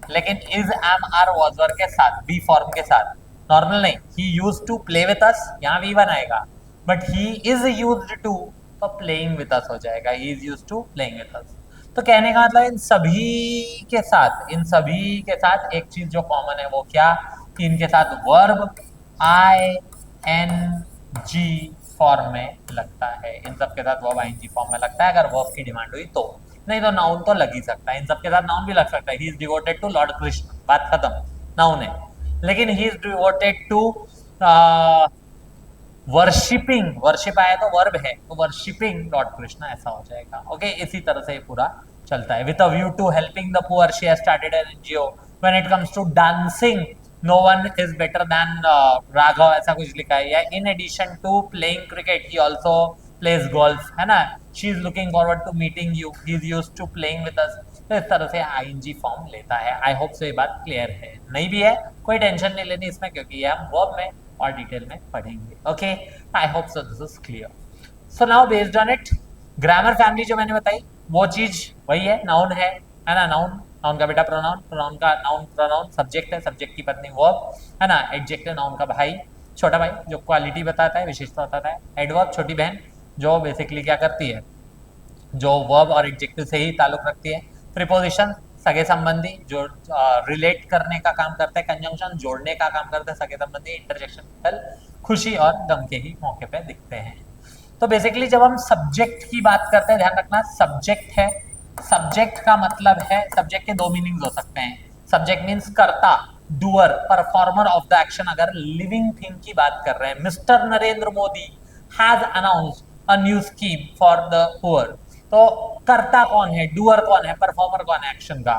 लेकिन is am are was were के साथ, be form के साथ, नॉर्मल नहीं। He used to play with us, यहाँ वी वन आएगा, but he is used to तो प्लेइंग विथ अस हो जाएगा, he is used to playing with us. तो कहने का मतलब इन सभी के साथ, इन सभी के साथ एक चीज जो कॉमन है वो क्या, कि इनके साथ verb I N G form में लगता है, इन सब के साथ verb I N G form में लगता है अगर वर्ब की डिमांड हुई तो। नहीं तो नाउन तो लग ही सकता है, इन सब के साथ नाउन भी लग सकता है। He is devoted to lord Krishna, बात खत्म, नाउन है। लेकिन he is devoted to worshipping, worship आया तो वर्ब है, तो वर्शिपिंग लॉर्ड कृष्णा ऐसा हो जाएगा। ओके इसी तरह से ये पूरा चलता है। With a view to helping the poor she has started an NGO, when it comes to dancing no one is better than Raghav, ऐसा कुछ लिखा है। या in addition to playing cricket he also plays golf, है ना। She is looking forward to meeting you, he is used to playing with us. तो इस तरह से आईएनजी फॉर्म लेता है। आई होप से ये बात क्लियर है, नहीं भी है कोई टेंशन नहीं लेनी इसमें, क्योंकि ये हम वर्ब में और डिटेल में पढ़ेंगे। Okay I hope so this is clear. So now based on it, grammar family जो मैंने बताई वो चीज वही है, नाउन है ना, नाउन, नाउन का बेटा प्रोनाउन, प्रोनाउन का नाउन, प्रोनाउन सब्जेक्ट है, सब्जेक्ट की पत्नी वर्ब, है ना। एडजेक्टिव नाउन का भाई, छोटा भाई जो क्वालिटी बताता है, विशेषता बताता है। एडवर्ब छोटी बहन जो बेसिकली क्या करती है, जो वर्ब और एडजेक्टिव से ही ताल्लुक रखती है। प्रीपोजिशन सगे संबंधी जो रिलेट करने का काम करते हैं, कंजंक्शन जोड़ने का काम करते हैं सगे संबंधी, इंटरजेक्शन खुशी और गम के ही मौके पे दिखते हैं। तो बेसिकली जब हम सब्जेक्ट की बात करते हैं, ध्यान रखना सब्जेक्ट है, सब्जेक्ट का मतलब है, सब्जेक्ट के दो मीनिंग्स हो सकते हैं। सब्जेक्ट मीन्स कर्ता, doer, performer of the action. अगर लिविंग थिंग की बात कर रहे हैं, mister Narendra Modi has announced a new scheme for the poor, तो कर्ता कौन है, डूअर कौन है, परफॉर्मर कौन है एक्शन का,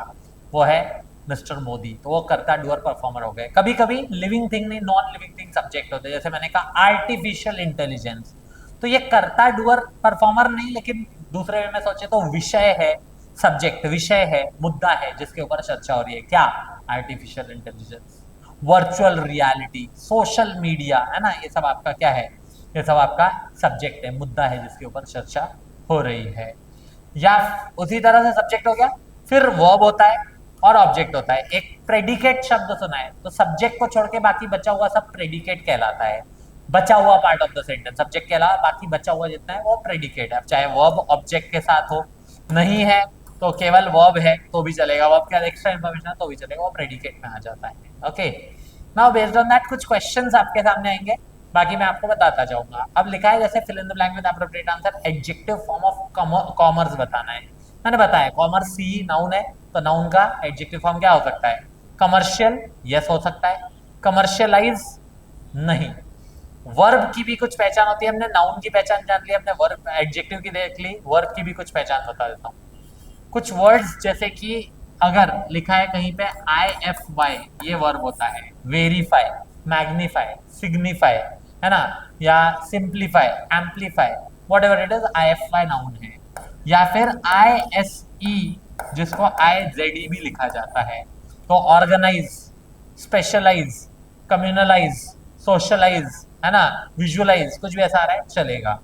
वो है मिस्टर मोदी। तो वो कर्ता डूअर परफॉर्मर हो गए। कभी कभी लिविंग थिंग नहीं, नॉन लिविंग थिंग सब्जेक्ट होते हैं, जैसे मैंने कहा आर्टिफिशियल इंटेलिजेंस, तो ये कर्ता डूअर परफॉर्मर नहीं, लेकिन दूसरे वे में सोचे तो विषय है, सब्जेक्ट विषय है, मुद्दा है जिसके ऊपर चर्चा हो रही है, क्या, artificial intelligence. Virtual reality, social media, है ना, ये सब आपका क्या है, ये सब आपका सब्जेक्ट है, मुद्दा है जिसके ऊपर चर्चा हो रही है। या उसी तरह से सब्जेक्ट हो गया, फिर वर्ब होता है और ऑब्जेक्ट होता है। एक प्रेडिकेट शब्द सुना है, तो सब्जेक्ट को छोड़ के बाकी बचा हुआ सब प्रेडिकेट कहलाता है। बचा हुआ part of the sentence, subject के अलावा बाकी बचा हुआ जितना है वो प्रेडिकेट है। चाहे वर्ब ऑब्जेक्ट के साथ हो, नहीं है तो केवल वर्ब है तो भी चलेगा, वर्ब के एक्स्ट्रा इंफॉर्मेशन है तो भी चलेगा, वो प्रेडिकेट में आ जाता है। Okay, now based on that कुछ क्वेश्चंस आपके सामने आएंगे, बाकी मैं आपको बताता जाऊंगा। अब लिखा है जैसे fill in the blank with appropriate answer, adjective form of commerce बताना है। मैंने बताया कॉमर्स सी नाउन है, तो नाउन का एडजेक्टिव फॉर्म क्या हो सकता है, कमर्शियल, यस हो सकता है, कमर्शियलाइज नहीं। वर्ब की भी कुछ पहचान होती है, हमने नाउन की पहचान जान ली, हमने वर्ब एडजेक्टिव की देख ली, वर्ब की भी कुछ पहचान बता देता हूँ। कुछ वर्ड्स जैसे कि अगर लिखा है कहीं पे IFY, ये वर्ब होता है, वेरीफाई, मैग्नीफाई, सिग्निफाई, है ना, या simplify, amplify, whatever it is, IFY noun है। या फिर ISE, जिसको IZE भी लिखा जाता है, तो ऑर्गेनाइज, स्पेशलाइज, कम्युनलाइज, सोशलाइज, है ना, विजुअलाइज, कुछ भी ऐसा आ रहा है चलेगा।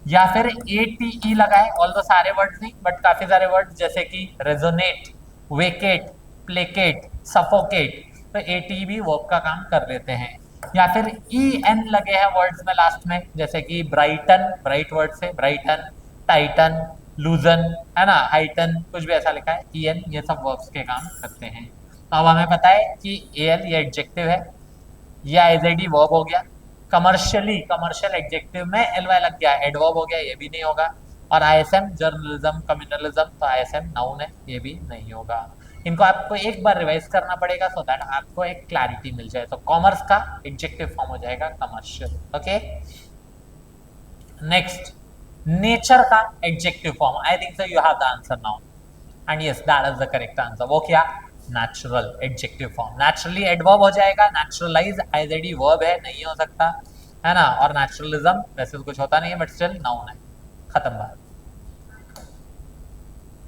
या फिर ATE लगाए, ऑल तो सारे वर्ड्स नहीं बट काफी सारे वर्ड्स जैसे कि रेजोनेट, वेकेट, प्लेकेट, सफोकेट, तो ATE भी वर्ब का काम कर लेते हैं। या फिर EN लगे हैं वर्ड्स में लास्ट में, जैसे कि ब्राइटन, ब्राइट वर्ड से ब्राइटन, टाइटन, लूजन, है ना, हाइटन, कुछ भी ऐसा लिखा है, EN, ये सब वर्ब्स के काम करते हैं। तो अब हमें पता है कि AL ये एडजेक्टिव है, ये IZD वर्ब हो गया, कमर्शियली, कमर्शियल एडजेक्टिव में LY लग गया, एडवर्ब हो गया, ये भी नहीं होगा। और ISM जर्नलिज्म, कम्युनलिज्म, तो ISM नाउन है, ये भी नहीं होगा। इनको आपको एक बार रिवाइज करना पड़ेगा सो दैट आपको एक क्लैरिटी मिल जाए। तो कॉमर्स का एडजेक्टिव फॉर्म हो जाएगा कमर्शियल। ओके, नेक्स्ट, नेचर का adjective form, I think so you have the answer now, and yes that is the correct answer. वो क्या, natural, adjective form. Naturally adverb हो जाएगा, नेचुरलाइज IZD वर्ब है, नहीं हो सकता, है ना, और नेचुरलिज्म वैसे तो कुछ होता नहीं है बट स्टिल नाउन है, खत्म बात।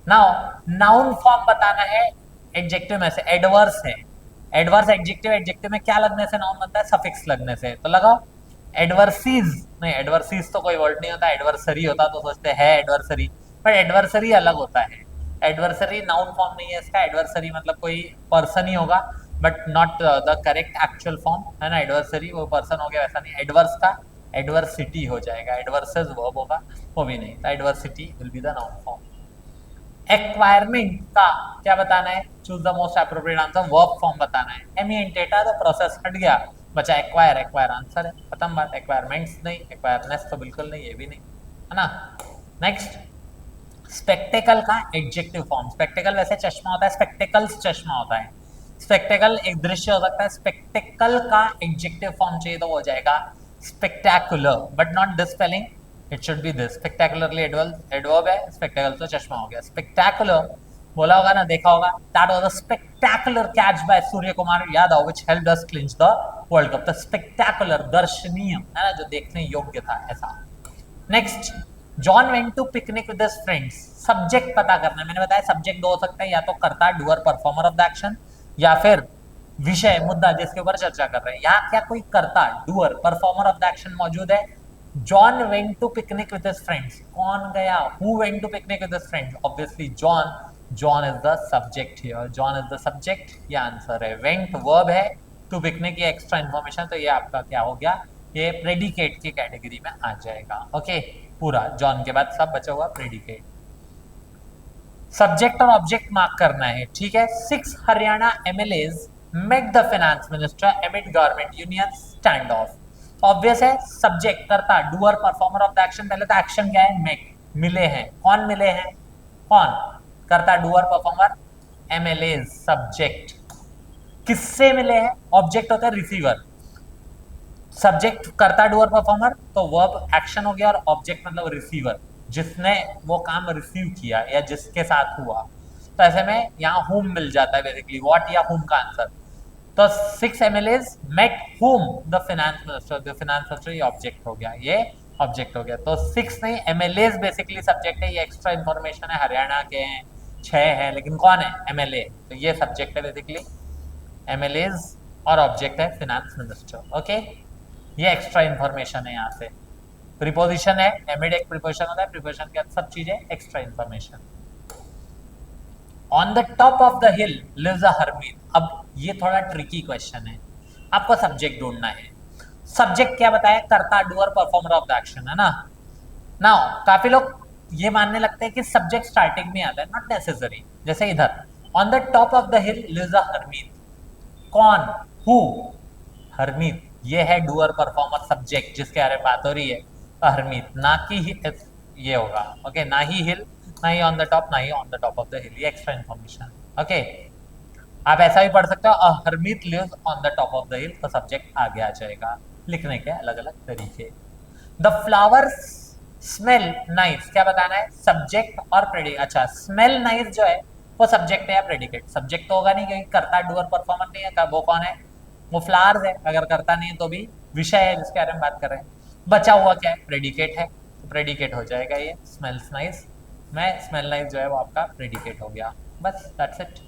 नाउ नाउन फॉर्म बताना है एडजेक्टिव में से, एडवर्स है, एडवर्स एडजेक्टिव, एडजेक्टिव में क्या लगने से नाउन बनता है, सफिक्स लगने से, तो लगाओ एडवर्सीज, नहीं एडवर्सीज तो कोई वर्ड नहीं होता, एडवर्सरी होता तो सोचते हैं एडवर्सरी, पर एडवर्सरी अलग होता है, एडवर्सरी नाउन फॉर्म नहीं है इसका, एडवर्सरी मतलब कोई पर्सन ही होगा but not the correct actual form, है ना, एडवर्सरी वो पर्सन हो गया वैसा नहीं, एडवर्स का एडवर्सिटी हो जाएगा, एडवर्सेस वर्ब होगा, वो भी नहीं, तो adversity will be the noun form. Acquirement का क्या बताना है, choose the most appropriate answer, verb form बताना है, एमिएंटेटा तो प्रोसेस हट गया, बचा एक्वायर, एक्वायर आंसर है, खत्म बात। एक्वायरमेंट्स नहीं, एक्वायरनेस तो बिल्कुल नहीं, ये भी नहीं, है ना। नेक्स्ट, स्पेक्टेकल का एडजेक्टिव फॉर्म, स्पेक्टेकल वैसे चश्मा होता है, स्पेक्टेकल्स चश्मा होता है, स्पेक्टेकल एक दृश्य हो सकता है, स्पेक्टेकल का एडजेक्टिव फॉर्म चाहिए तो हो जाएगा spectacular, but not this spelling, it should be this, spectacularly adverb है, स्पेक्टेकल तो चश्मा हो गया, स्पेक्टेकुलर बोला होगा ना, देखा होगा, that was a spectacular catch by Surya Kumar Yadav which helped us clinch the world cup, the spectacular, दर्शनीय, है ना, जो देखने योग्य था, ऐसा। Next, John went to picnic with his friends, subject पता करना है, मैंने बताया सब्जेक्ट दो हो सकता है, या तो कर्ता doer performer of the action, या फिर विषय मुद्दा जिसके ऊपर चर्चा कर रहे हैं। यहाँ क्या कोई कर्ता doer performer of the action मौजूद है, John went to picnic with his friends, कौन गया, who went to picnic with his friends, obviously John, John is the subject here, John is the subject, ये आंसर है। Went verb है, to picnic ये extra information, तो ये आपका क्या हो गया, ये प्रेडिकेट की कैटेगरी में आ जाएगा। ओके, पूरा जॉन के बाद सब बचा हुआ प्रेडिकेट। सब्जेक्ट और ऑब्जेक्ट मार्क करना है, ठीक है। 6 Haryana MLAs met the finance minister amid government union standoff, obvious है, सब्जेक्ट कर्ता doer performer of the action, पहले तो एक्शन क्या है, मेक, मिले हैं, कौन मिले हैं, कौन, कर्ता डूअर परफॉर्मर, एमएलए सब्जेक्ट, किससे मिले हैं, ऑब्जेक्ट होता है रिसीवर, सब्जेक्ट करता डूअर परफॉर्मर, तो वर्ब एक्शन हो गया, और ऑब्जेक्ट मतलब रिसीवर, जिसने वो काम रिसीव किया या जिसके साथ हुआ। तो ऐसे में यहाँ हुम मिल जाता है बेसिकली, व्हाट या हुम का आंसर। तो 6 MLAs मेट हुम, the finance minister, the finance minister, ये ऑब्जेक्ट हो गया, ये ऑब्जेक्ट हो गया। तो 6 नहीं, MLAs बेसिकली सब्जेक्ट है, ये एक्स्ट्रा इन्फॉर्मेशन है, हरियाणा के हैं, 6 है, लेकिन कौन है, MLA, तो ये सब्जेक्ट है बेसिकली, MLAs, और ऑब्जेक्ट है फाइनेंस मिनिस्टर। ओके, ये एक्स्ट्रा इन्फॉर्मेशन है यहाँ से। प्रीपोजिशन है, एमिड एक प्रीपोजिशन होता है, प्रीपोजिशन के सब चीजें extra information. On the top of the hill lives a hermit. अब ये थोड़ा ट्रिकी क्वेश्चन है, आपको सब्जेक्ट ढूंढना है। सब्जेक्ट क्या बताया, कर्ता doer performer of the action, है ना। नाउ काफी लोग ये मानने लगते हैं कि सब्जेक्ट स्टार्टिंग में आता है, नॉट नेसेसरी। जैसे इधर, on the top of the hill lives a hermit, कौन, हु, हरमीत, ये है डूअर परफॉर्मर सब्जेक्ट जिसके बारे में बात हो रही है, हरमीत, ना कि ये होगा, ओके, ना ही हिल, ना ही ऑन द टॉप, ना ही on the top of the hill, ये एक्स्ट्रा इन्फॉर्मेशन। ओके, आप ऐसा भी पढ़ सकते हो, hermit lives on the top of the hill, तो सब्जेक्ट आगे आ जाएगा। लिखने के अलग अलग तरीके। द फ्लावर स्मेल नाइस, क्या बताना है, सब्जेक्ट और प्रेडिकेट। अच्छा, स्मेल नाइस जो है वो सब्जेक्ट है या प्रेडिकेट, सब्जेक्ट तो होगा नहीं क्योंकि कर्ता डूअर परफॉर्मर नहीं है, वो कौन है, वो फ्लावर्स है, अगर करता नहीं है तो भी विषय है जिसके बारे में बात कर रहे हैं। बचा हुआ क्या है, प्रेडिकेट है, तो प्रेडिकेट हो जाएगा ये स्मेल्स नाइस, मैं स्मेल नाइस जो है वो आपका प्रेडिकेट हो गया, बस that's it.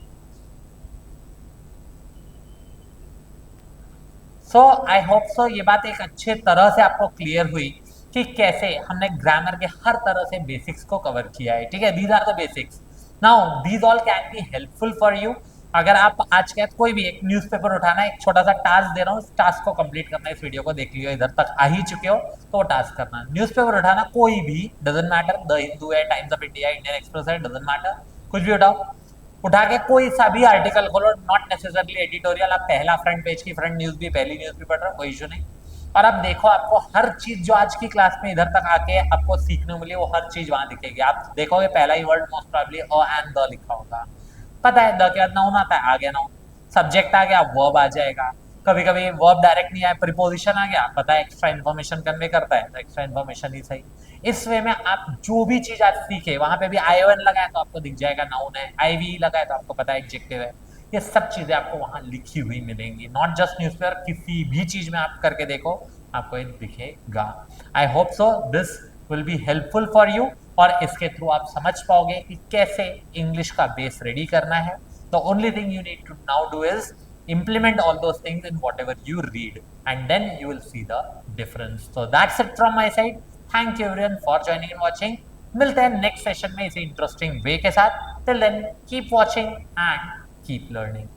So I hope सो ये बात एक अच्छे तरह से आपको क्लियर हुई कि कैसे हमने ग्रामर के हर तरह से बेसिक्स को कवर किया है, ठीक है, these are the basics. Now these all can be helpful for you. अगर आप आज के कोई भी एक न्यूज़पेपर उठाना है, एक छोटा सा टास्क दे रहा हूँ, इस टास्क को कंप्लीट करना है, इस वीडियो को देख लियो, इधर तक आ ही चुके हो तो वो टास्क करना, न्यूज़पेपर उठाना कोई भी, डजंट मैटर, द हिंदू है, times of India, Indian express है, डजंट मैटर, कुछ भी उठाओ, उठा के कोई सा भी आर्टिकल खोलो, नॉट नेसेसरली एडिटोरियल, आप पहला फ्रंट पेज की फ्रंट न्यूज भी, पहली न्यूज भी पढ़ रहे हो, कोई इशू नहीं। और अब देखो, आपको हर चीज जो आज की क्लास में इधर तक आके आपको सीखने को मिली, वो हर चीज वहां दिखेगी। आप देखोगे पहला ही word most probably a and the लिखा होगा, पता है द के बाद नाउन आता है, आ गया नाउन, सब्जेक्ट आ गया, वर्ब आ जाएगा, कभी कभी वर्ब डायरेक्ट नहीं आया, प्रीपोजिशन आ गया, पता है एक्स्ट्रा इन्फॉर्मेशन कन्वे करता है, तो एक्स्ट्रा इन्फॉर्मेशन ही सही। इस वे में आप जो भी चीज आप सीखे, वहां पे भी आईओएन लगाए तो आपको दिख जाएगा नाउन है, आईवी लगाए तो आपको पता है एडजेक्टिव है, ये सब चीजें आपको वहां लिखी हुई मिलेंगी, नॉट जस्ट न्यूज़पेपर, किसी भी चीज में आप करके देखो आपको ये दिखेगा। आई hope so this will be helpful for you, और इसके थ्रू आप समझ पाओगे कि कैसे इंग्लिश का बेस रेडी करना है। The only thing you need to now do is implement all those things in whatever you read, and then you will see the difference. So that's it from my side. Thank you everyone for joining and watching. मिलते हैं next session में इसी interesting way के साथ. Till then, keep watching and keep learning.